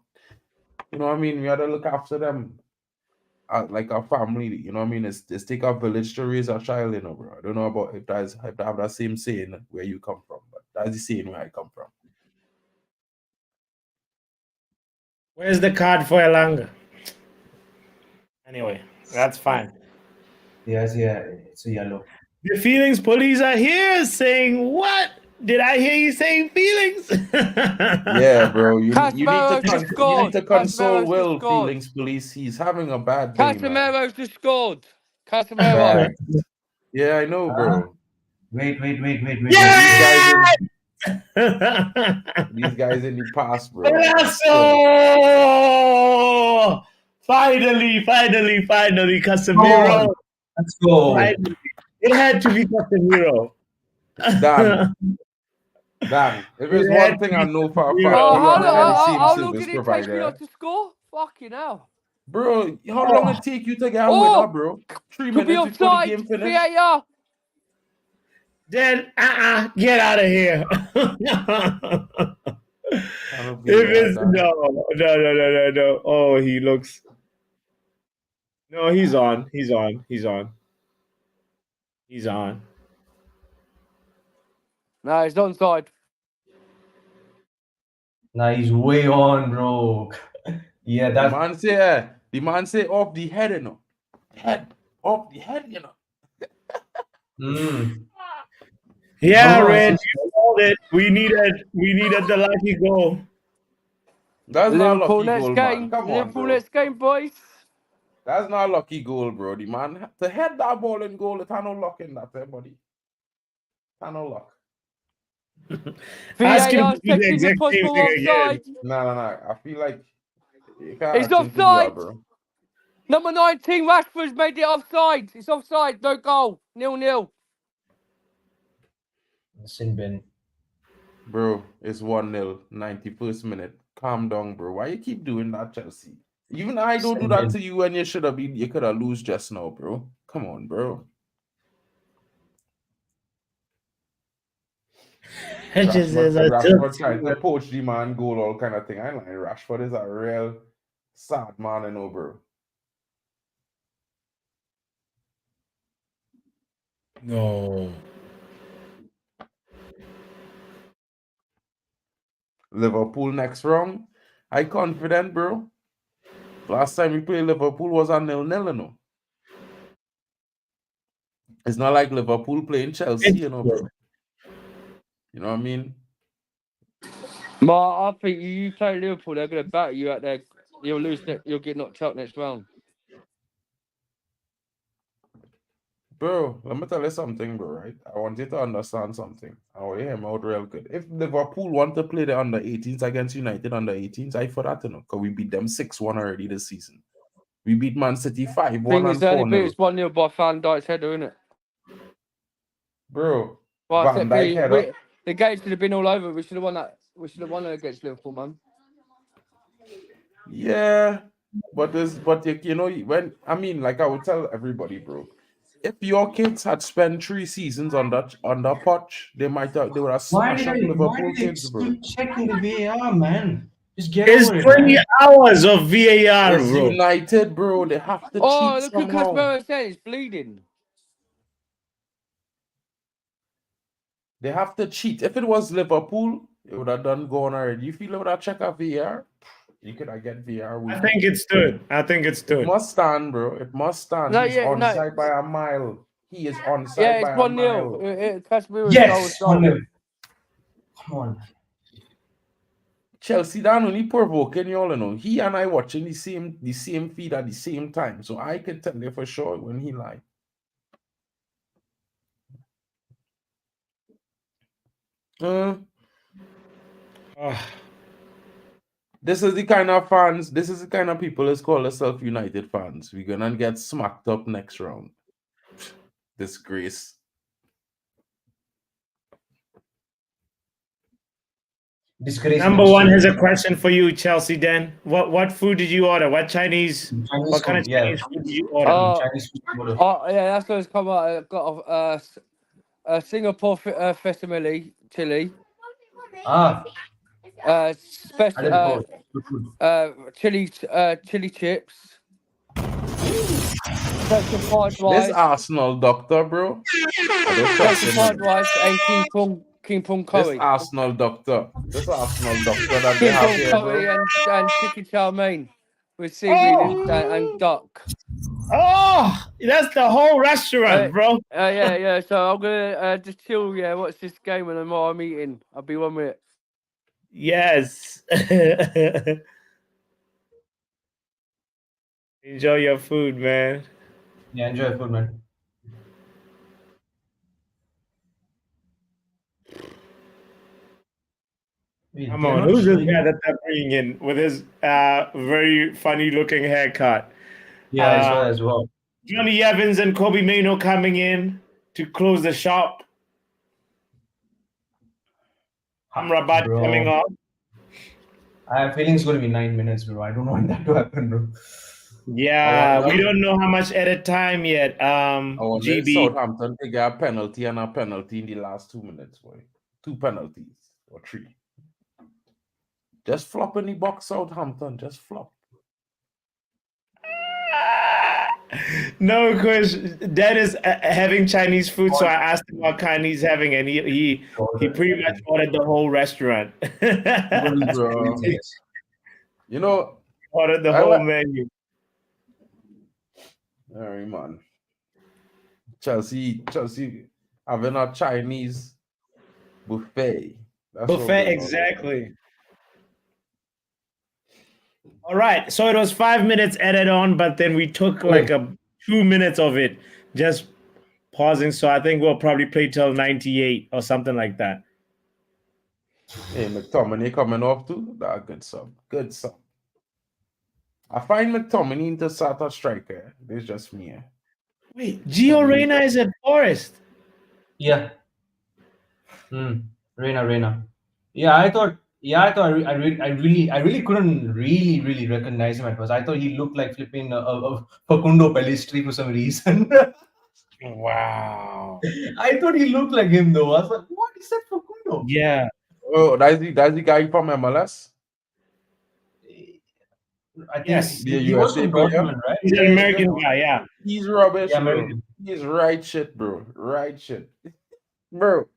You know what I mean? We have to look after them like a family. You know what I mean? It's take a village to raise a child, bro. I don't know about if I have that same saying where you come from, but that's the saying where I come from. Where's the card for Elanga? Anyway, that's fine. Yes, yeah, it's a yellow. The feelings police are here saying what? Did I hear you saying feelings? Yeah, bro. You need to console Will. Scored. Feelings police. He's having a bad day. Casemiro's just scored. Casemiro. Yeah, I know, bro. Wait. Yeah! These guys in the past, bro. Finally, Casemiro. Let's go. Finally. It had to be Casemiro. Dan, if there's one thing I know for a fact, how long did it take me not to score? Fucking hell. Bro, how long it take you to get a winner, bro? 3 minutes before the game finished. VAR. Then get out of here. If it's no. Oh, he looks No, he's on. He's on. He's on. He's on. No, it's onside. Nah, he's way on, bro. Yeah, that's The man say off the head, you know. Off the head, you know. Yeah, No, Red, it's- you called it. We needed the lucky goal. That's not a Liverpool lucky next goal, game. man. Come on, Liverpool bro. next game, boys. That's not a lucky goal, bro. The man to head that ball in goal, it's no luck in that, buddy. No luck. Ask him VAR to do the checking the exact same possible thing offside. again. Nah. I feel like you can't It's ask him to do that, offside. bro. Number 19, Rashford's made it offside. It's offside. No goal. 0-0. sin bin. Bro, it's 1-0, 91st minute. Calm down, bro. Why you keep doing that, Chelsea? Even I don't do that to you when you should have been. You could have lose just now, bro. Come on, bro. Rashford trying to poach the man goal, all kind of thing. I like Rashford is a real sad man, you know, bro. No. Liverpool next round. I confident, bro. Last time we played Liverpool was a 0-0, you know. It's not like Liverpool playing Chelsea, you know, bro. You know what I mean? I think you play Liverpool, they're going to batter you out there. You'll lose. You'll get knocked out next round. Bro, let me tell you something, bro, right? I want you to understand something. I want you to hear me out real good. If Liverpool want to play the under-18s against United under-18s, I for that, you know, because we beat them 6-1 already this season. We beat Man City 5-1 and 4-0. It's 1-0 by Van Dijk's header, isn't it? Bro, Well, Van Dijk header. The game should have been all over. We should have won that. We should have won it against Liverpool, man. Yeah, but you know, when I mean, like I would tell everybody, bro, if your kids had spent 3 seasons on that potch, they would have smashed up Liverpool kids, bro. Checking the VAR, man. Just get It's over it, 20 man. hours of VAR, It's bro. United, bro. They have to cheat Look at somehow. Casemiro saying he's bleeding. They have to cheat. If it was Liverpool, it would have done gone already. You feel it would have checked a VAR? You could have get VAR. I think it stood. It must stand, bro. It must stand. He's onside by a mile. He is onside by a mile. Casemiro Yes, 1-0. Come on. Chelsea down only provoking y'all, you know. He and I watching the same feed at the same time. So I can tell you for sure when he lied. This is the kind of fans, this is the kind of people that's called themselves United fans. We're gonna get smacked up next round. Disgrace. Number one has a question for you, Chelsea. Den, what food did you order? What Chinese what kind of Chinese food did you order? Yeah, that's what's come out. I got a Singapore Festimile chili. Special chili chips. Special fried rice. This Arsenal doctor, bro. Special fried rice and King Pong curry. This Arsenal doctor that King they have Pong here, curry bro. and chicken chow mein with seaweed and duck. Oh, that's the whole restaurant, bro. Yeah. So I'm gonna just chill. Yeah, watch this game and tomorrow I'm eating. I'll be 1 minute. Yes. Enjoy your food, man. Yeah, enjoy your food, man. Come on, who's this guy that they're bringing in with his very funny-looking haircut? Yeah, I saw as well. Johnny Evans and Kobe Mano coming in to close the shop. Amrabat coming off. I have feeling it's going to be 9 minutes, bro. I don't want that to happen, bro. Yeah, we don't know how much edit time yet. GB. Southampton they got a penalty and a penalty in the last 2 minutes, boy. 2 penalties or 3. Just flop in the box, Southampton. Just flop. No, because Dad is having Chinese food, so I asked him what kind he's having, and he pretty much ordered the whole restaurant. Bro. You know, Ordered the I whole like. menu. All right, man. Chelsea having a Chinese buffet. That's what Buffet, we're on. exactly. All right, so it was 5 minutes added on, but then we took like 2 minutes of it just pausing. So I think we'll probably play till 98 or something like that. Hey, McTominay coming off too. That good sub. Good sub. I find McTominay into start a striker. It's just me. Wait, Gio Reyna is at Forest. Yeah. Reina. Yeah, I thought. I really couldn't really recognize him at first. I thought he looked like flipping Facundo Pellistri for some reason. Wow. I thought he looked like him though. I was like, what is that Facundo? Yeah. Oh, that's the guy from MLS. I think Yes. he was from Dortmund, right? He's an American guy, yeah. He's rubbish, Yeah, bro. American. He's right shit, bro. Right shit. Bro,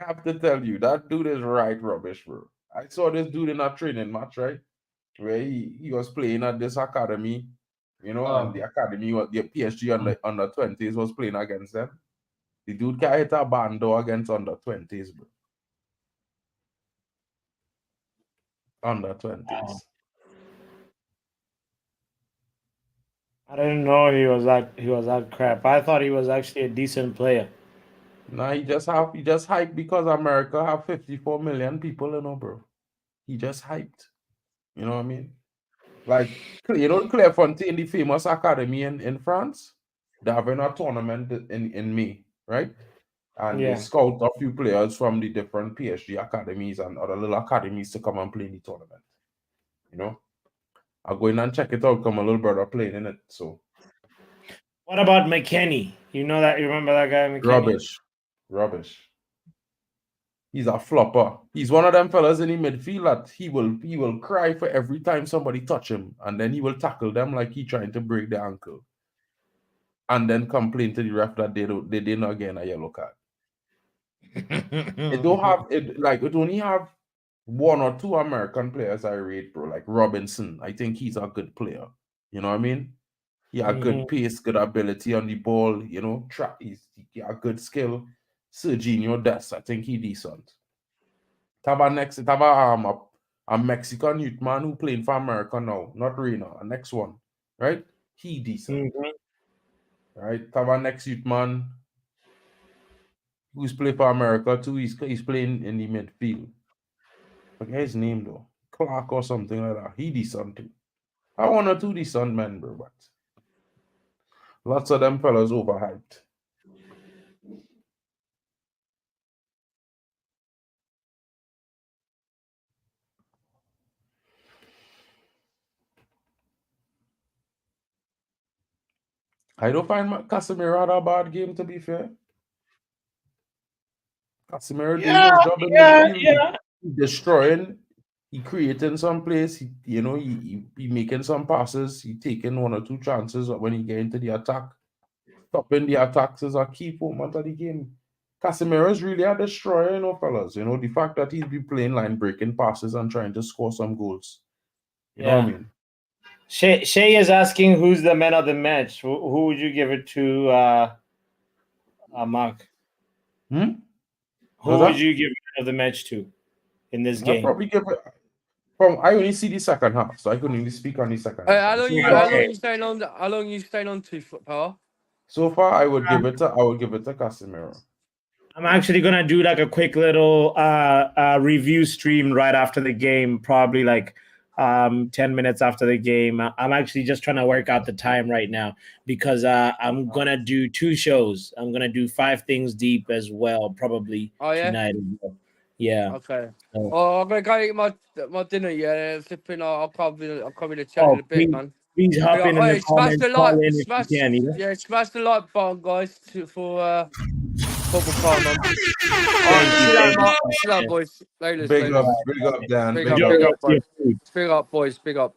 I have to tell you, that dude is right rubbish, bro. I saw this dude in a training match, right? Where he was playing at this academy, you know, and the academy, the PSG under 20s was playing against them. The dude can hit a bando against under 20s, bro. Under 20s. Wow. I didn't know he was that crap. I thought he was actually a decent player. Nah, he just hyped because America have 54 million people, you know, bro. He just hyped. You know what I mean? Like, you know, Clairefontaine, the famous academy in France, they're having a tournament in May, right? And they scout a few players from the different PSG academies and other little academies to come and play in the tournament. You know? I'll go in and check it out, come a little brother playing in it. So what about McKennie? You remember that guy McKennie? Rubbish. He's a flopper. He's one of them fellas in the midfield that he will cry for every time somebody touch him, and then he will tackle them like he trying to break their ankle, and then complain to the ref that they did not get a yellow card. It only have one or two American players I rate, bro. Like Robinson, I think he's a good player. You know what I mean? He had good pace, good ability on the ball. You know, he got good skill. Serginho Dest, I think he decent. A Mexican youth man who playing for America now, not Reina. A next one, right? He decent. Right? Tava next youth man who's playing for America too. He's playing in the midfield. Forget his name though. Clark or something like that. He decent too. I one or two decent men, bro, but lots of them fellas overhyped. I don't find Casemiro had a bad game, to be fair. Casemiro doing his job in the He destroying, he creating some place, he making some passes, he taking one or two chances when he get into the attack. Stopping the attacks is a key moment of the game. Casemiro is really a destroyer, fellas. You know, the fact that he's been playing line breaking passes and trying to score some goals. You know what I mean? Shay is asking who's the man of the match. Who would you give it to, Mark? Who would you give man of the match to in this game? I'll probably give it. I only see the second half, so I couldn't really speak on the second half. How long you staying on? How long you staying on to football? So far, I would give it to Casemiro. I'm actually gonna do like a quick little review stream right after the game, probably like 10 minutes after the game. I'm actually just trying to work out the time right now because I'm gonna do 2 shows. I'm gonna do 5 things deep as well, probably tonight as well. Yeah. Okay. I'm gonna go eat my dinner. Yeah, flipping. I'll come in the chat in a bit, man. Please hop in the comments. Smash the like button, guys, for football time, man. Chill out, boys. Big up, Dan. Big up, boys. Big up.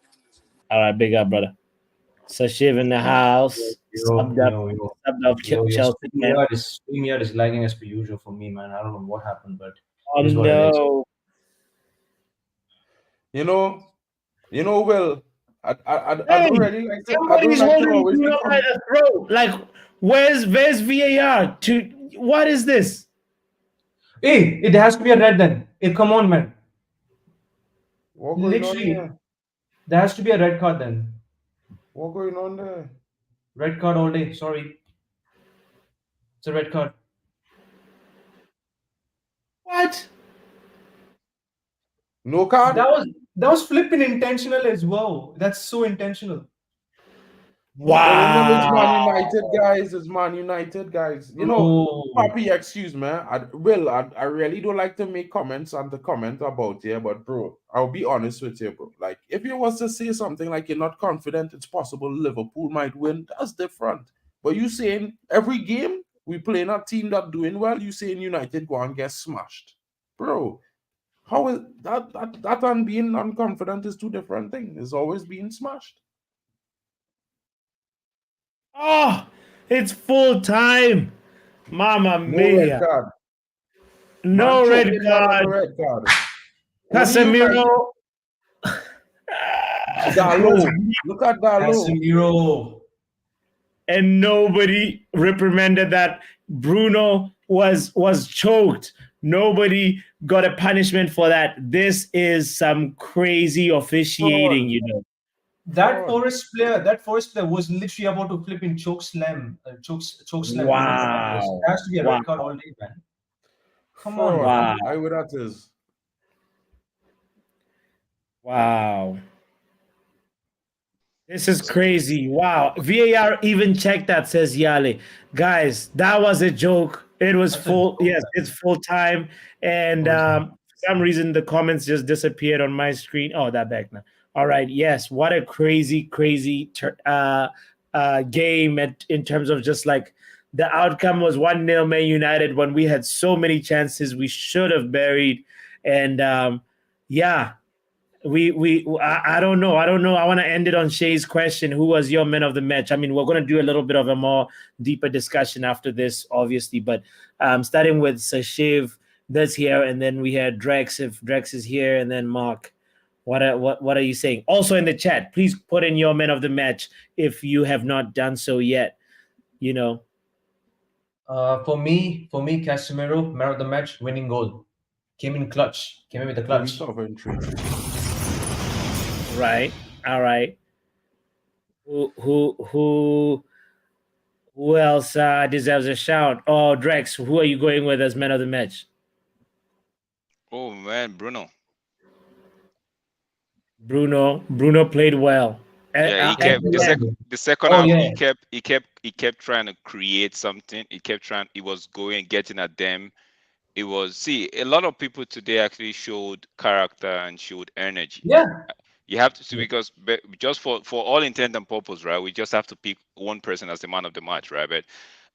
All right, big up, brother. Sashiv in the house. Subbed up Chelsea. StreamYard is lagging as per usual for me, man. I don't know what happened, but Oh it is what it is. no. Will, I Hey, don't really like to. I don't somebody's like to holding always Bruno by the throat. Like, where's VAR? What is this? Hey, it has to be a red then. Hey, come on, man. What going on Literally, there? there has to be a red card then. What going on there? Red card all day. Sorry, it's a red card. What? No card. That was flipping intentional as well. That's so intentional. Well, it's Man Wow. United, guys. It's Man United, guys. Papi, excuse me. I really don't like to make comments and to comment about it, but bro, I'll be honest with you, bro. Like, if you was to say something like you're not confident it's possible Liverpool might win, that's different. But you saying every game we playing a team that doing well, you saying United go and get smashed, bro. How is that and being unconfident is two different things. It's always being smashed. Oh, it's full time. Mama mia. No red card. Casemiro. Dalot. Look at Dalot. Casemiro. And nobody reprimanded that. Bruno was choked. Nobody got a punishment for that. This is some crazy officiating, you know. That Forest player was literally about to flip in choke slam. Wow. It has to be a red card all day, man. Come on. Wow. I would that is. Wow. This is crazy. Wow. VAR even checked that, says Yale. Guys, that was a joke. It was full. Yes, it's full time. And for some reason, the comments just disappeared on my screen. Oh, that back now. All right. Yes. What a crazy game in terms of just like the outcome was 1-0 Man United when we had so many chances we should have buried. And yeah. I don't know. I want to end it on Shay's question. Who was your man of the match? I mean, we're going to do a little bit of a more deeper discussion after this, obviously. But starting with Sashiv, that's here, and then we had Drex. If Drex is here, and then Mark. What are you saying? Also in the chat, please put in your man of the match if you have not done so yet. You know. For me, Casemiro, man of the match, winning goal. Came in clutch. Came in with the clutch. Right. All right. Who else deserves a shout? Oh, Drex, who are you going with as man of the match? Oh man, Bruno. Bruno played well. Yeah, he kept the second half. He kept trying to create something. He was going, getting at them. It was a lot of people today actually showed character and showed energy. Yeah. You have to see, because just for all intent and purpose, right? We just have to pick one person as the man of the match, right? But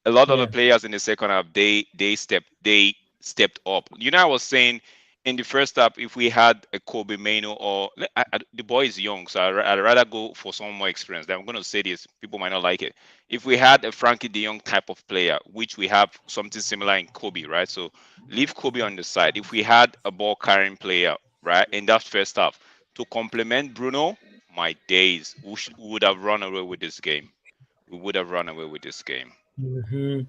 a lot of the players in the second half, they stepped up. You know, I was saying in the first half, if we had a Kobe Maino or the boy is young, so I'd rather go for someone more experienced. I'm going to say this, people might not like it. If we had a Frankie De Jong type of player, which we have something similar in Kobe, right? So leave Kobe on the side. If we had a ball carrying player, right, in that first half to complement Bruno, my days, we would have run away with this game. We would have run away with this game. Big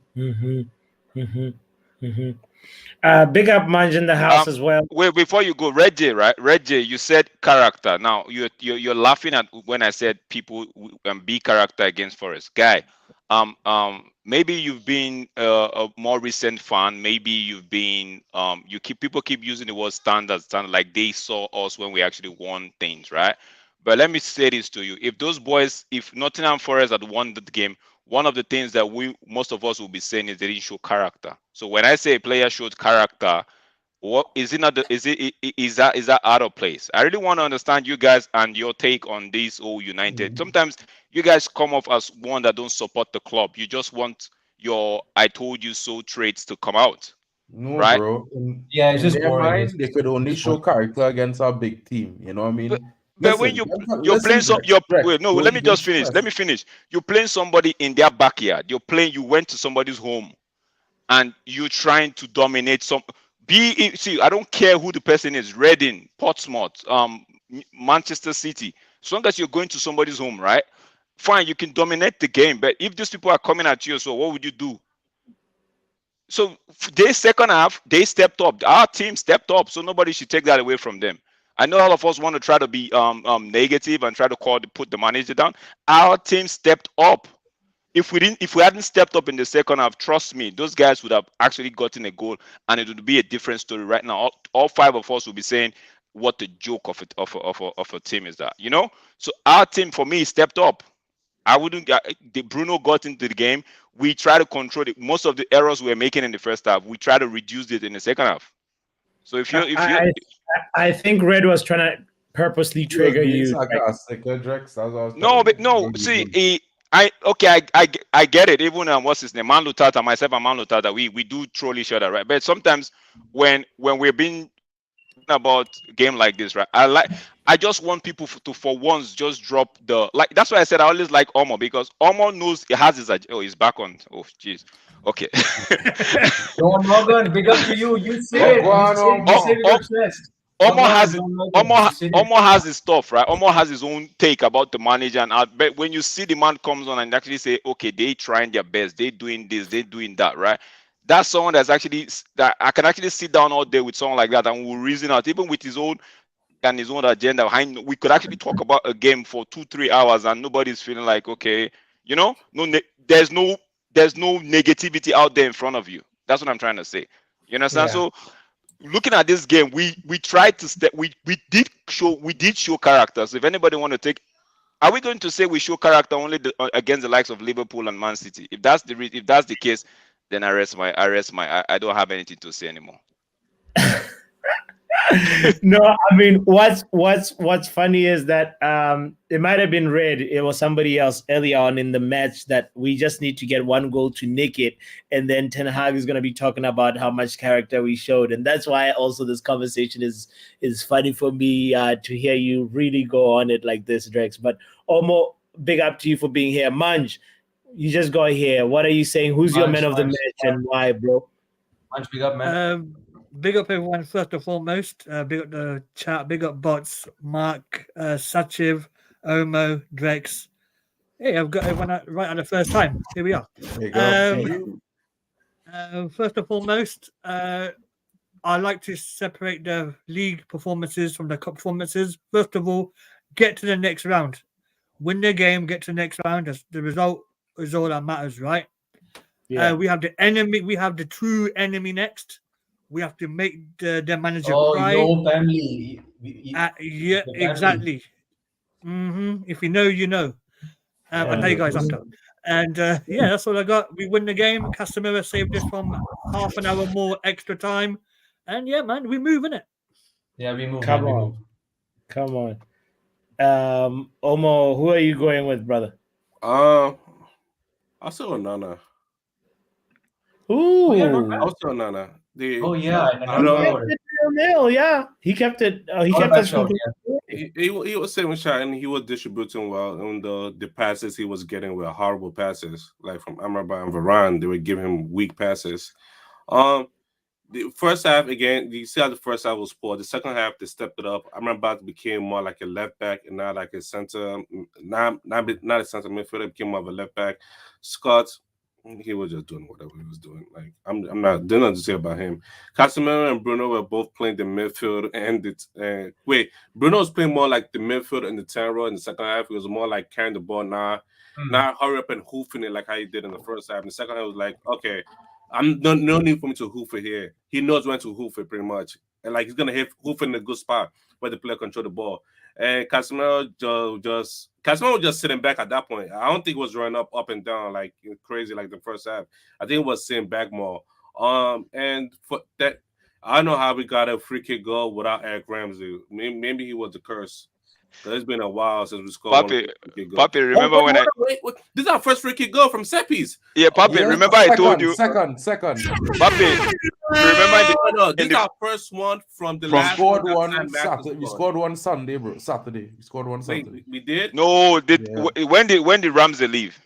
up Manj in the house as well. Wait, before you go, Red J, right? Red J, you said character. Now you're laughing at when I said people be character against Forest. Guy, maybe you've been a more recent fan. Maybe you've been people keep using the word standard, like they saw us when we actually won things, right? But let me say this to you: if Nottingham Forest had won the game, one of the things that most of us will be saying is they didn't show character. So when I say a player showed character, what is it not? Is that out of place? I really want to understand you guys and your take on this whole United. Sometimes you guys come off as one that don't support the club. You just want your "I told you so" traits to come out. No, right? bro. It's in just their boring. mind, they could only show character against a big team. You know what I mean? But when you're playing wait, no, let me just finish. Let me finish. You're playing somebody in their backyard. You went to somebody's home, and you're trying to dominate some. See, I don't care who the person is. Reading, Portsmouth, Manchester City. As long as you're going to somebody's home, right? Fine, you can dominate the game. But if these people are coming at you, so what would you do? So their second half, they stepped up. Our team stepped up, so nobody should take that away from them. I know all of us want to try to be negative and try to put the manager down. Our team stepped up. If we hadn't stepped up in the second half, trust me, those guys would have actually gotten a goal, and it would be a different story right now. All five of us would be saying what the joke of a team is that, you know. So our team, for me, stepped up. I wouldn't. Bruno got into the game. We try to control it. Most of the errors we were making in the first half, we try to reduce it in the second half. So I think Red was trying to purposely trigger you. No. See, I get it. Even what's his name, Man Lutata, myself and Man Lutata, we do troll each other, right? But sometimes when we're being about a game like this, right? I just want people to for once just drop the That's why I said I always like Omo, because Omo knows he has he's back on. Oh jeez. Okay. Don't Morgan, big up to you. You say it. Omo has his stuff, right? Omo has his own take about the manager, and but when you see the man comes on and actually say, okay, they trying their best, they doing this, they doing that, right? That's someone that I can actually sit down all day with someone like that, and we'll reason out, even with his own agenda. We could actually talk about a game for 2-3 hours, and nobody's feeling like, okay, you know, there's no negativity out there in front of you. That's what I'm trying to say. You understand? Yeah. So looking at this game, we tried to step. We did show characters. If anybody want to take, are we going to say we show character only against the likes of Liverpool and Man City? If that's the case, then I don't have anything to say anymore. No, I mean, what's funny is that it might have been Red. It was somebody else early on in the match that we just need to get one goal to nick it, and then Ten Hag is going to be talking about how much character we showed, and that's why also this conversation is funny for me to hear you really go on it like this, Drex. But Omo, big up to you for being here. Manj, you just got here. What are you saying? Who's your man of the match and why, bro? Manj, big up, man. Big up everyone first and foremost. Big up the chat. Big up bots. Mark, Sachiv, Omo, Drex. Hey, I've got everyone right at the first time. Here we are. First and foremost, I like to separate the league performances from the cup performances. First of all, get to the next round. Win the game, get to the next round. The result is all that matters, right? Yeah. We have the enemy. We have the true enemy next. We have to make the manager cry. Your family. Yeah, exactly. If you know, you know. I'll tell you guys after. And yeah, that's all I got. We win the game. Casemiro saved us from half an hour more extra time. And yeah, man, we move, innit? Yeah, we move. Come on. Omo, who are you going with, brother? I'll say Onana. Ooh. I'll say Onana. Yeah, he kept it. He kept us. He was saving shot and he was distributing well. And the passes he was getting were horrible passes, like from Amrabat and Varane. They were giving him weak passes. The first half again, you see how the first half was poor. The second half they stepped it up. Amrabat became more like a left back and not like a center, not a center midfielder. Became more of a left back. Scott, he was just doing whatever he was doing. Like I'm not doing nothing to say about him. Casemiro and Bruno were both playing the midfield and Bruno was playing more like the midfield and the 10 role in the second half. He was more like carrying the ball now, not hurry up and hoofing it like how he did in the first half. In the second half, it was like, okay, no need for me to hoof it here. He knows when to hoof it pretty much, and like he's gonna hoof it in a good spot where the player control the ball. And Casemiro was just sitting back at that point. I don't think it was running up and down like crazy like the first half. I think it was sitting back more. And for that, I don't know how we got a free kick goal without Eric Ramsey. Maybe he was the curse. 'Cause it's been a while since we scored Papi, one free kick goal. Papi, remember when I? Wait, this is our first free kick goal from Seppies. Yeah, Papi, Yeah, remember I told you, second. Papi, remember in the, No, this in is the our first one from the We last scored that one Sam Mack Saturday. We scored. scored one Sunday, bro. Saturday. We scored one Wait, Saturday. we did? no, did Yeah. when did Ramsey leave?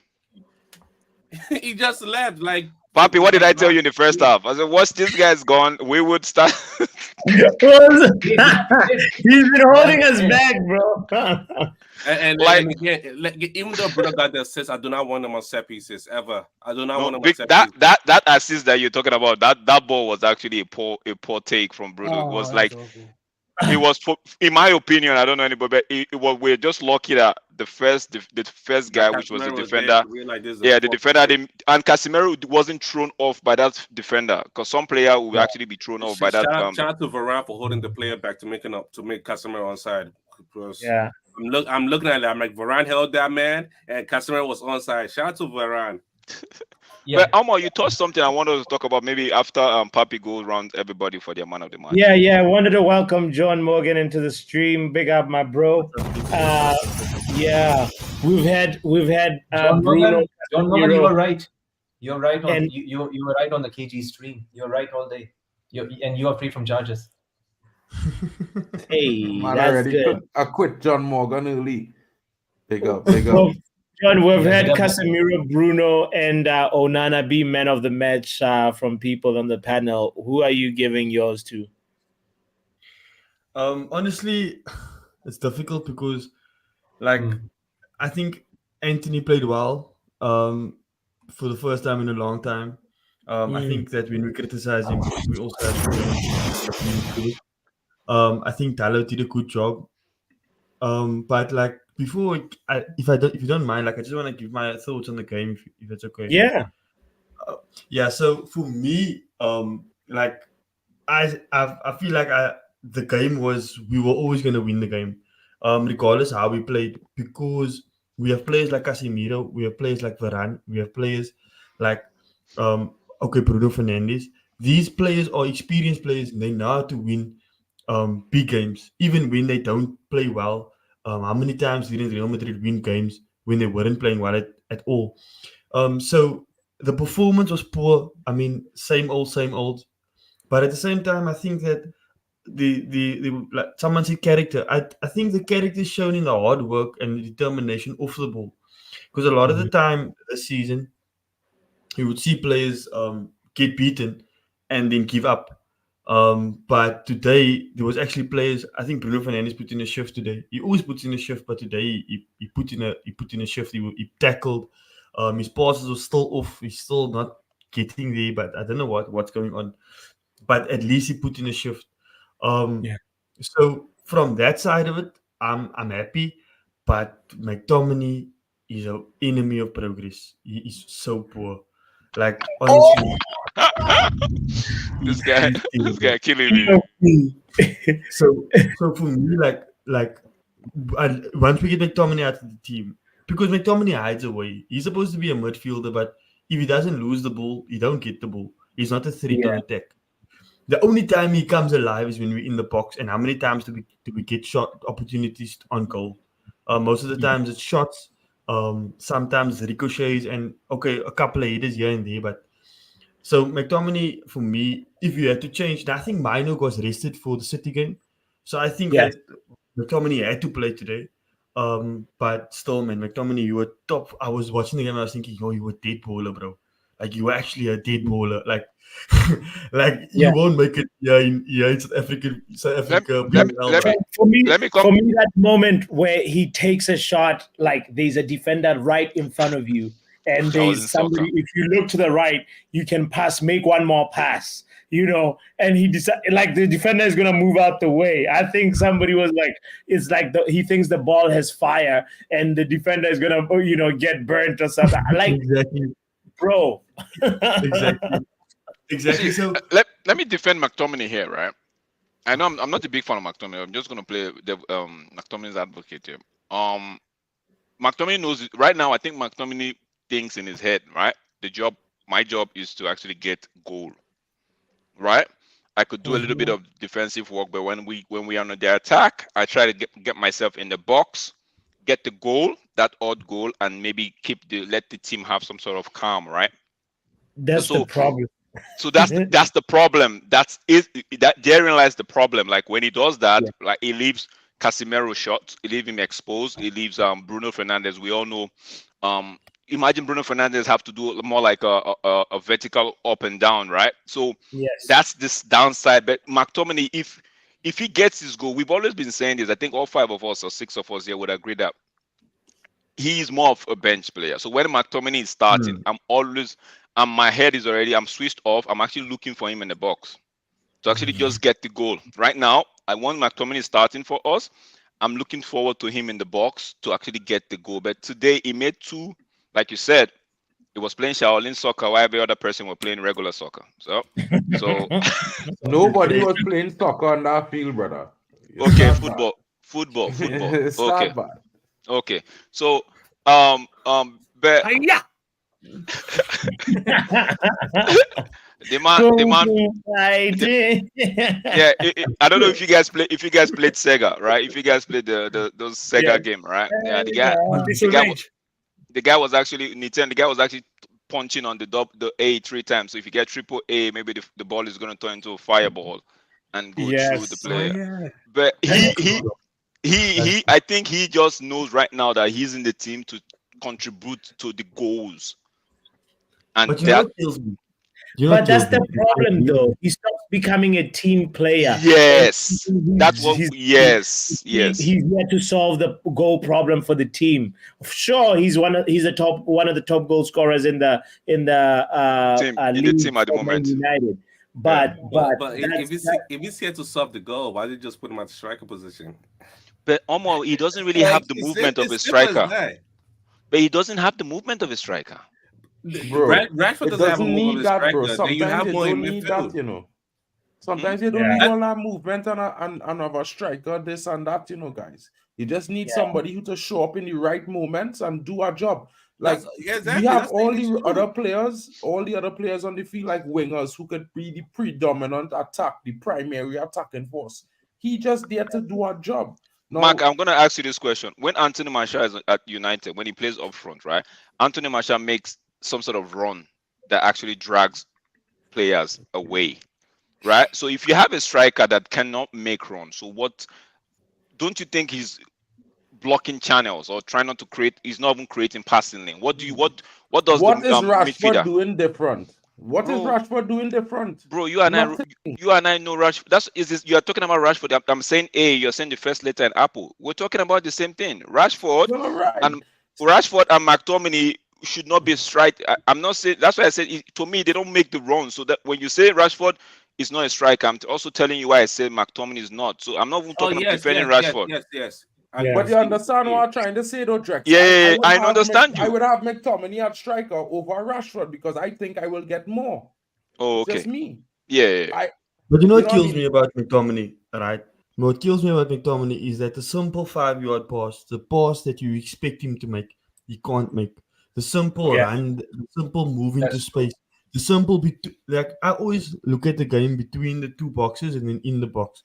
He just left. Like, Papi, what did I tell you in the first half? I said, once this guy's gone, we would start. He's been holding us back, bro. and Like- again, even though Bruno got the assist, I do not want him on set pieces ever. I do not want him on Vic, set that pieces. that assist that you're talking about, that ball was actually a poor take from Bruno. It was like it was, in my opinion, I don't know anybody, but it was, we're just lucky that the first guy, which was the Casemiro there defender, to realize this is yeah, a the fault. defender, and Casemiro wasn't thrown off by that defender, because some player will actually be thrown off by that. Shout out to Varane for holding the player back to make Casemiro onside. Because Yeah. I'm looking at it. I'm like, Varane held that man, and Casemiro was onside. Shout out to Varane. Yeah. But Omar, you touched something I wanted to talk about maybe after Papi goes around everybody for their man of the match. Yeah. I wanted to welcome John Morgan into the stream. Big up, my bro. Yeah, we've had John Bruno. Morgan, John Morgan, you were right. You're right on And- you were right on the KG stream. You're right all day. And you are free from charges. Hey, Man, that's already good. I quit John Morgan early. Big up. Well, John, we've Yeah, had yeah. Casemiro, Bruno, and Onana be men of the match from people on the panel. Who are you giving yours to? Honestly, it's difficult because, like, I think Anthony played well for the first time in a long time. I think that when we criticize him, we also have to. I think Dalot did a good job. But like before, if you don't mind, like I just want to give my thoughts on the game, if it's okay. Yeah. Yeah. So for me, like I feel like the game was, we were always going to win the game, regardless how we played, because we have players like Casemiro, we have players like Varane, we have players like Bruno Fernandes. These players are experienced players, and they know how to win big games, even when they don't play well. How many times didn't Real Madrid win games when they weren't playing well at all? So the performance was poor. I mean, same old. But at the same time, I think that the like someone said character. I think the character is shown in the hard work and the determination off the ball. Because a lot of the time this season, you would see players get beaten and then give up. But today there was actually players. I think Bruno Fernandes put in a shift today. He always puts in a shift, but today he put in a shift. He tackled. His passes were still off. He's still not getting there. But I don't know what's going on. But at least he put in a shift. So from that side of it, I'm happy. But McTominay is an enemy of progress. He is so poor. Like honestly. This guy killing me. So for me, like once we get McTominay out of the team, because McTominay hides away. He's supposed to be a midfielder, but if he doesn't lose the ball, he don't get the ball. He's not a threat on attack. The only time he comes alive is when we're in the box. And how many times do we get shot opportunities on goal? Most of the times it's shots. Sometimes ricochets and a couple of headers here and there, but. So McTominay, for me, if you had to change, I think Mino was rested for the City game. So I think that McTominay had to play today. But still, man, McTominay, you were top. I was watching the game and I was thinking, you were a dead bowler, bro. Like, you were actually a dead bowler. Like, you won't make it in South Africa. For me, that moment where he takes a shot, like there's a defender right in front of you. And there's somebody, if you look to the right, you can make one more pass, and he decided, like, the defender is going to move out the way. I think somebody was like, it's like he thinks the ball has fire and the defender is going to, get burnt or something. Like, exactly. Bro. Exactly. See, So let me defend McTominay here, right? I know I'm not a big fan of McTominay. I'm just going to play the McTominay's advocate here. McTominay knows right now. I think McTominay thinks in his head, right? My job is to actually get goal, right? I could do a little bit of defensive work, but when we are on their attack, I try to get myself in the box, get the goal, that odd goal, and maybe let the team have some sort of calm, right? That's the problem. So that's the problem. That therein lies the problem. Like when he does that, like he leaves Casemiro short, he leaves him exposed, he leaves Bruno Fernandes. We all know. Imagine Bruno Fernandes have to do more like a vertical up and down, right? So that's this downside. But McTominay, if he gets his goal, we've always been saying this. I think all 5 of us or 6 of us here would agree that he is more of a bench player. So when McTominay is starting, my head is I'm switched off. I'm actually looking for him in the box to actually just get the goal. Right now, I want McTominay starting for us. I'm looking forward to him in the box to actually get the goal. But today he made 2. Like you said, he was playing Shaolin soccer while every other person was playing regular soccer. So nobody was playing soccer on that field, brother. Okay, football. Okay. Okay. So but the man, yeah. I don't know if you guys played Sega, right? If you guys played those Sega game, right? Yeah, the guy was actually punching on the A 3 times. So if you get triple A, maybe the ball is going to turn into a fireball and go through the player. But he I think he just knows right now that he's in the team to contribute to the goals. And but that's the problem, though. He stops becoming a team player. Yes, that's what. Yes. He's here to solve the goal problem for the team. Sure, he's one of the top goal scorers in the team at the moment. United. But if he's here to solve the goal, why did you just put him at the striker position? But Omo, he doesn't really have the movement of a striker. But he doesn't have the movement of a striker. Bro, Rashford doesn't have a need that, bro. Sometimes you don't need that, you know. Sometimes you don't need all that movement on a striker, this and that, you know, guys. You just need somebody who to show up in the right moments and do a job. Like we have all the other players on the field, like wingers who could be the predominant attack, the primary attacking force. He just there to do a job. No. Mark, I'm going to ask you this question. When Anthony Martial is at United, when he plays up front, right? Anthony Martial makes some sort of run that actually drags players away, right? So if you have a striker that cannot make runs, so what don't you think he's blocking channels or trying not to create? He's not even creating passing lane. What is Rashford doing different? What is Rashford doing different? Bro, you and I know Rashford. You are talking about Rashford. I'm saying A, you're saying the first letter in Apple. We're talking about the same thing. Rashford and McTominay should not be strike. I'm not saying that's why I said to me they don't make the run. So that when you say Rashford is not a striker, I'm also telling you why I say McTominay is not. So I'm not even talking about defending Rashford. Yes. But you understand what I'm trying to say, though, Drex? Yeah, I understand you. I would have McTominay at striker over Rashford because I think I will get more. Oh, okay. Just me. Yeah. But you know what kills me about McTominay, right? What kills me about McTominay is that the simple 5-yard pass, the pass that you expect him to make, he can't make. The simple run, the simple move into space, the simple like I always look at the game between the 2 boxes and then in the box.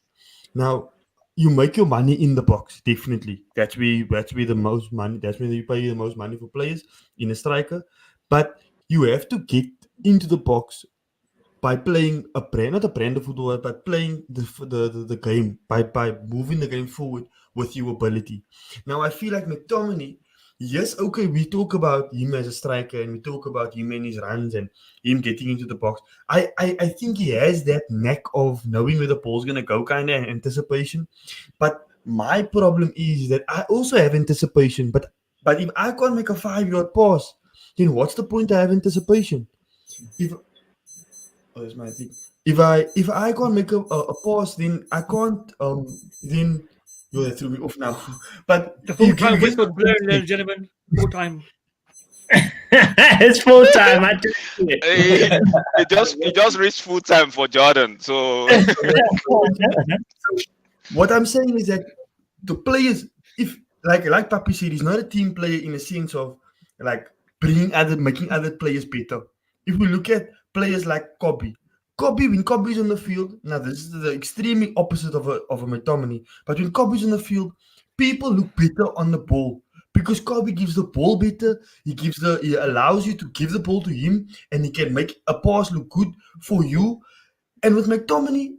Now, you make your money in the box, definitely. That's where the most money. That's where you pay the most money for players in a striker. But you have to get into the box by playing not a brand of football, but playing the game by moving the game forward with your ability. Now I feel like McTominay. Yes, okay, we talk about him as a striker and we talk about him and his runs and him getting into the box. I think he has that knack of knowing where the ball's going to go, kind of anticipation. But my problem is that I also have anticipation. But if I can't make a 5-yard pass, then what's the point to have anticipation? If I can't make a pass, then I can't then. No, that threw me off now. But the full time whistle blown, ladies and gentlemen. Full time. It's full time. I it just reached full time for Jordan. So what I'm saying is that the players, if like Papi said, he's not a team player in a sense of like making other players better. If we look at players like Kobe Kobe, when Kobe's on the field, now this is the extremely opposite of a McTominay, but when Kobe's on the field, people look better on the ball because Kobe gives the ball better. He allows you to give the ball to him, and he can make a pass look good for you. And with McTominay,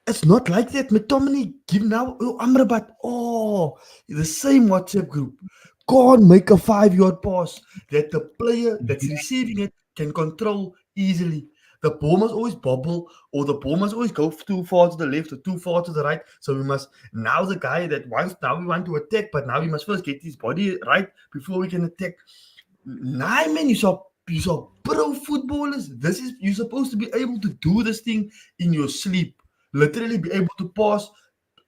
it's not like that. McTominay give now Amrabat. Oh, the same WhatsApp group can't make a 5-yard pass that the player that's receiving it can control easily. The ball must always bobble, or the ball must always go too far to the left or too far to the right. So we must now the guy that wants now we want to attack, but now we must first get his body right before we can attack. Nah, man, you saw pro footballers. You're supposed to be able to do this thing in your sleep. Literally be able to pass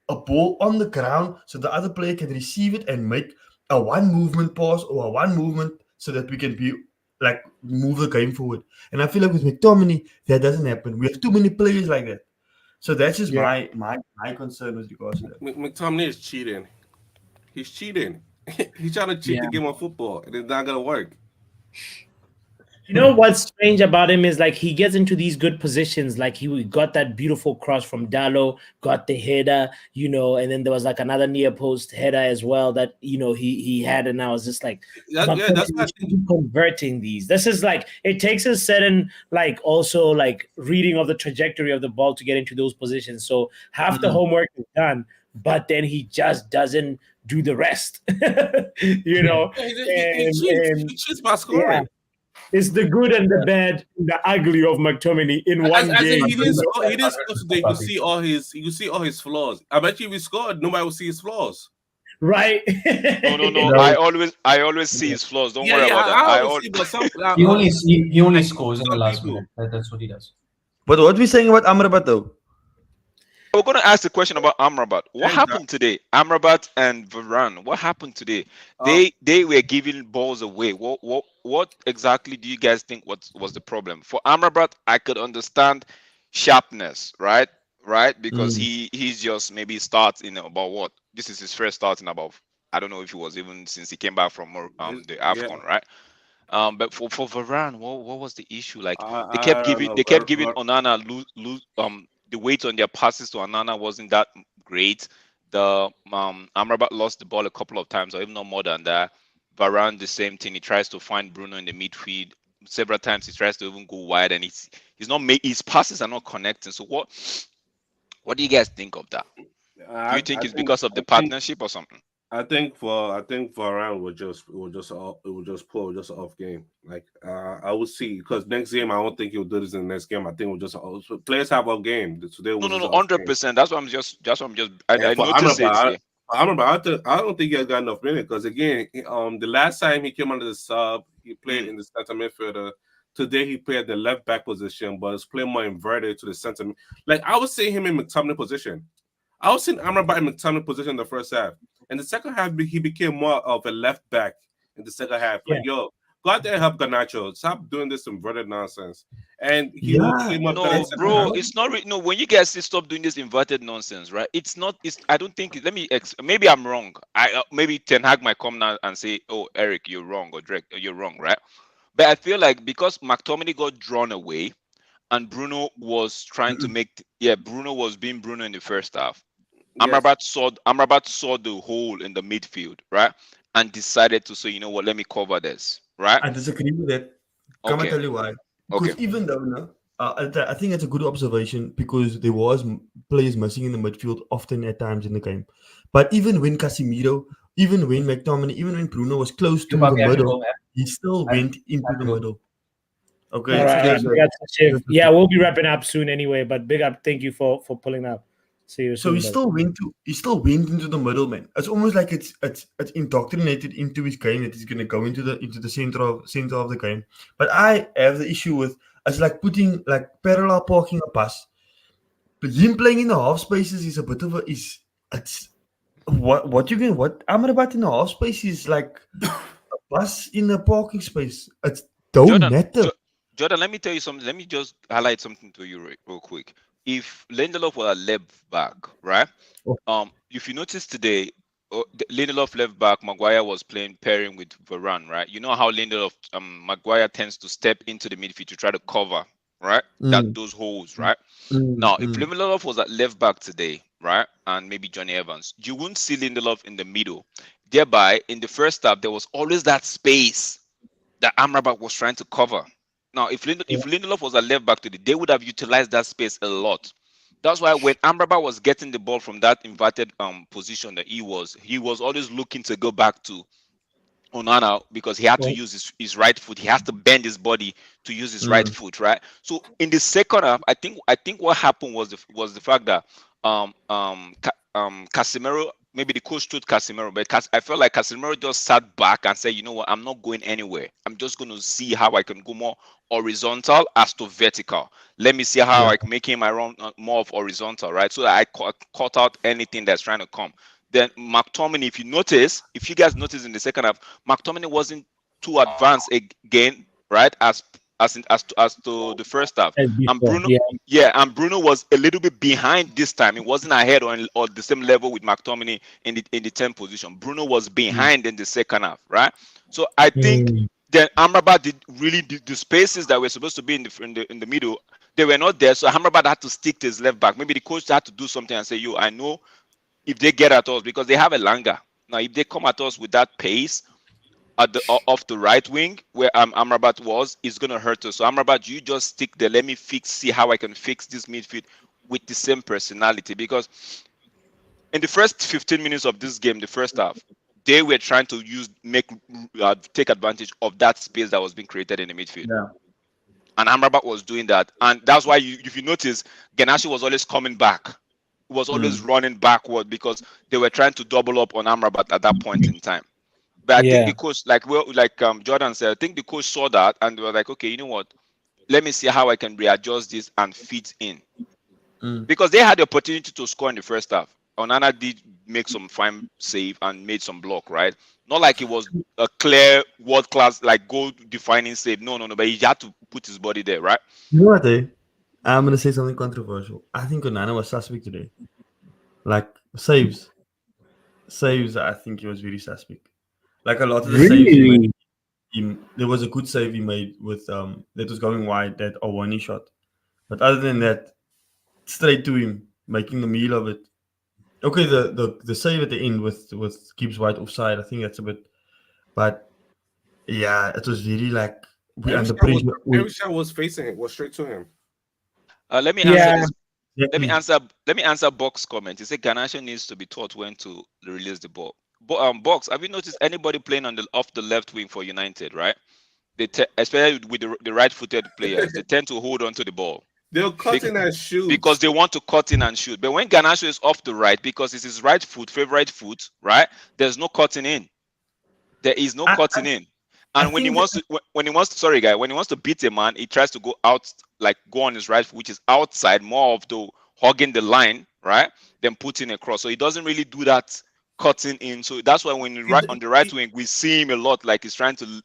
a ball on the ground so the other player can receive it and make a one movement pass or a one movement so that we can be like move the game forward. And I feel like with McTominay, that doesn't happen. We have too many players like that. So that's just my concern with regards to that. McTominay is cheating. He's cheating. He's trying to cheat the game of football, and it's not gonna work. You know what's strange about him is like he gets into these good positions. Like he got that beautiful cross from Dallo, got the header, you know, and then there was like another near post header as well that he had, and I was just like, that's converting these. This is like it takes a certain like also like reading of the trajectory of the ball to get into those positions. So half the homework is done, but then he just doesn't do the rest. You know, he cheats by scoring. Yeah. It's the good and the bad, the ugly of McTominay in one game. He didn't score today. You see all his flaws. I bet you if he scored, nobody will see his flaws. Right? No. I always see his flaws. Don't worry about that. He only scores in the last minute. That's what he does. But what we saying about Amrabat though? We're going to ask the question about Amrabat. What happened today? Amrabat and Varane. What happened today? They were giving balls away. What exactly do you guys think was the problem? For Amrabat, I could understand sharpness, right? Because he's just maybe starts in about what? This is his first start in about, I don't know if it was even since he came back from the AFCON, right? But for Varane, what was the issue? Like they kept giving Onana the weight on their passes to Onana wasn't that great. The Amrabat lost the ball a couple of times, or even no more than that. Varane, the same thing. He tries to find Bruno in the midfield several times. He tries to even go wide, and he's not his passes are not connecting. So what do you guys think of that? Do you think it's because of the partnership or something? I think Varane was just poor, just an off game. Like I will see, because next game I don't think he'll do this in the next game. I think we'll just players have a game. Today was no, 100%. That's what I'm just. I noticed it. I don't think he has got enough minutes, because again, the last time he came under the sub, he played in the center midfielder. Today he played the left back position, but it's playing more inverted to the center. Like I would see him in McTominay position. I was seeing Amrabat in McTominay position in the first half. In the second half, he became more of a left back in the second half. Like, yo, go out there and help Garnacho. Stop doing this inverted nonsense. And he came up. No, bro, it's not. No, when you guys say stop doing this inverted nonsense, right? It's not. I don't think. Maybe I'm wrong. Maybe Ten Hag might come now and say, "Oh, Eric, you're wrong," or Drake, you're wrong, right? But I feel like because McTominay got drawn away, and Bruno was trying to make. Bruno was being Bruno in the first half. Yes. Amrabat saw the hole in the midfield, right, and decided to say, you know what, let me cover this, right? I disagree with that. Come and tell you why. Because even though, I think that's a good observation, because there was players missing in the midfield often at times in the game. But even when Casemiro, even when McTominay, even when Bruno was close to the middle, he still went into the middle. Okay. All right. Yeah, we'll be wrapping up soon anyway. But big up, thank you for pulling up. So he still went into the middle, man. It's almost like it's indoctrinated into his game that he's gonna go into the center of the game. But I have the issue with it's like putting like parallel parking a pass. But him playing in the half spaces is a bit of what Amrabat in the half space is like a pass in the parking space. It don't matter. Jordan, let me tell you something. Let me just highlight something to you real quick. If Lindelof was a left back, right? If you notice today, Lindelof left back, Maguire was playing pairing with Varane, right? You know how Lindelof, Maguire tends to step into the midfield to try to cover right? That those holes, right? Now, if Lindelof was at left back today, right, and maybe Johnny Evans, you wouldn't see Lindelof in the middle. Thereby, in the first half, there was always that space that Amrabat was trying to cover. Now, if Lindelof was at left back today, they would have utilized that space a lot. That's why when Amrabat was getting the ball from that inverted position that he was always looking to go back to Onana because he had to use his right foot. He has to bend his body to use his right foot, right? So in the second half, I think what happened was the fact that Casemiro, maybe the coach told Casemiro, but I felt like Casemiro just sat back and said, you know what, I'm not going anywhere. I'm just going to see how I can go more horizontal as to vertical. Let me see how I can make him run more of horizontal, right? So that I cut out anything that's trying to come. Then McTominay, if you guys notice in the second half, McTominay wasn't too advanced again, right? As to the first half. And Bruno, and Bruno was a little bit behind this time. He wasn't ahead or the same level with McTominay in the 10th position. Bruno was behind in the second half, right? So I think then Amrabat did really the spaces that were supposed to be in the middle, they were not there. So Amrabat had to stick to his left back. Maybe the coach had to do something and say, "Yo, I know if they get at us because they have a Langa. Now, if they come at us with that pace at the off the right wing where Amrabat was, it's gonna hurt us. So Amrabat, you just stick there. Let me see how I can fix this midfield with the same personality. Because in the first 15 minutes of this game, the first half, they were trying to take advantage of that space that was being created in the midfield. Yeah. And Amrabat was doing that, and that's why if you notice, Ganache was always coming back. Was always running backward because they were trying to double up on Amrabat at that point in time. But I think the coach, like Jordan said, I think the coach saw that and they were like, okay, you know what? Let me see how I can readjust this and fit in. Because they had the opportunity to score in the first half. Onana did make some fine save and made some block, right? Not like it was a clear world-class, like goal-defining save. No. But he had to put his body there, right? You know what, I'm going to say something controversial. I think Onana was suspect today. Like, saves, I think he was very suspect. Like, a lot of the saves he made, there was a good save he made with that was going wide, that Owani shot. But other than that, straight to him, making the meal of it. Okay, the save at the end with keeps White offside, I think that's a bit... But, yeah, it was very, like... Every shot was facing it, was straight to him. Let me answer this. Let me answer Box's comment. He said Ganache needs to be taught when to release the ball. Box, have you noticed anybody playing off the left wing for United, right? Especially with the right-footed players, they tend to hold on to the ball. They'll cut in and shoot. Because they want to cut in and shoot. But when Ganache is off the right, because it's his favorite foot, right? There's no cutting in. There is no cutting in. And when he wants to beat a man, he tries to go out, like go on his right foot, which is outside, more of the hugging the line, right? Then putting across. So he doesn't really do that cutting in. So that's why when on the right wing, we see him a lot, like he's trying to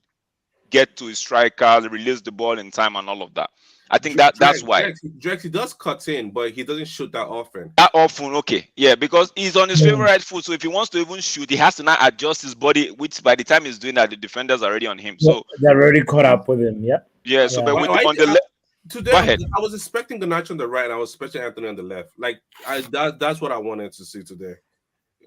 get to his striker, release the ball in time, and all of that. I think that's why. Drex, he does cut in, but he doesn't shoot that often. Okay. Yeah, because he's on his favorite foot. So if he wants to even shoot, he has to now adjust his body, which by the time he's doing that, the defenders are already on him. So they're already caught up with him. Yeah. Yeah. So but on the left. Today, Go ahead. I was expecting Ganache on the right, and I was expecting Anthony on the left. Like that's what I wanted to see today.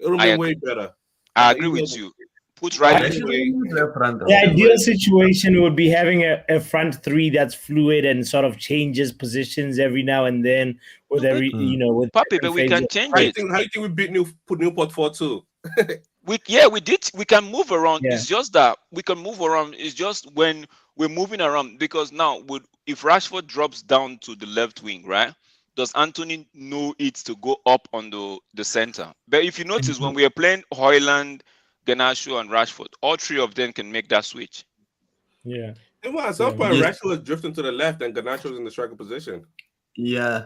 It'll be way better. I agree with you. Put right. The ideal situation would be having a front three that's fluid and sort of changes positions every now and then with with Papi, but we can change it. How do you think we beat Newport 4-2? We did. We can move around. Yeah. It's just that we can move around. It's just when we're moving around, because now if Rashford drops down to the left wing, right? Does Anthony know it to go up on the center? But if you notice, when we are playing Højlund, Ganache and Rashford, all three of them can make that switch. Yeah. At some point, Rashford was drifting to the left and Ganache was in the striker position. Yeah.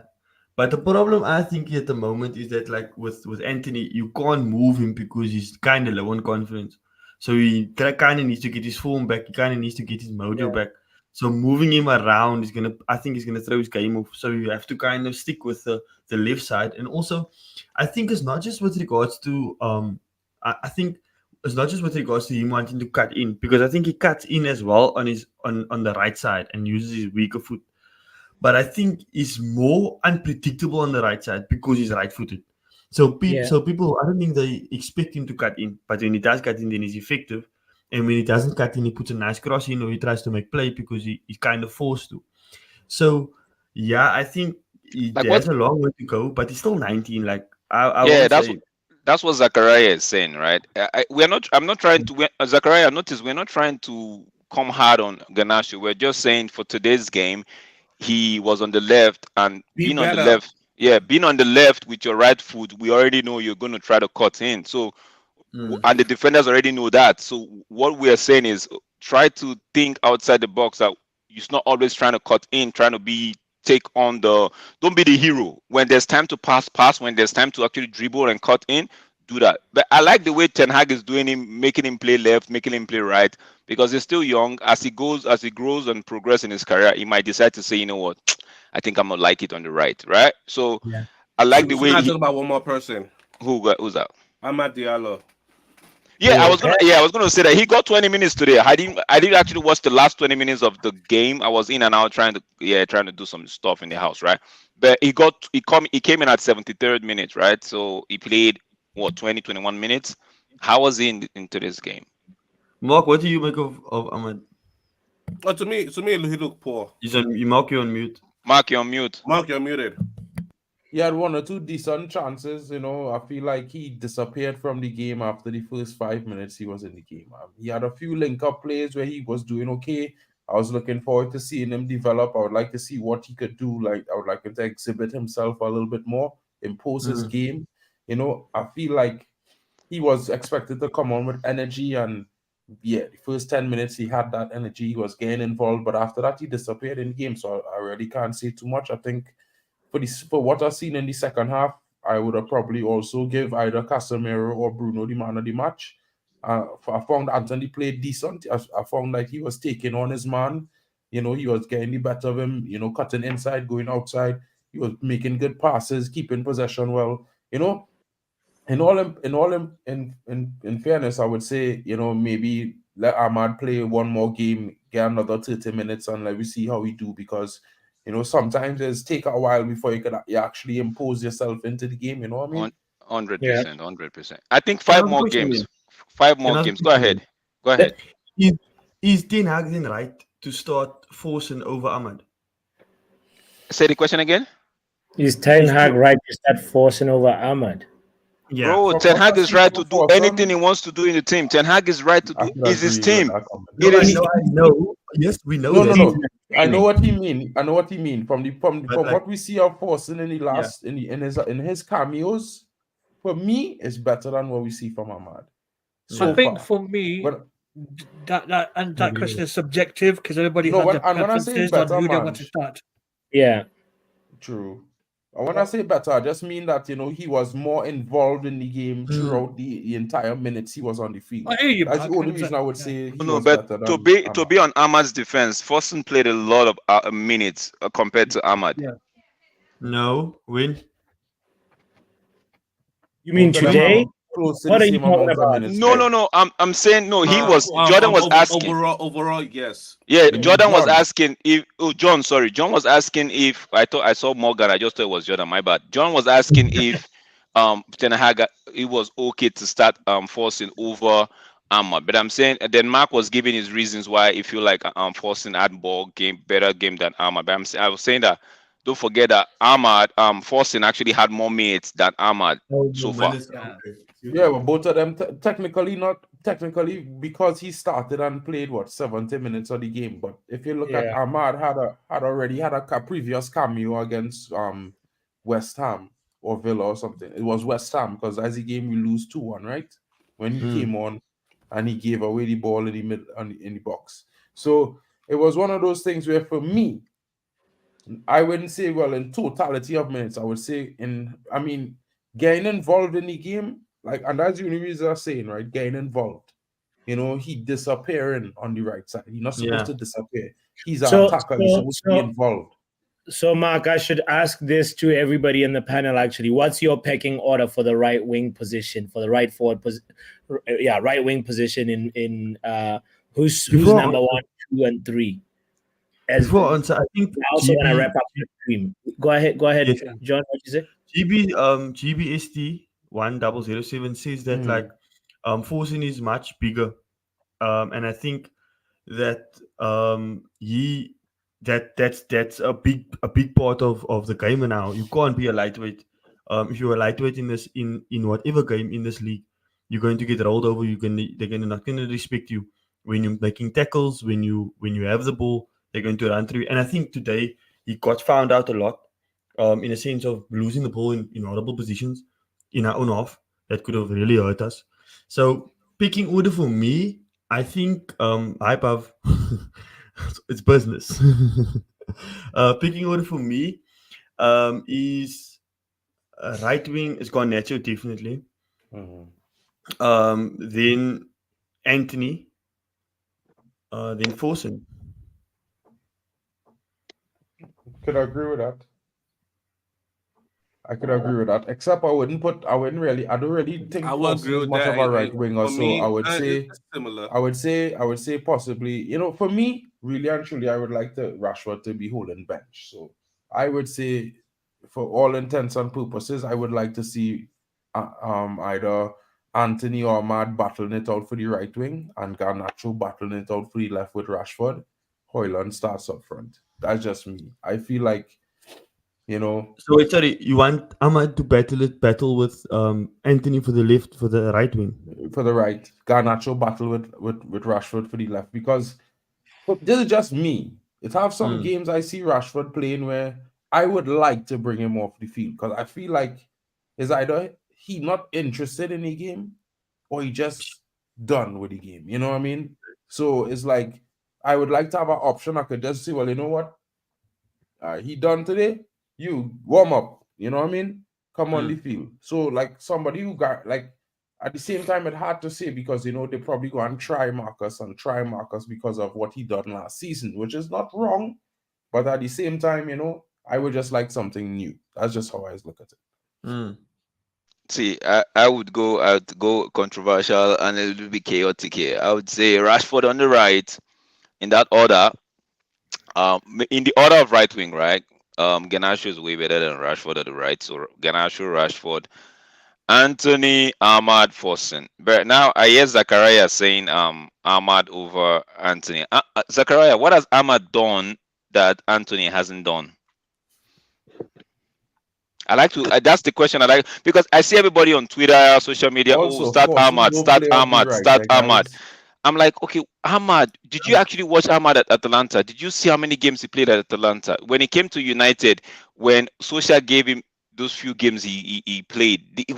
But the problem I think at the moment is that, like with Anthony, you can't move him because he's kind of low on confidence. So he kind of needs to get his form back. He kind of needs to get his mojo back. So moving him around is I think he's gonna throw his game off. So you have to kind of stick with the left side. And also, I think it's not just with regards to I think it's not just with regards to him wanting to cut in, because I think he cuts in as well on the right side and uses his weaker foot. but I think he's more unpredictable on the right side because he's right-footed. So people, I don't think they expect him to cut in, but when he does cut in, then he's effective. And when he doesn't cut in, he puts a nice cross in or he tries to make play because he's kind of forced to. So, yeah, I think he has a long way to go, but he's still 19. Like, I Yeah, won't say. that's what Zachariah is saying, right? We're not. I'm not trying to. Zachariah, notice we're not trying to come hard on Ganache. We're just saying for today's game, he was on the left and being on the left. Yeah, being on the left with your right foot, we already know you're going to try to cut in. So, and the defenders already know that. So, what we are saying is try to think outside the box. That it's not always trying to cut in, trying to take on don't be the hero. When there's time to pass. When there's time to actually dribble and cut in, do that. But I like the way Ten Hag is doing him, making him play left, making him play right, because he's still young. As he grows and progresses in his career, he might decide to say, you know what, I think I'm gonna like it on the right. So I like the way I talk about one more person. Who's that? Ahmad Diallo. Yeah, I was gonna say that he got 20 minutes today. I didn't actually watch the last 20 minutes of the game. I was in and out trying to do some stuff in the house, right? But he came in at 73rd minute, right? So he played 21 minutes. How was he in today's game? Mark, what do you make of Ahmad? Oh, to me, he looked poor. Mark, you're on mute. Mark, you're on mute. Mark, you're muted. He had one or two decent chances. I feel like he disappeared from the game after the first 5 minutes he was in the game. He had a few link-up plays where he was doing okay. I was looking forward to seeing him develop. I would like to see what he could do. Like, I would like him to exhibit himself a little bit more, impose his game. I feel like he was expected to come on with energy, and the first 10 minutes he had that energy. He was getting involved, but after that he disappeared in the game. So I really can't say too much. I think for what I've seen in the second half, I would have probably also give either Casemiro or Bruno the man of the match. I found Anthony played decent. I found like he was taking on his man. He was getting the better of him. Cutting inside, going outside. He was making good passes, keeping possession well. In fairness, I would say maybe let Ahmad play one more game, get another 30 minutes, and let me see how we do, because sometimes it's take a while before you actually impose yourself into the game. You know what I mean? 100%. I think 5 more games. 5 more games. Go ahead. Is Ten Hag then right to start forcing over Ahmad? Say the question again. Is Ten Hag right to start forcing over Ahmad? Yeah. Bro, Ten Hag is right to do anything he wants to do in the team. Ten Hag is right to do. It's his team. I know. Yes, we know. No. I know what he mean. From what we see of forcing in the last in his cameos, for me, it's better than what we see from Ahmad. I think for me, that question is subjective, because everybody has their preferences on who they want to start. Yeah. True. When I say better, I just mean that he was more involved in the game throughout the entire minutes he was on the field. That's the only reason I would say he was better than to be on Ahmad's defense, Fosun played a lot of minutes compared to Ahmad. Yeah. No, when? You mean today? What are you talking about? No. I'm saying no. He was. Jordan was asking. Overall, yes. Yeah, Jordan was asking if. Oh, John. Sorry, John was asking if. I thought I saw Morgan. I just thought it was Jordan. My bad. John was asking if Ten Hag it was okay to start forcing over Ahmad. But I'm saying then Mark was giving his reasons why he feel like forcing had better game than Ahmad. But I was saying that. Don't forget that Ahmad, Forcing actually had more minutes than Ahmad so far. Yeah, well, both of them technically because he started and played 70 minutes of the game. But if you look at Ahmad had already had a previous cameo against West Ham or Villa or something. It was West Ham, because as the game we lose 2-1, right? When he came on and he gave away the ball in the mid in the box. So it was one of those things where for me, I wouldn't say, in totality of minutes, I would say getting involved in the game, and that's the only reason I'm saying, right? Getting involved. He disappearing on the right side. He's not supposed to disappear. He's an attacker. He's supposed to be involved. So, Mark, I should ask this to everybody in the panel, actually. What's your pecking order for the right wing position, for the right forward right wing position in who's number 1, 2, and 3? As Before answer, I think I also want to GB wrap up the stream. Go ahead, Yes. John. What you say? GBST 1007 says that like Forsen is much bigger. And I think that that's a big part of the game now. You can't be a lightweight. If you're a lightweight in this in whatever game in this league, you're going to get rolled over. They're not gonna respect you when you're making tackles, when you have the ball, they're going to run through you. And I think today he got found out a lot, in a sense of losing the ball in horrible positions in our own half. That could have really hurt us. So picking order for me, I think hype of it's business. Picking order for me is right wing is Garnacho definitely. Then Anthony, then Forsen. Could agree with that. I could agree with that. Except I don't really think I would Forsen agree is with much that. of a right winger. For So me, I would say it's similar. I would say possibly, you know, for me, really and truly, I would like the Rashford to be holding bench. So I would say, for all intents and purposes, I would like to see either Anthony or Ahmad battling it out for the right wing and Garnacho battling it out for the left with Rashford. Højlund starts up front. That's just me. I feel like, you know. So wait, sorry, you want Ahmad to battle with Anthony for the left, for the right wing? For the right. Garnacho battle with Rashford for the left. Because this is just me. It have some games I see Rashford playing where I would like to bring him off the field. Because I feel like it's either he not interested in the game or he just done with the game. You know what I mean? So it's like, I would like to have an option. I could just say, well, you know what? He done today. You warm up. You know what I mean? Come on the field. So like somebody who got like at the same time, it's hard to say because you know they probably go and try Marcus because of what he done last season, which is not wrong. But at the same time, you know, I would just like something new. That's just how I look at it. See, I would go controversial and a little bit chaotic here. I would say Rashford on the right, in that order. In the order of right wing, right? Garnacho is way better than Rashford at the right. So Garnacho, Rashford, Anthony, Ahmad, Forsen. But now I hear Zachariah saying Ahmad over Anthony. Zachariah, what has Ahmad done that Anthony hasn't done? I like to. That's the question I like, because I see everybody on Twitter, social media. Also, Start Ahmad, start Ahmad, start Ahmad. I'm like, okay, Ahmad, did you actually watch Ahmad at Atalanta? Did you see how many games he played at Atalanta? When he came to United, when Solskjaer gave him those few games he played, did he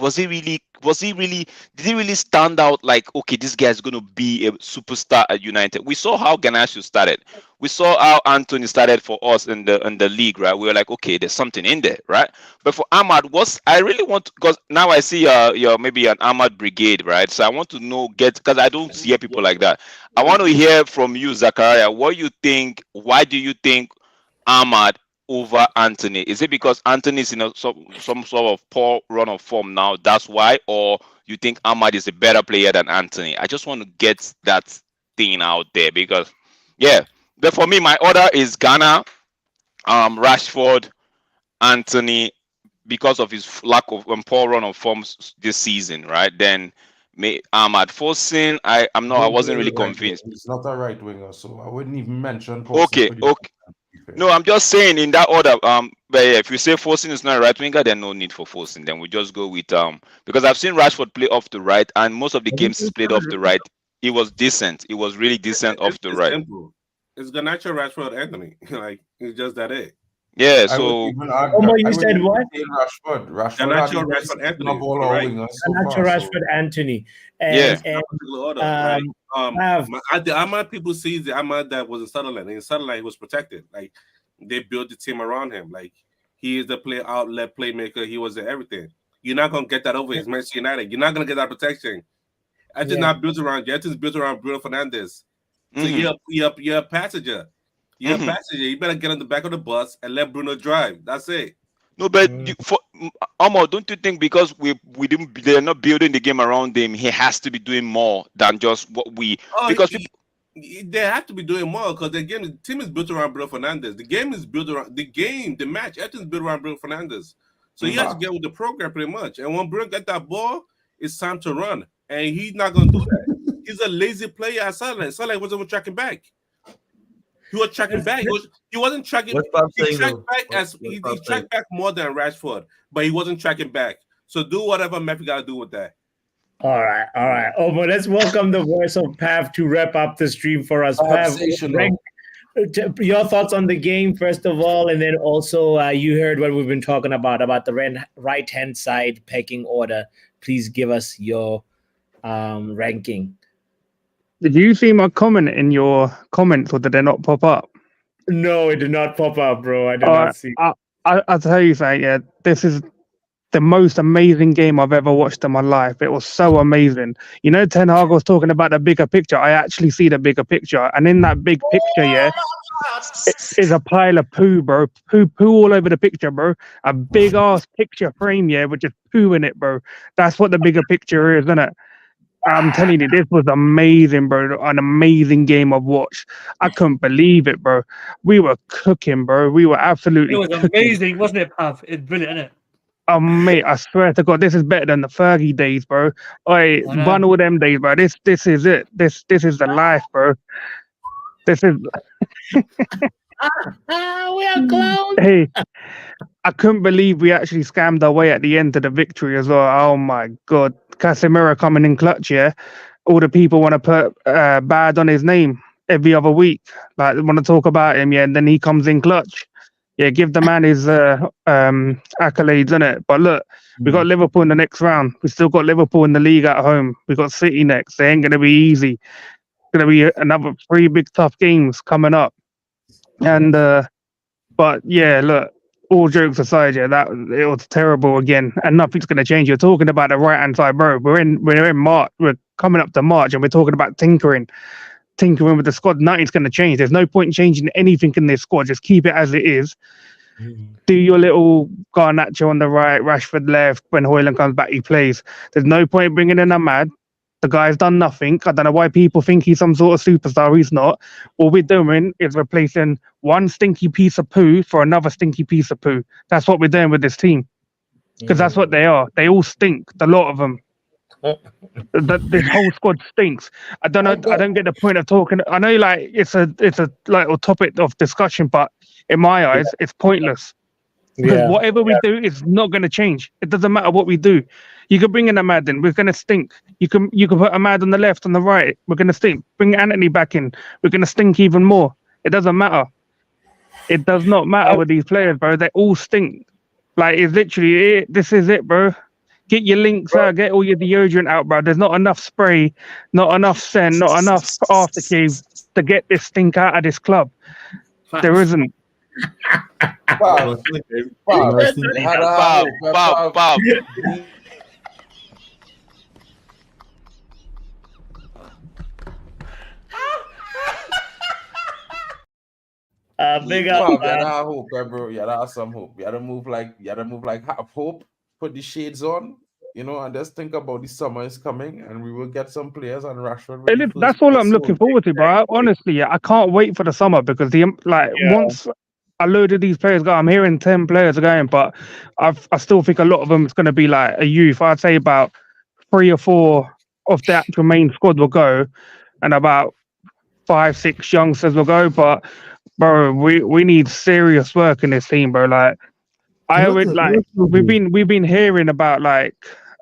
really stand out like, okay, this guy's going to be a superstar at United? We saw how Garnacho started. We saw how Anthony started for us in the league, right? We were like, okay, there's something in there, right? But for Ahmad, I really want, because now I see you're maybe an Ahmad brigade, right? So I want to know, because I don't hear people like that. I want to hear from you, Zachariah, what you think. Why do you think Ahmad over Anthony? Is it because Anthony's in some sort of poor run of form now, that's why? Or you think Ahmad is a better player than Anthony? I just want to get that thing out there, because yeah. But for me, my order is Ghana, Rashford, Anthony, because of his lack of poor run of forms this season, right? Then Ahmad. Forsen, I wasn't really convinced. He's not a right winger, so I wouldn't even mention Forsen. Okay. No, I'm just saying in that order. But yeah, if you say Forsen is not a right winger, then no need for Forsen. Then we just go with because I've seen Rashford play off the right, and most of the games he's played off the right, it was decent. It was really decent off the right. Simple. It's Garnacho, Rashford, Anthony. Like, it's just that it. Yeah, so you said what? Rashford, Garnacho, Rashford, Anthony. Garnacho, Rashford, Anthony. The Ahmad people see the Ahmad that was in Sunderland. In Sunderland, he was protected. Like, they built the team around him. Like, he is the play outlet playmaker. He was everything. You're not gonna get that over his Manchester United. You're not gonna get that protection. It's not built around you. It's built around Bruno Fernandes. So you're a passenger. You're a passenger. You better get on the back of the bus and let Bruno drive. That's it. No, but for Amo, don't you think because they're not building the game around him, he has to be doing more than just what we? They have to be doing more because the team is built around Bruno Fernandes. The game is built around the match. Everything's built around Bruno Fernandes. So he has to get with the program pretty much. And when Bruno get that ball, it's time to run. And he's not going to do that. He's a lazy player at Sunderland. Sunderland wasn't even tracking back. He was tracking back. He wasn't tracking. He tracked back more than Rashford, but he wasn't tracking back. So do whatever Matthew got to do with that. All right. Oh, but let's welcome the voice of Pav to wrap up the stream for us. Pav, your thoughts on the game, first of all, and then also you heard what we've been talking about the right-hand side pecking order. Please give us your ranking. Did you see my comment in your comments, or did they not pop up? No, it did not pop up, bro. I did not see. I'll tell you something, yeah. This is the most amazing game I've ever watched in my life. It was so amazing. You know, Ten Hag was talking about the bigger picture. I actually see the bigger picture. And in that big picture, yeah, is a pile of poo, bro. Poo all over the picture, bro. A big ass picture frame, yeah, with just poo in it, bro. That's what the bigger picture is, isn't it? I'm telling you, this was amazing, bro. An amazing game I've watched. I couldn't believe it, bro. We were cooking, bro. We were absolutely It was cooking. amazing, wasn't it, Pav? It's brilliant, isn't it? Oh, mate, I swear to God, this is better than the Fergie days, bro. I run all them days, bro. This is it. This is the life, bro. This is... We are clowns. Hey, I couldn't believe we actually scammed our way at the end to the victory as well. Oh, my God. Casemiro coming in clutch, yeah? All the people want to put bad on his name every other week. Like, they want to talk about him, yeah, and then he comes in clutch. Yeah, give the man his accolades, innit? But look, we got Liverpool in the next round. We still got Liverpool in the league at home. We got City next. They ain't going to be easy. It's going to be another 3 big tough games coming up. And but yeah, look, all jokes aside, yeah, it was terrible again, and nothing's going to change. You're talking about the right hand side, bro. We're in March. We're coming up to March, and we're talking about tinkering with the squad. Nothing's going to change. There's no point in changing anything in this squad. Just keep it as it is. Do your little Garnacho on the right, Rashford left. When Højlund comes back, he plays. There's no point bringing in Ahmad. The guy's done nothing. I don't know why people think he's some sort of superstar. He's not. All we're doing is replacing one stinky piece of poo for another stinky piece of poo. That's what we're doing with this team. Because that's what they are. They all stink. The lot of them. This whole squad stinks. I don't know. I don't get the point of talking. I know, like it's a like a topic of discussion, but in my eyes, it's pointless. Because whatever we do is not going to change. It doesn't matter what we do. You can bring in Ahmad in, we're going to stink. You can put Ahmad on the left, on the right, we're going to stink. Bring Anthony back in, we're going to stink even more. It doesn't matter. It does not matter with these players, bro. They all stink. Like, it's literally it. This is it, bro. Get your links out, get all your deodorant out, bro. There's not enough spray, not enough scent, not enough aftershave to get this stink out of this club. There isn't. Bob. Big up. You gotta hope, bro. You gotta have some hope. You gotta move like have hope. Put the shades on, you know, and just think about the summer is coming, and we will get some players on Rashford. That's all I'm looking forward to, bro. Honestly, I can't wait for the summer because once a load of these players go, I'm hearing 10 players are going, but I still think a lot of them is going to be like a youth. I'd say about 3 or 4 of the actual main squad will go, and about 5, 6 youngsters will go. But bro, we need serious work in this team, bro. Like we've been hearing about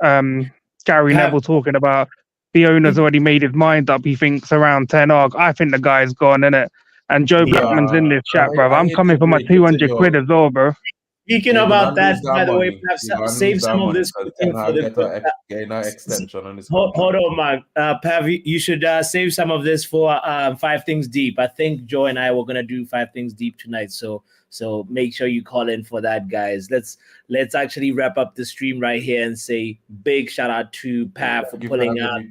Gary Neville talking about the owner's already made his mind up. He thinks around 10 Hag. I think the guy's gone, innit? And Joe Blackman's in this chat, bro. I'm coming for my 200 quid as well, bro. Speaking about that, by the way, save some of this. Hold on, Mark. Pav, you should save some of this for 5 Things Deep. I think Joe and I were gonna do 5 Things Deep tonight, so make sure you call in for that, guys. Let's actually wrap up the stream right here and say big shout out to Pav for pulling up.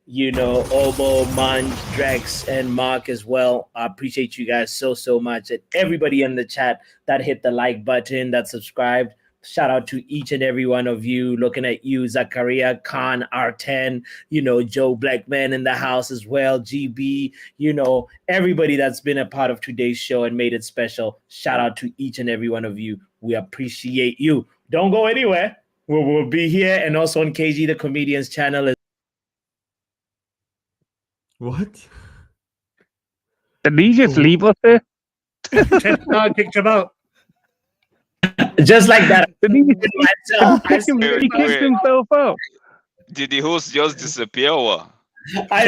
You know, Obo, Manj, Drex, and Mark as well. I appreciate you guys so much. And everybody in the chat that hit the like button, that subscribed. Shout out to each and every one of you. Looking at you, Zakaria Khan, R10, Joe Blackman in the house as well, GB, everybody that's been a part of today's show and made it special. Shout out to each and every one of you. We appreciate you. Don't go anywhere. We'll be here and also on KG the Comedian's channel. What? Did he just leave us there? I kicked him out. Just like that. He kicked himself out. Did the host just disappear or what? I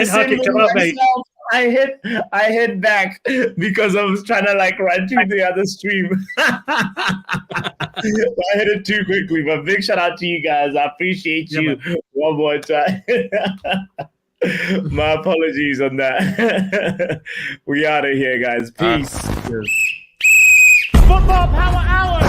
hit back because I was trying to run through the other stream. I hit it too quickly, but big shout out to you guys. I appreciate you one more time. My apologies on that. We out of here, guys. Peace. Football Power Hour!